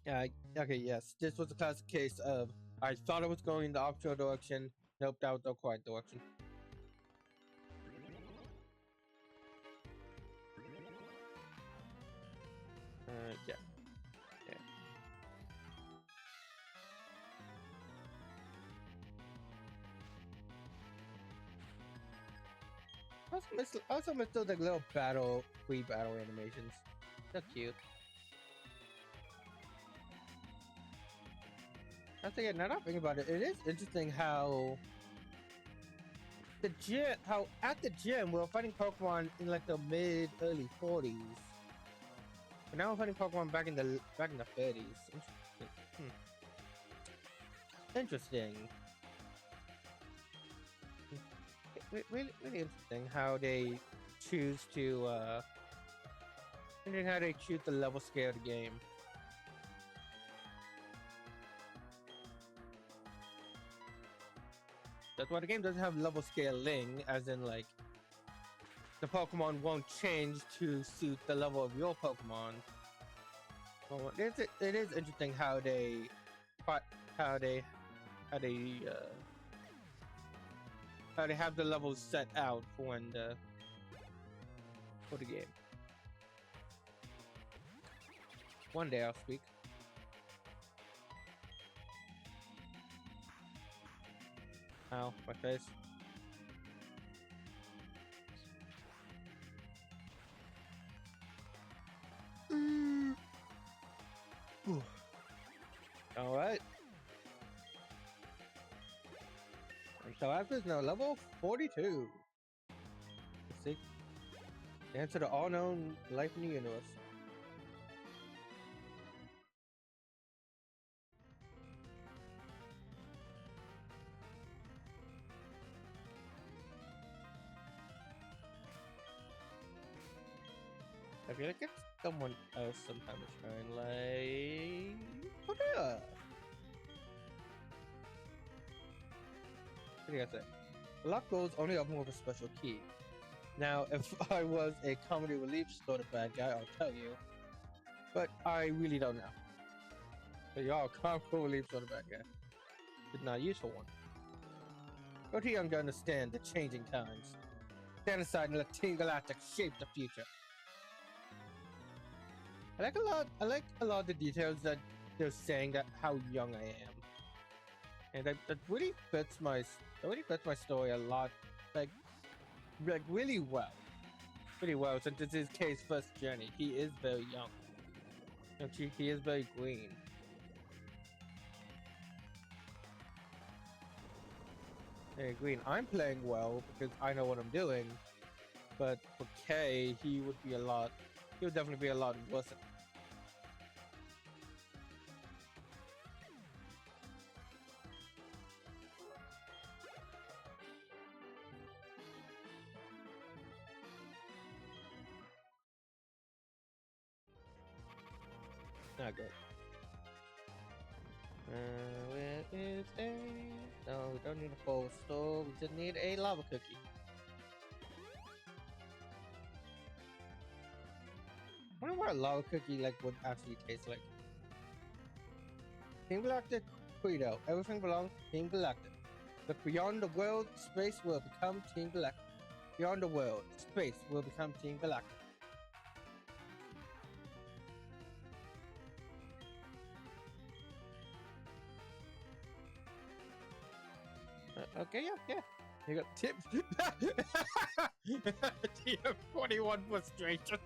[SPEAKER 3] Okay. Yes. This was a classic case of I thought I was going in the opposite direction. Nope. That was the correct direction. Yeah. Also miss those like little pre-battle animations. They're cute. I think now that I think about it, it is interesting how at the gym we were fighting Pokemon in like the early 40s. But now we're fighting Pokemon back in the 30s. Interesting. Really interesting how they choose to the level scale of the game. That's why the game doesn't have level scaling, as in like the Pokemon won't change to suit the level of your Pokemon. Well, it is interesting how they have the levels set out for the game. One day I'll speak. Ow, my face. Alright. And so after now level 42. Let's see. Answer to all known life in the universe. I feel like it's someone else sometime is trying, like... Oh, yeah! What do you guys say? Lock goals only open with a special key. Now, if I was a comedy relief sort of bad guy, I'll tell you. But I really don't know. So y'all, a comic relief sort of bad guy. But not useful one. Go to young to understand the changing times. Stand aside and let Team Galactic shape the future. I like a lot of the details that they're saying that how young I am, and that really fits my story a lot, like really well, since it's his K's first journey. He is very young, and he is very green. Hey, green. I'm playing well because I know what I'm doing, but for K, he would definitely be a lot worse. Not good. Where is A? No, we don't need a full store. We just need a lava cookie. I wonder what a lava cookie would actually taste like. Team Galactic Credo. Everything belongs to Team Galactic. Look beyond the world, space will become Team Galactic. Beyond the world, space will become Team Galactic. Okay, yeah. You got tip. TM21 frustration.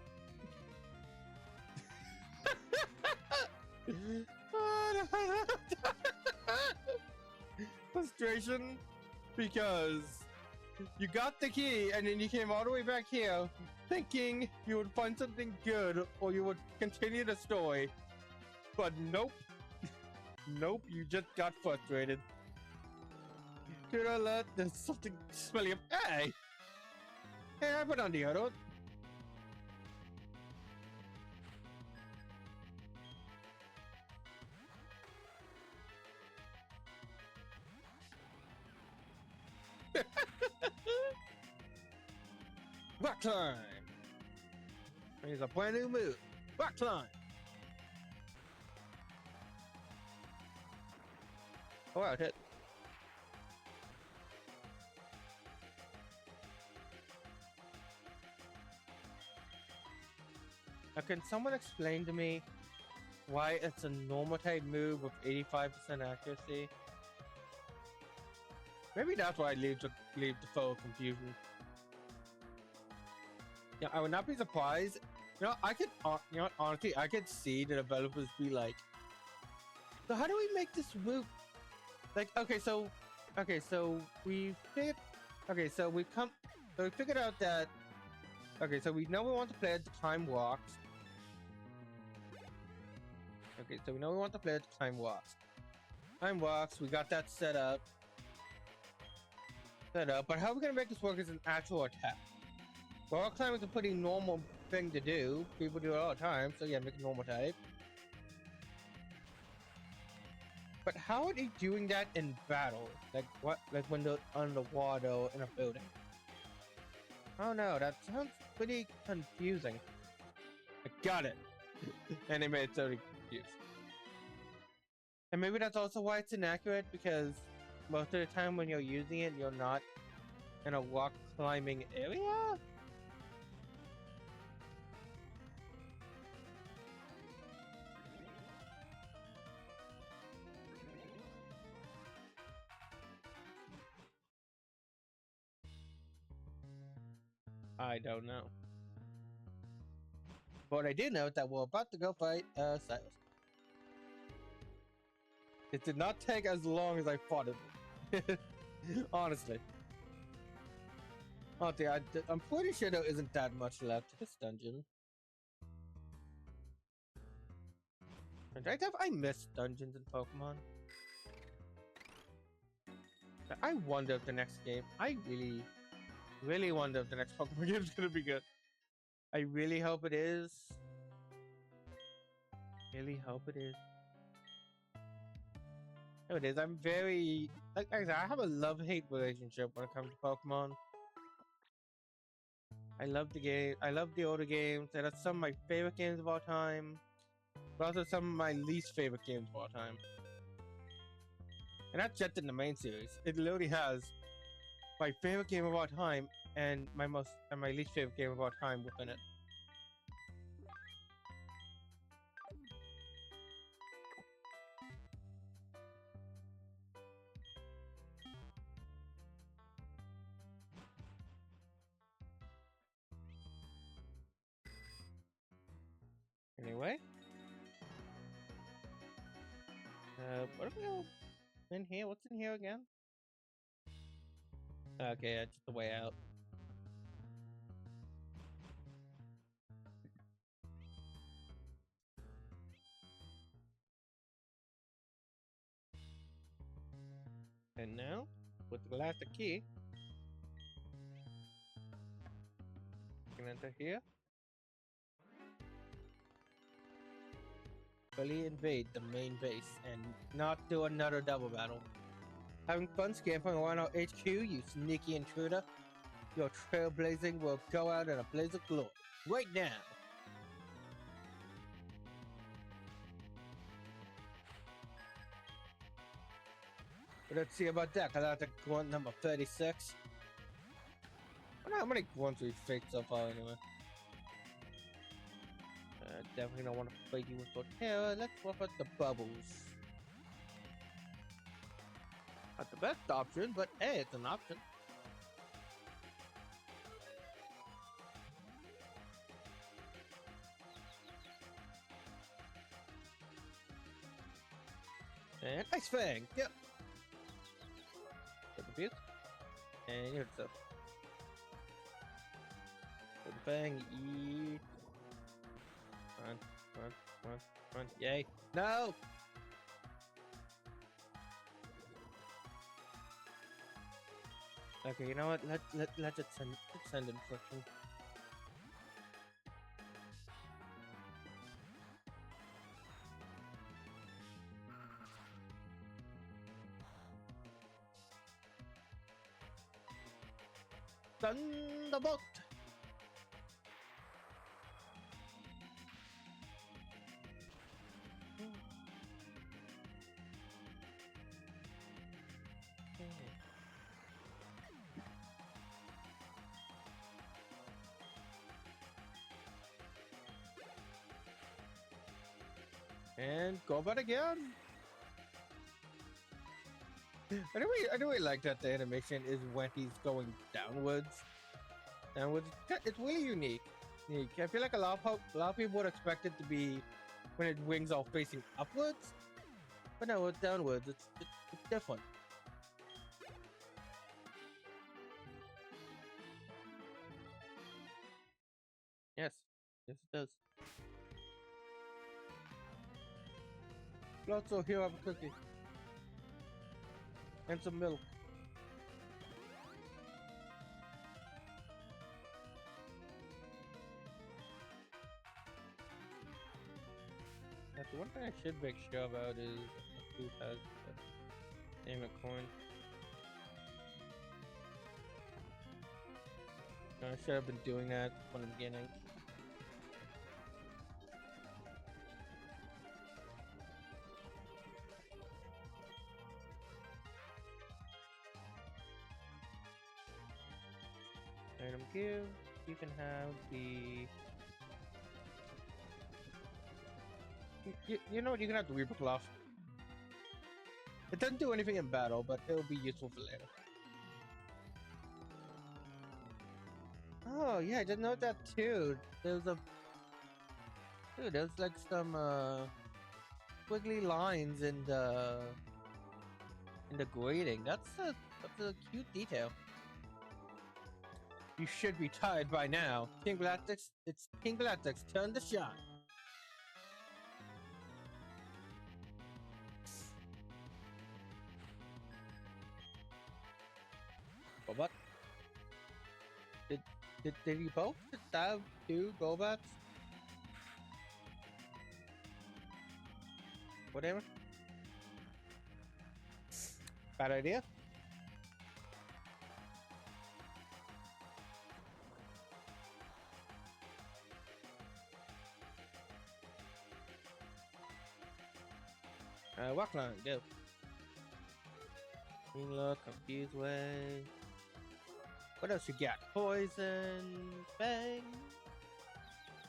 [SPEAKER 3] Frustration because you got the key and then you came all the way back here thinking you would find something good or you would continue the story. But nope. Nope, you just got frustrated. Dude, alert, there's something smelly up. Hey! Hey, I put on deodorant. Rock climb! Here's a brand new move. Rock climb! Oh, wow, hit. Now, can someone explain to me why it's a normal type move with 85% accuracy? Maybe that's why I leave the full confusion. Yeah, I would not be surprised. You know, I could, honestly, I could see the developers be like, so how do we make this move? Like, okay, so we figured, so we figured out that, so we know we want to play at the time walks. Okay, so we know we want to play at the time walks. Time walks, we got that set up. But how are we gonna make this work as an actual attack? Well, rock climbing is a pretty normal thing to do. People do it all the time, so yeah, make a normal type. But how are they doing that in battle? Like what? Like when they're underwater in a building? Oh no, that sounds pretty confusing. I got it. And they made it totally confused. And maybe that's also why it's inaccurate, because most of the time when you're using it, you're not in a rock climbing area? I don't know. But I did know that we're about to go fight Silas. It did not take as long as I thought it would. Honestly. I'm pretty sure there isn't that much left to this dungeon. I miss dungeons in Pokemon. I wonder if the next game, I really wonder if the next Pokemon game is gonna be good. I really hope it is. Really hope it is. No, it is. I'm very, like I said, I have a love-hate relationship when it comes to Pokemon. I love the game. I love the older games. They're some of my favorite games of all time, but also some of my least favorite games of all time. And that's just in the main series. It literally has my favorite game of all time and my least favorite game of all time within it. Anyway, what are we in here? What's in here again? Okay, that's just the way out. And now, with the galactic key, we can enter here. Fully invade the main base and not do another double battle. Having fun scampering around our HQ, you sneaky intruder? Your trailblazing will go out in a blaze of glory. Right now! Let's see about that, because I have to grunt number 36. I wonder how many grunts we've faked so far anyway. Definitely don't want to fight you with Torterra. Let's swap out the bubbles. Not the best option, but hey, it's an option. And Ice Fang, yep. Get the beat. And here's the Fang, eat. Run, run, run, run. Yay. No! Okay, you know what? Let's send infliction. Thunderbolt! And go back again. I do like that the animation is when he's going downwards. It's really unique. I feel like a lot of people would expect it to be when its wings are facing upwards, but no, it's downwards. It's different. Yes, yes it does. Also, here I have a cookie and some milk. That's the one thing I should make sure about is who has the name of coin. I should have been doing that from the beginning. Item give. You can have the. You know what? You can have the Reaper Bluff. It doesn't do anything in battle, but it'll be useful for later. Oh yeah, I didn't know that too. There's like some squiggly lines in the grading. That's a cute detail. You should be tired by now. King Galactic's, it's King Galactic's turn to shine. Oh, what? Did you both stab 2 Golbats? Whatever. Bad idea. Walk line, go. Green look, confused way. What else you got? Poison, bang,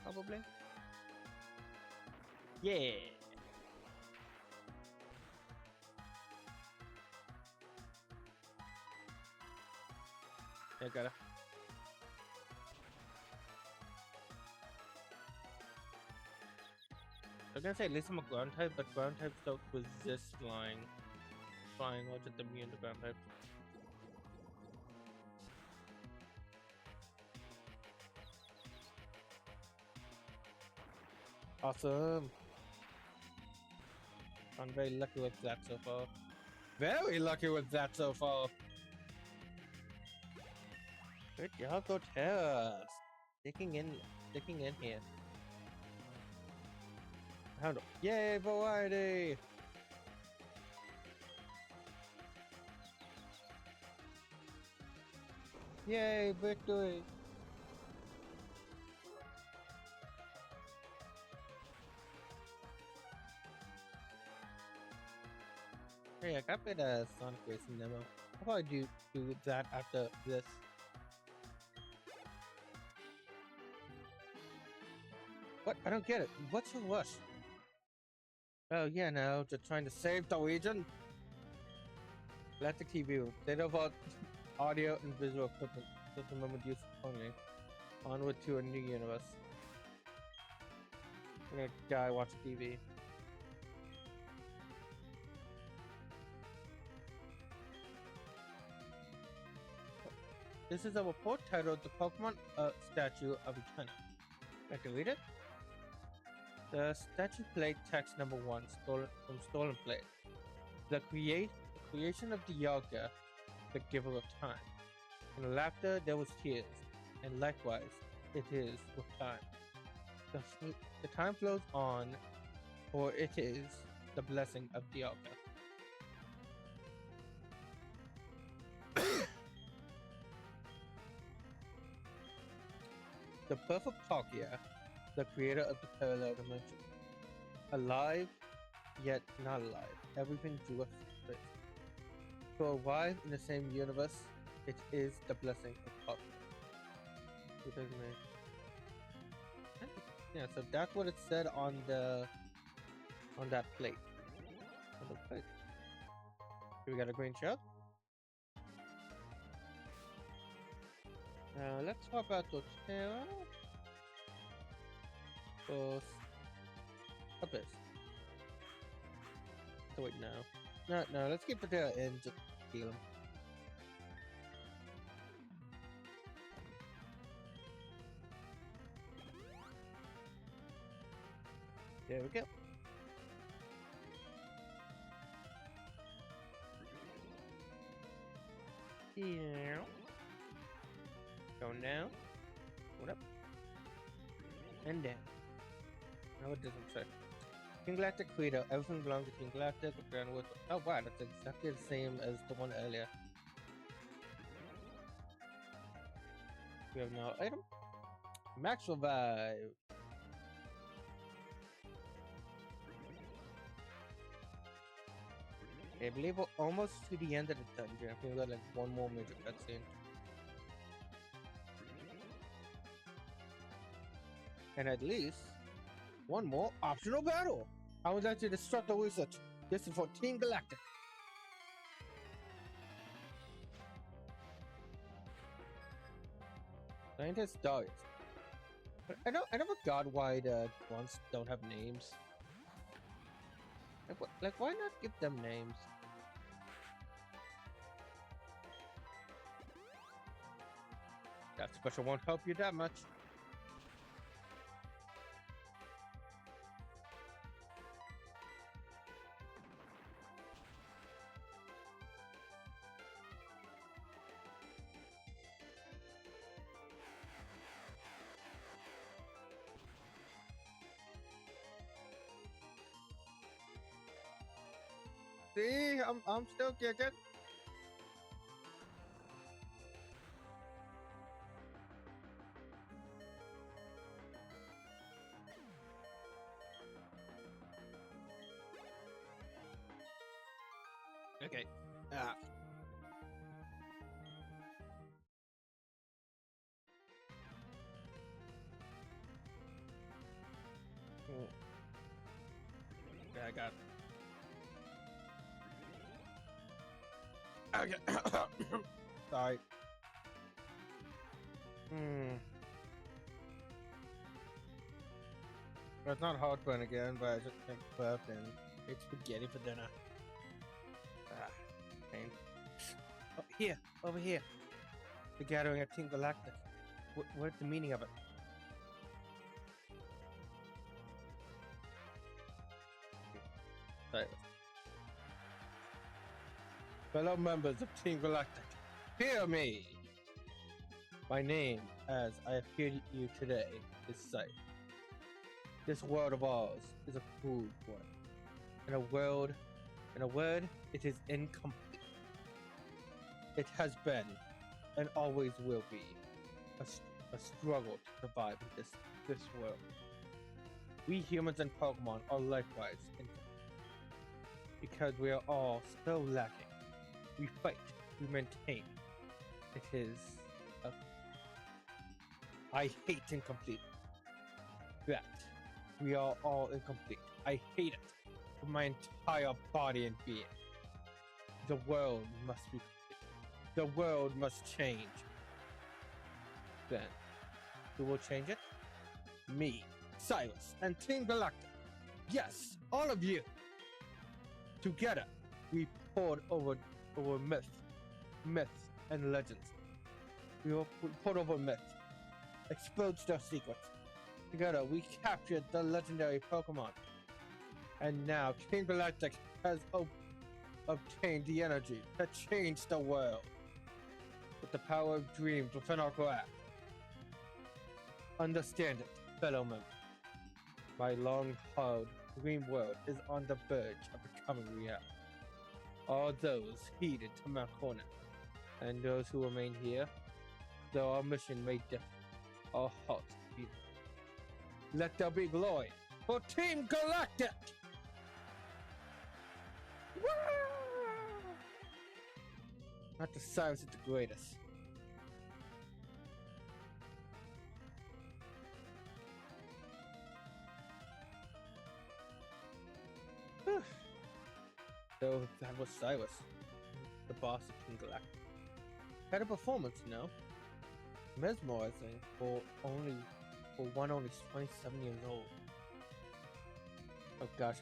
[SPEAKER 3] probably. Yeah. I got it. I was gonna say at least I'm a ground type, but ground types don't resist flying. Flying or just immune to ground types. Awesome. I'm very lucky with that so far. Very lucky with that so far. Good job, Torterra. Sticking in here. Handle. Yay, variety! Yay, victory! Hey, I have played a Sonic Racing demo. I'll probably do that after this. What? I don't get it. What's your rush? Oh yeah, no, just trying to save the region. Galactic TV room. State of art audio and visual equipment. Just remember use only. Onward to a new universe. I'm gonna die watching TV. This is a report titled "The Pokemon Statue of Eternity." Like to read it? The statue plate text number 1 stolen from Stolen Plate. The creation of Dialga, the giver of time. In laughter there was tears, and likewise it is with time. The time flows on, for it is the blessing of Dialga. The perfect Palkia, the creator of the parallel dimension. Alive, yet not alive. Everything drew us to it. To arrive in the same universe, it is the blessing of Palkia. Yeah, so that's what it said on that plate. On the plate. Here we got a green shell. Let's swap out Torterra. Abyss. So wait, no, let's keep Torterra in just to heal him. There we go. Yeah. Going down. What up? And down. Now it doesn't say. Team Galactic Credo. Everything belongs to Team Galactic. Oh wow, that's exactly the same as the one earlier. We have no item. Max Revive. I believe we're almost to the end of the dungeon. I think we got like one more major cutscene. And at least one more optional battle. I would like to disrupt the research. This is for Team Galactic. Scientist Darius. I never got why the ones don't have names. Like why not give them names? That special won't help you that much. See, I'm still kicking. Okay. Yeah, I got. Okay. Sorry. It's not heartburn again, but I just think burped and ate spaghetti for dinner. Pain. Oh, here, over here. The gathering at Team Galactic. What's the meaning of it? Right. Fellow members of Team Galactic, hear me! My name, as I appear to you today, is Sight. This world of ours is a crude one. In a word, it is incomplete. It has been, and always will be, a struggle to survive in this world. We humans and Pokemon are likewise incomplete. because we are all so lacking. We fight, we maintain. It is. I hate incomplete. That we are all incomplete. I hate it with my entire body and being. The world must be complete. The world must change. Then, who will change it? Me, Cyrus, and Team Galactic. Yes, all of you. Together, we poured over myths, and legends. We poured over myths, exposed their secrets. Together, we captured the legendary Pokémon. And now, Team Galactic has obtained the energy to change the world. With the power of dreams within our grasp. Understand it, fellow members. My long-held dream world is on the verge of becoming reality. All those heeded to my corner, and those who remain here, though our mission may differ, our hearts beat. Let there be glory for Team Galactic! Woo! Not the Cyrus is the greatest. So that was Cyrus, the boss of Team Galactic. Had a performance, you know, mesmerizing for one only 27 years old. Oh gosh,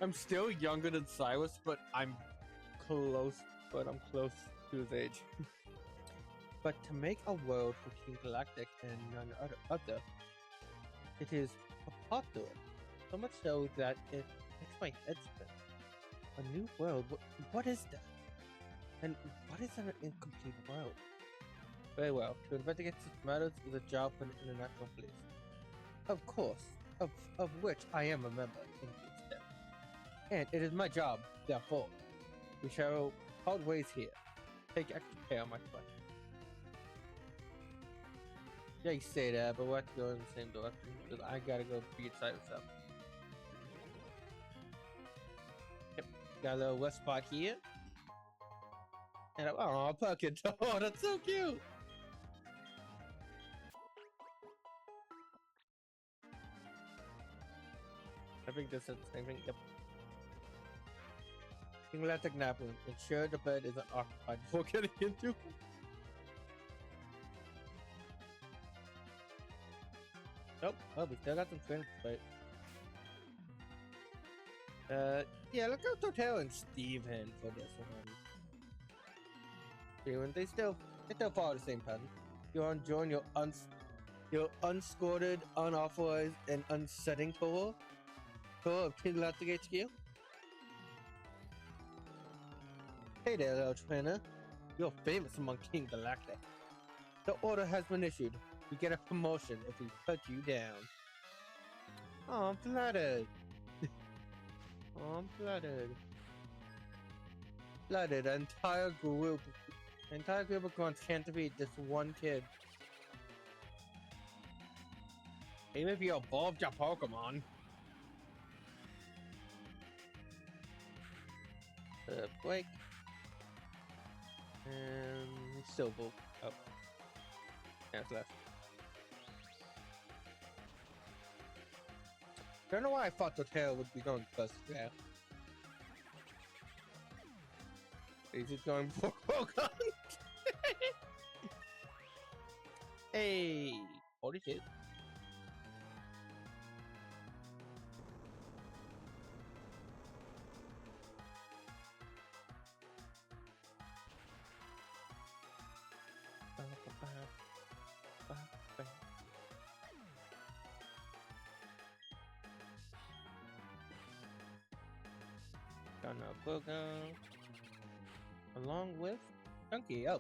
[SPEAKER 3] I'm still younger than Cyrus, but I'm close to his age. But to make a world for Team Galactic and none other, it is popular. So much so that it makes my head spin. A new world? What is that? And what is an incomplete world? Very well. To investigate such matters is a job for an international police. Of course, of which I am a member, instead. And it is my job, therefore. We shall part ways here. Take extra care, my friend. Yeah, you say that, but we'll have to go in the same direction because I gotta go beat Cyrus up. Yep, got a little west spot here. And oh, Pumpkin. Oh, that's so cute. I think this is the same thing. Yep. Galactic Napkin. Ensure the bed isn't occupied before getting into. Nope. Oh, we still got some training to fight. Yeah, look out Totale and Steven for this one. Steven, they still follow the same pattern. You're enjoying your unscorted, unauthorized, and unsetting tour of Team Galactic HQ. Hey there, little trainer. You're famous among Team Galactic. The order has been issued. We get a promotion if we put you down. Oh, I'm flattered. Oh, I'm flattered. Flattered. An entire group of grunts can't defeat this one kid. Even if you evolved your Pokemon. Blake. And Silver. Oh. That's left. Don't know why I thought Totale would be going first there. He's just going for Pokemon. Hey, holy shit. Got no Pokemon. Along with Chunky. Oh,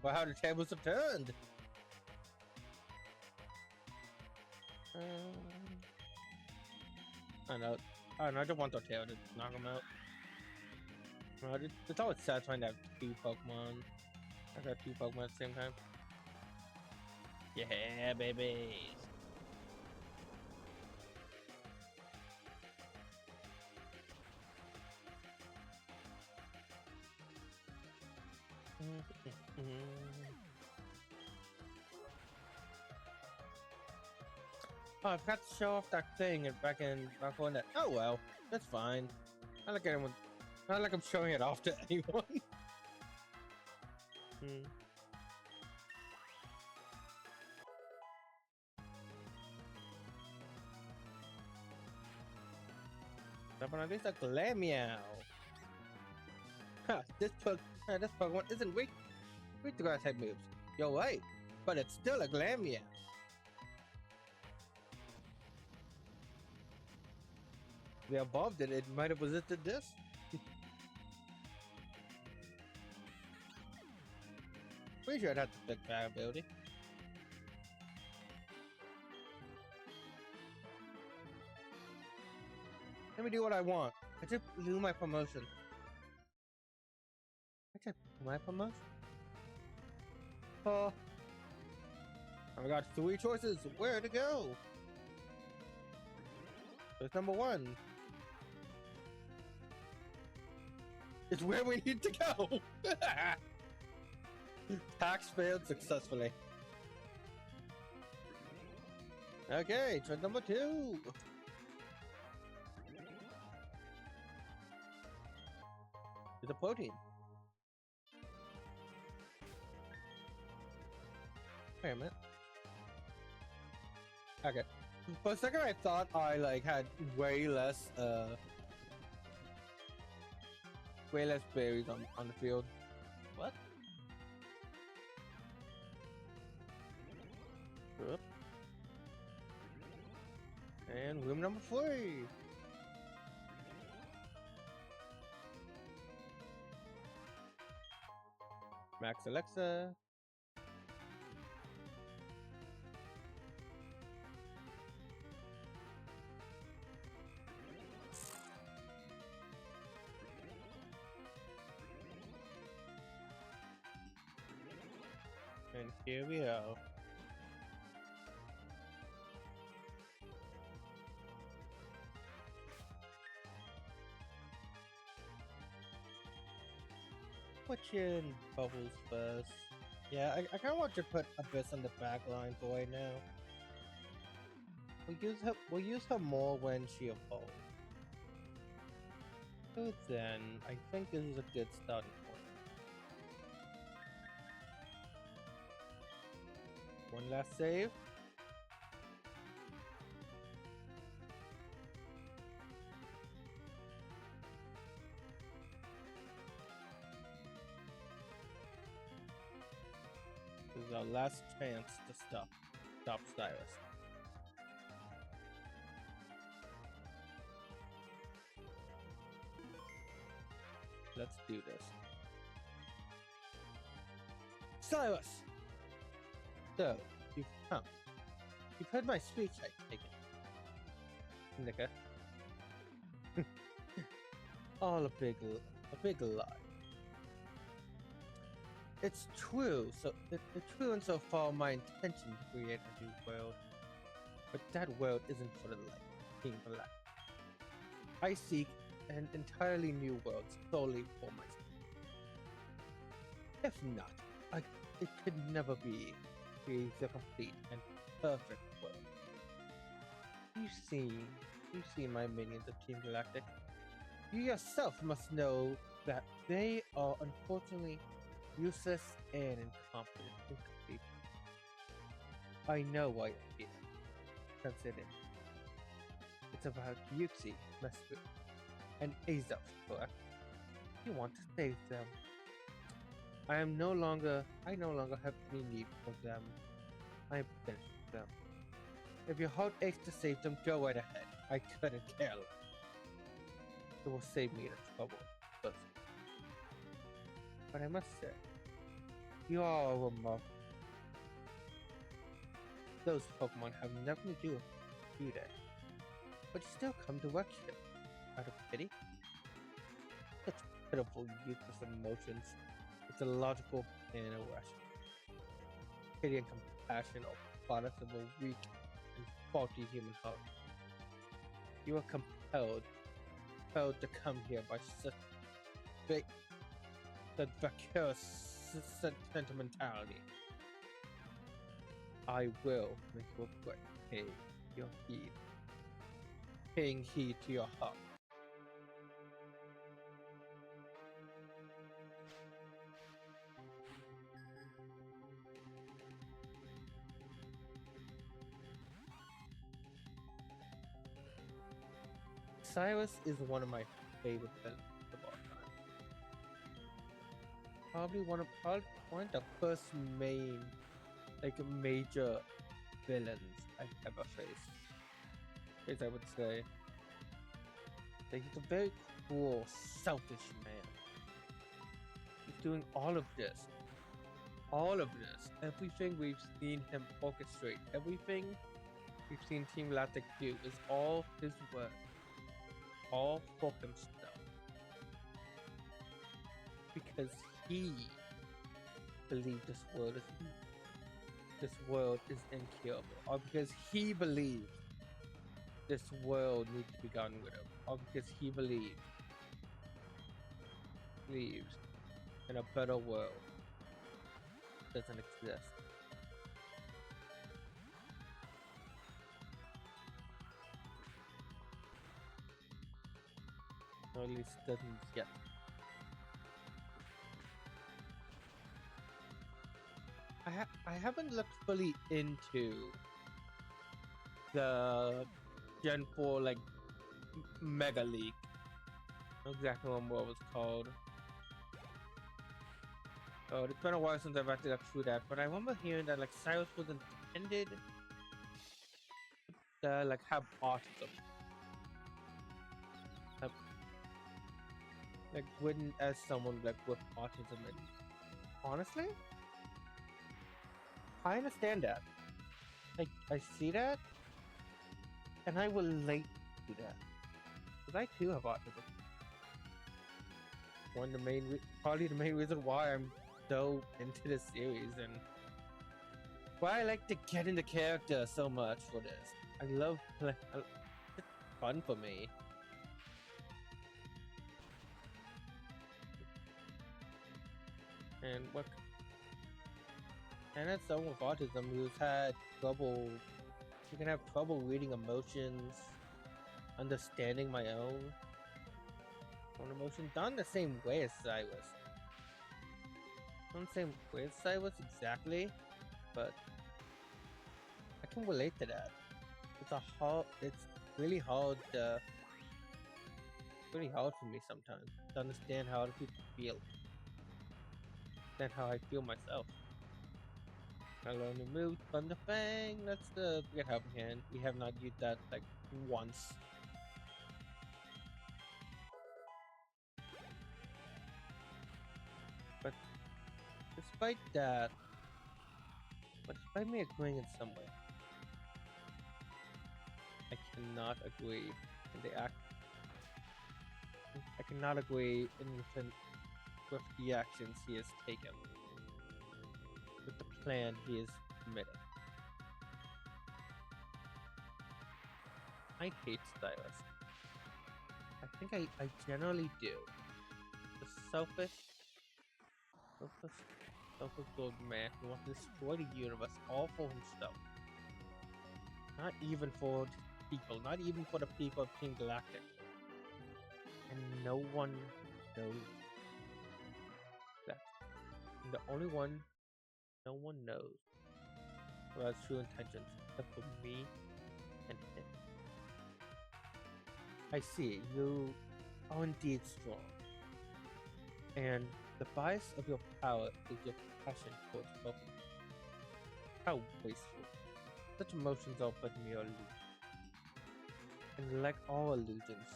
[SPEAKER 3] well, how the tables have turned. I know. I don't want Totale to knock him out. No, it's always satisfying to have two Pokemon. I got two Pokemon at the same time. Yeah, baby. Oh, I forgot to show off that thing back on that. Oh well, that's fine. I like anyone. Not like I'm showing it off to anyone. But at least a Glameow. Huh, this Pokemon isn't weak to grass type moves. You're right, but it's still a Glameow. If we evolved it, it might have resisted this. Pretty sure I'd have to pick fire ability. Let me do what I want. I just blew my promotion. Oh, I got 3 choices. Where to go? Choice number 1. It's where we need to go. Tax failed successfully. Okay, choice number 2. It's a protein. Wait a minute. Okay. For a second I thought I like had way less berries on the field. What? Oop. And room number 3. Max Alexa. And here we go. Put you in bubbles first. Yeah, I kind of want to put Abyss on the back line for right now. We'll use her more when she evolves. So then, I think this is a good starting point. One last save. This is our last chance to stop Stylus. Let's do this. Stylus! So, you've come. You've heard my speech, I take it. Nika. All a big lie. It's true, it's true insofar my intention to create a new world. But that world isn't for the light, being black. I seek an entirely new world solely for myself. If not, it could never be the complete and perfect world. You see my minions of Team Galactic. You yourself must know that they are unfortunately useless and incomplete. I know why you're here. Consider. It's about Yuxi, Mespu, and Azelf, correct? You want to save them. I no longer have any need for them. I'm finished with them. If your heart aches to save them, go right ahead. I couldn't care less. It will save me the trouble, but I must say, you are remarkable. Those Pokemon have nothing to do that, but you still come to work here. Out of pity? Such pitiful, useless emotions. It's illogical and irrational. Pity and compassion are products of a weak and faulty human heart. You are compelled to come here by such vacuous sentimentality. I will make you regret paying your heed. Paying heed to your heart. Cyrus is one of my favorite villains of all time. Probably one of the first main, like major villains I've ever faced. As I would say, like he's a very cruel, selfish man. He's doing all of this, everything we've seen him orchestrate, everything we've seen Team Galactic do is all his work. All for himself. Because he believed this world is incurable. Or because he believed this world needs to be gotten rid of. Or because he believes in a better world that doesn't exist. Or at least doesn't yet. I haven't looked fully into the Gen 4 like Mega League. I don't exactly remember what it was called. Oh, it's been a while since I've actually got through that, but I remember hearing that like Cyrus was intended to like have autism. Like written as someone like with autism, and honestly, I understand that. I see that, and I relate to that because I too have autism. Probably the main reason why I'm so into this series and why I like to get into character so much for this. I love it's fun for me. And as someone with autism who's had trouble, you can have trouble reading emotions, understanding my own emotions, not in the same way as Cyrus. Not in the same way as Cyrus exactly, but I can relate to that. It's really hard for me sometimes to understand how other people feel. Than how I feel myself. I learned the move, Thunder Fang. That's the Forget Helping Hand. We have not used that like once. But despite me agreeing in some way, I cannot agree in the act. I cannot agree with the actions he has taken. With the plan he is committing. I hate Cyrus. I think I generally do. The selfish old man who wants to destroy the universe all for himself. Not even for people, not even for the people of Team Galactic. And no one knows that. And the only one no one knows who has true intentions except for me and him. I see, you are indeed strong. And the bias of your power is your passion towards Pokemon. How wasteful. Such emotions are but mere illusions. And like all illusions,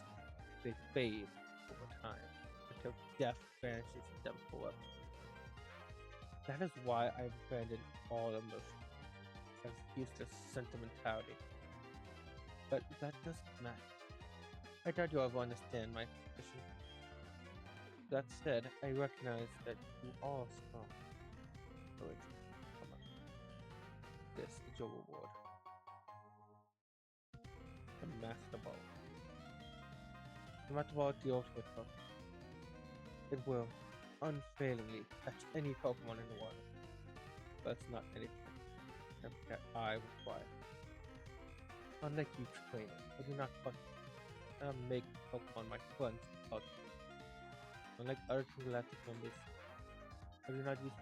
[SPEAKER 3] they fade over time until death banishes them forever. That is why I've abandoned all emotion as useless sentimentality. But that doesn't matter. I doubt you'll ever understand my position. That said, I recognize that you are strong. Courage. Come on. This is your reward. The Master Ball. No matter what the ultimate cost, it will unfailingly catch any Pokemon in the water. But it's not anything that I require. Unlike you, trainer, I do not make Pokemon my friends. Unlike other galactic members, I do not use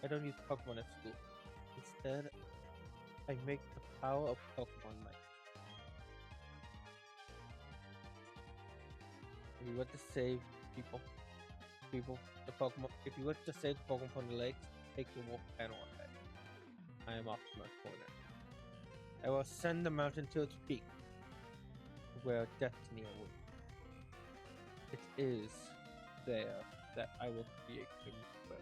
[SPEAKER 3] I don't use Pokemon at school. Instead, I make the power of Pokemon my. If you want to save people, the Pokemon. If you want to save the Pokemon from the lakes, take the wolf panel away. I am off to my corner. I will ascend the mountain to its peak, where destiny awaits. It is there that I will create the world.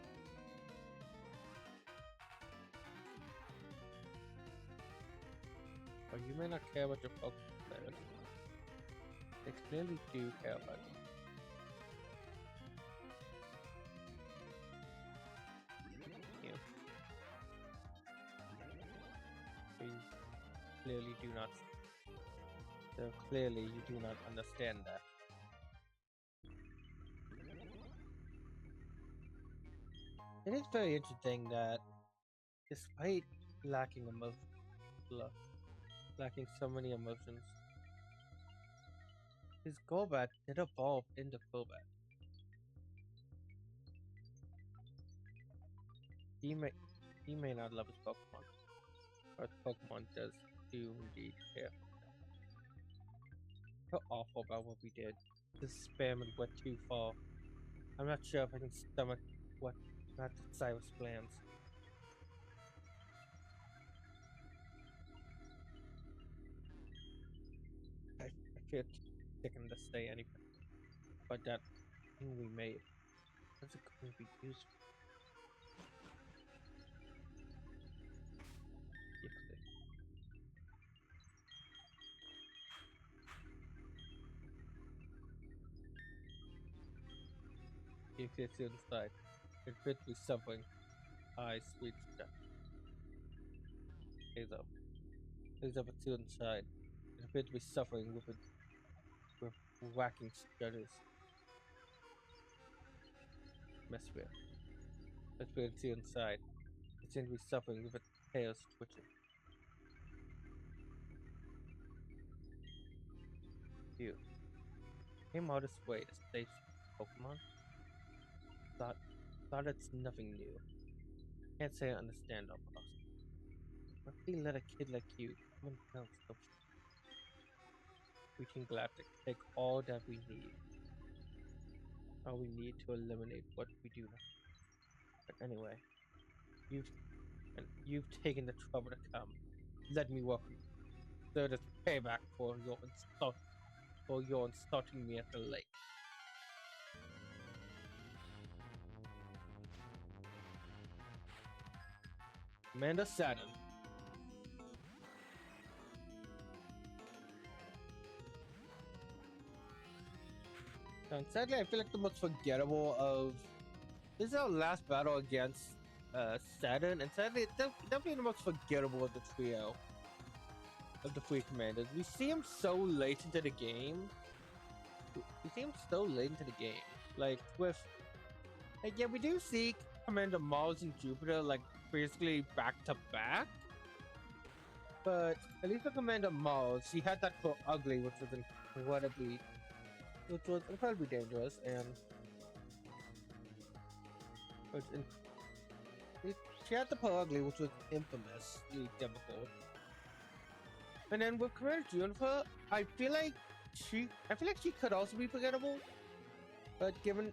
[SPEAKER 3] But you may not care about your Pokemon players. They clearly do care about you. You clearly do not. So clearly you do not understand that. It is very interesting that despite lacking lacking so many emotions, his Golbat did evolve into Golbat. He may not love his Pokemon, but Pokemon do indeed care. So awful about what we did. This spam and went too far. I'm not sure if I can stomach what Master Cyrus plans. I feel sickened to say anything, but that thing we made, how's it going to be useful? If it's inside, it fits with suffering. I sweet stuff. He's up. He's up to inside. It fits with suffering with whacking stutters. Atmosphere. It fits inside. It seems to be suffering with its tails twitching. You came all this way to save Pokemon? Thought it's nothing new. Can't say I understand almost. But we let a kid like you come and tell us reaching Galactic take all that we need. All we need to eliminate what we do now. But anyway, you've taken the trouble to come. Let me welcome you. So this payback for your insulting me at the lake. Commander Saturn. And sadly, I feel like the most forgettable of this is our last battle against Saturn, and sadly, it's definitely the most forgettable of the trio of the three commanders. We see him so late into the game. Like yeah, we do see Commander Mars and Jupiter like basically back to back. But at least for Commander Mars, he had that Pro Ugly, which was incredibly dangerous, and she had the Pro Ugly, which was infamously difficult. And then with Commander Juniper, I feel like she could also be forgettable, but given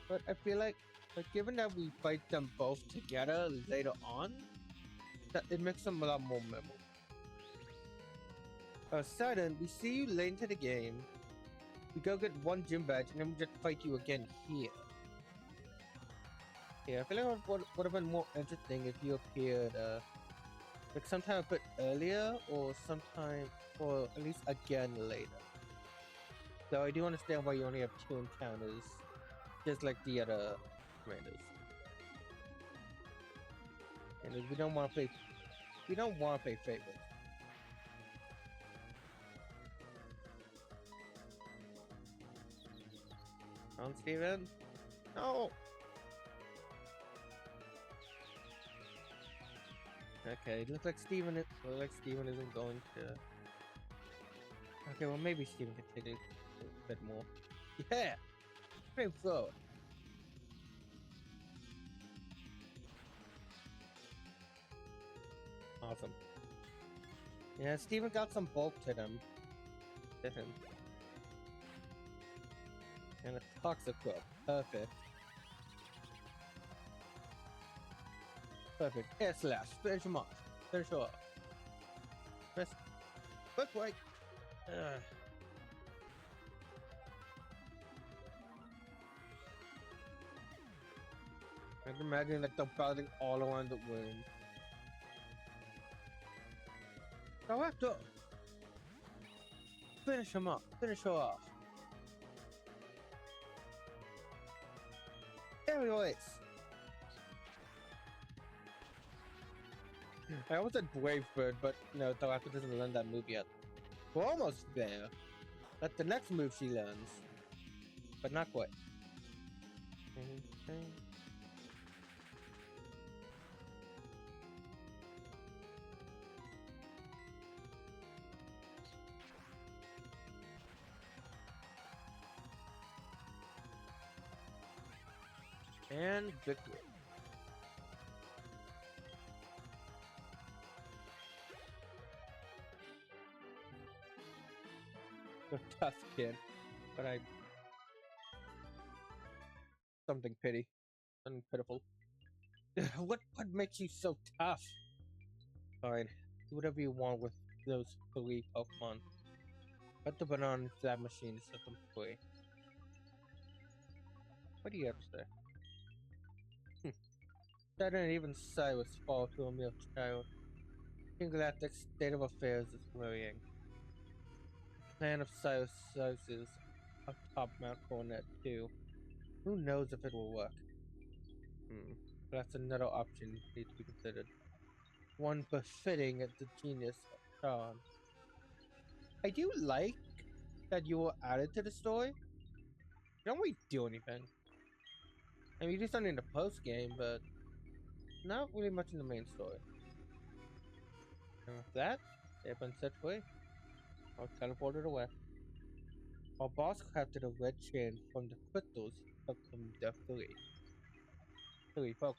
[SPEAKER 3] that we fight them both together later on, that it makes them a lot more memorable. Saturn, we see you late into the game. We go get one gym badge, and then we just fight you again here. Yeah, I feel like it would have been more interesting if you appeared like sometime a bit earlier, or at least again later. So I do understand why you only have 2 encounters, just like the other commanders. And we don't want to play favorites. Steven? No. Okay, it looks like Steven isn't going to. Okay, well maybe Steven can take it a bit more. Yeah, flamethrower. Awesome. Yeah, Steven got some bulk to him. And a toxic whip. Perfect. Perfect. Air slash. Finish him off. Finish him off. Press. Quick break. I can imagine like they're battling all around the room. Go after. Finish him up. Finish her off. Aerial ace. I almost said Brave Bird, but no, Tawaka doesn't learn that move yet. We're almost there. That's the next move she learns. But not quite. And victory. A tough kid, but something pitiful. what makes you so tough? Fine, do whatever you want with those 3 Pokemon. Put the banana into that machine to set them free. What do you have to say? Saturn and even Cyrus fall to a mere child. King Galactic's state of affairs is worrying. The plan of Cyrus's atop Mount Coronet too. Who knows if it will work? That's another option needs to be considered. One befitting the genius of Sean. I do like that you were added to the story. You don't really do anything. I mean, you do something in the post game, but not really much in the main story. And with that, they've been set free. I'll teleport it away. Our boss crafted a red chain from the crystals of them the three Pokemon.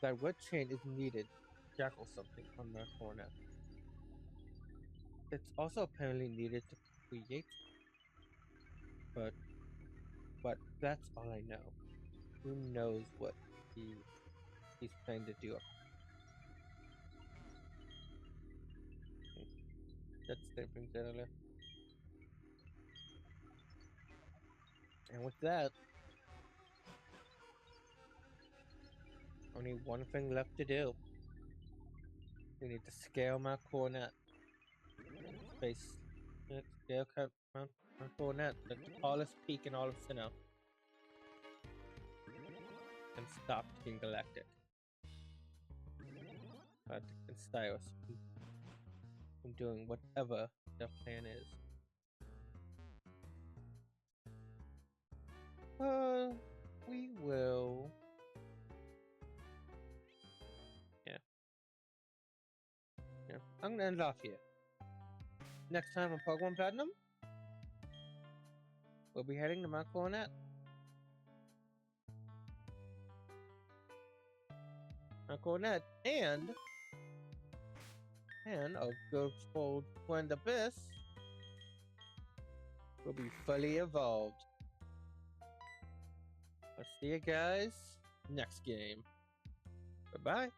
[SPEAKER 3] That red chain is needed to jackal something on the corner. It's also apparently needed to create, but that's all I know. Who knows what he's planning to do? That's the same thing earlier. And with that, only one thing left to do. We need to scale Mount Coronet. Scale Mount Coronet, the tallest peak in all of Sinnoh. And stop King Galactic. And Cyrus from doing whatever their plan is. We will. Yeah. I'm gonna end off here. Next time on Pokemon Platinum, we'll be heading to Mount Coronet. Mount Coronet and our good old friend Abyss will be fully evolved. I'll see you guys next game. Bye-bye.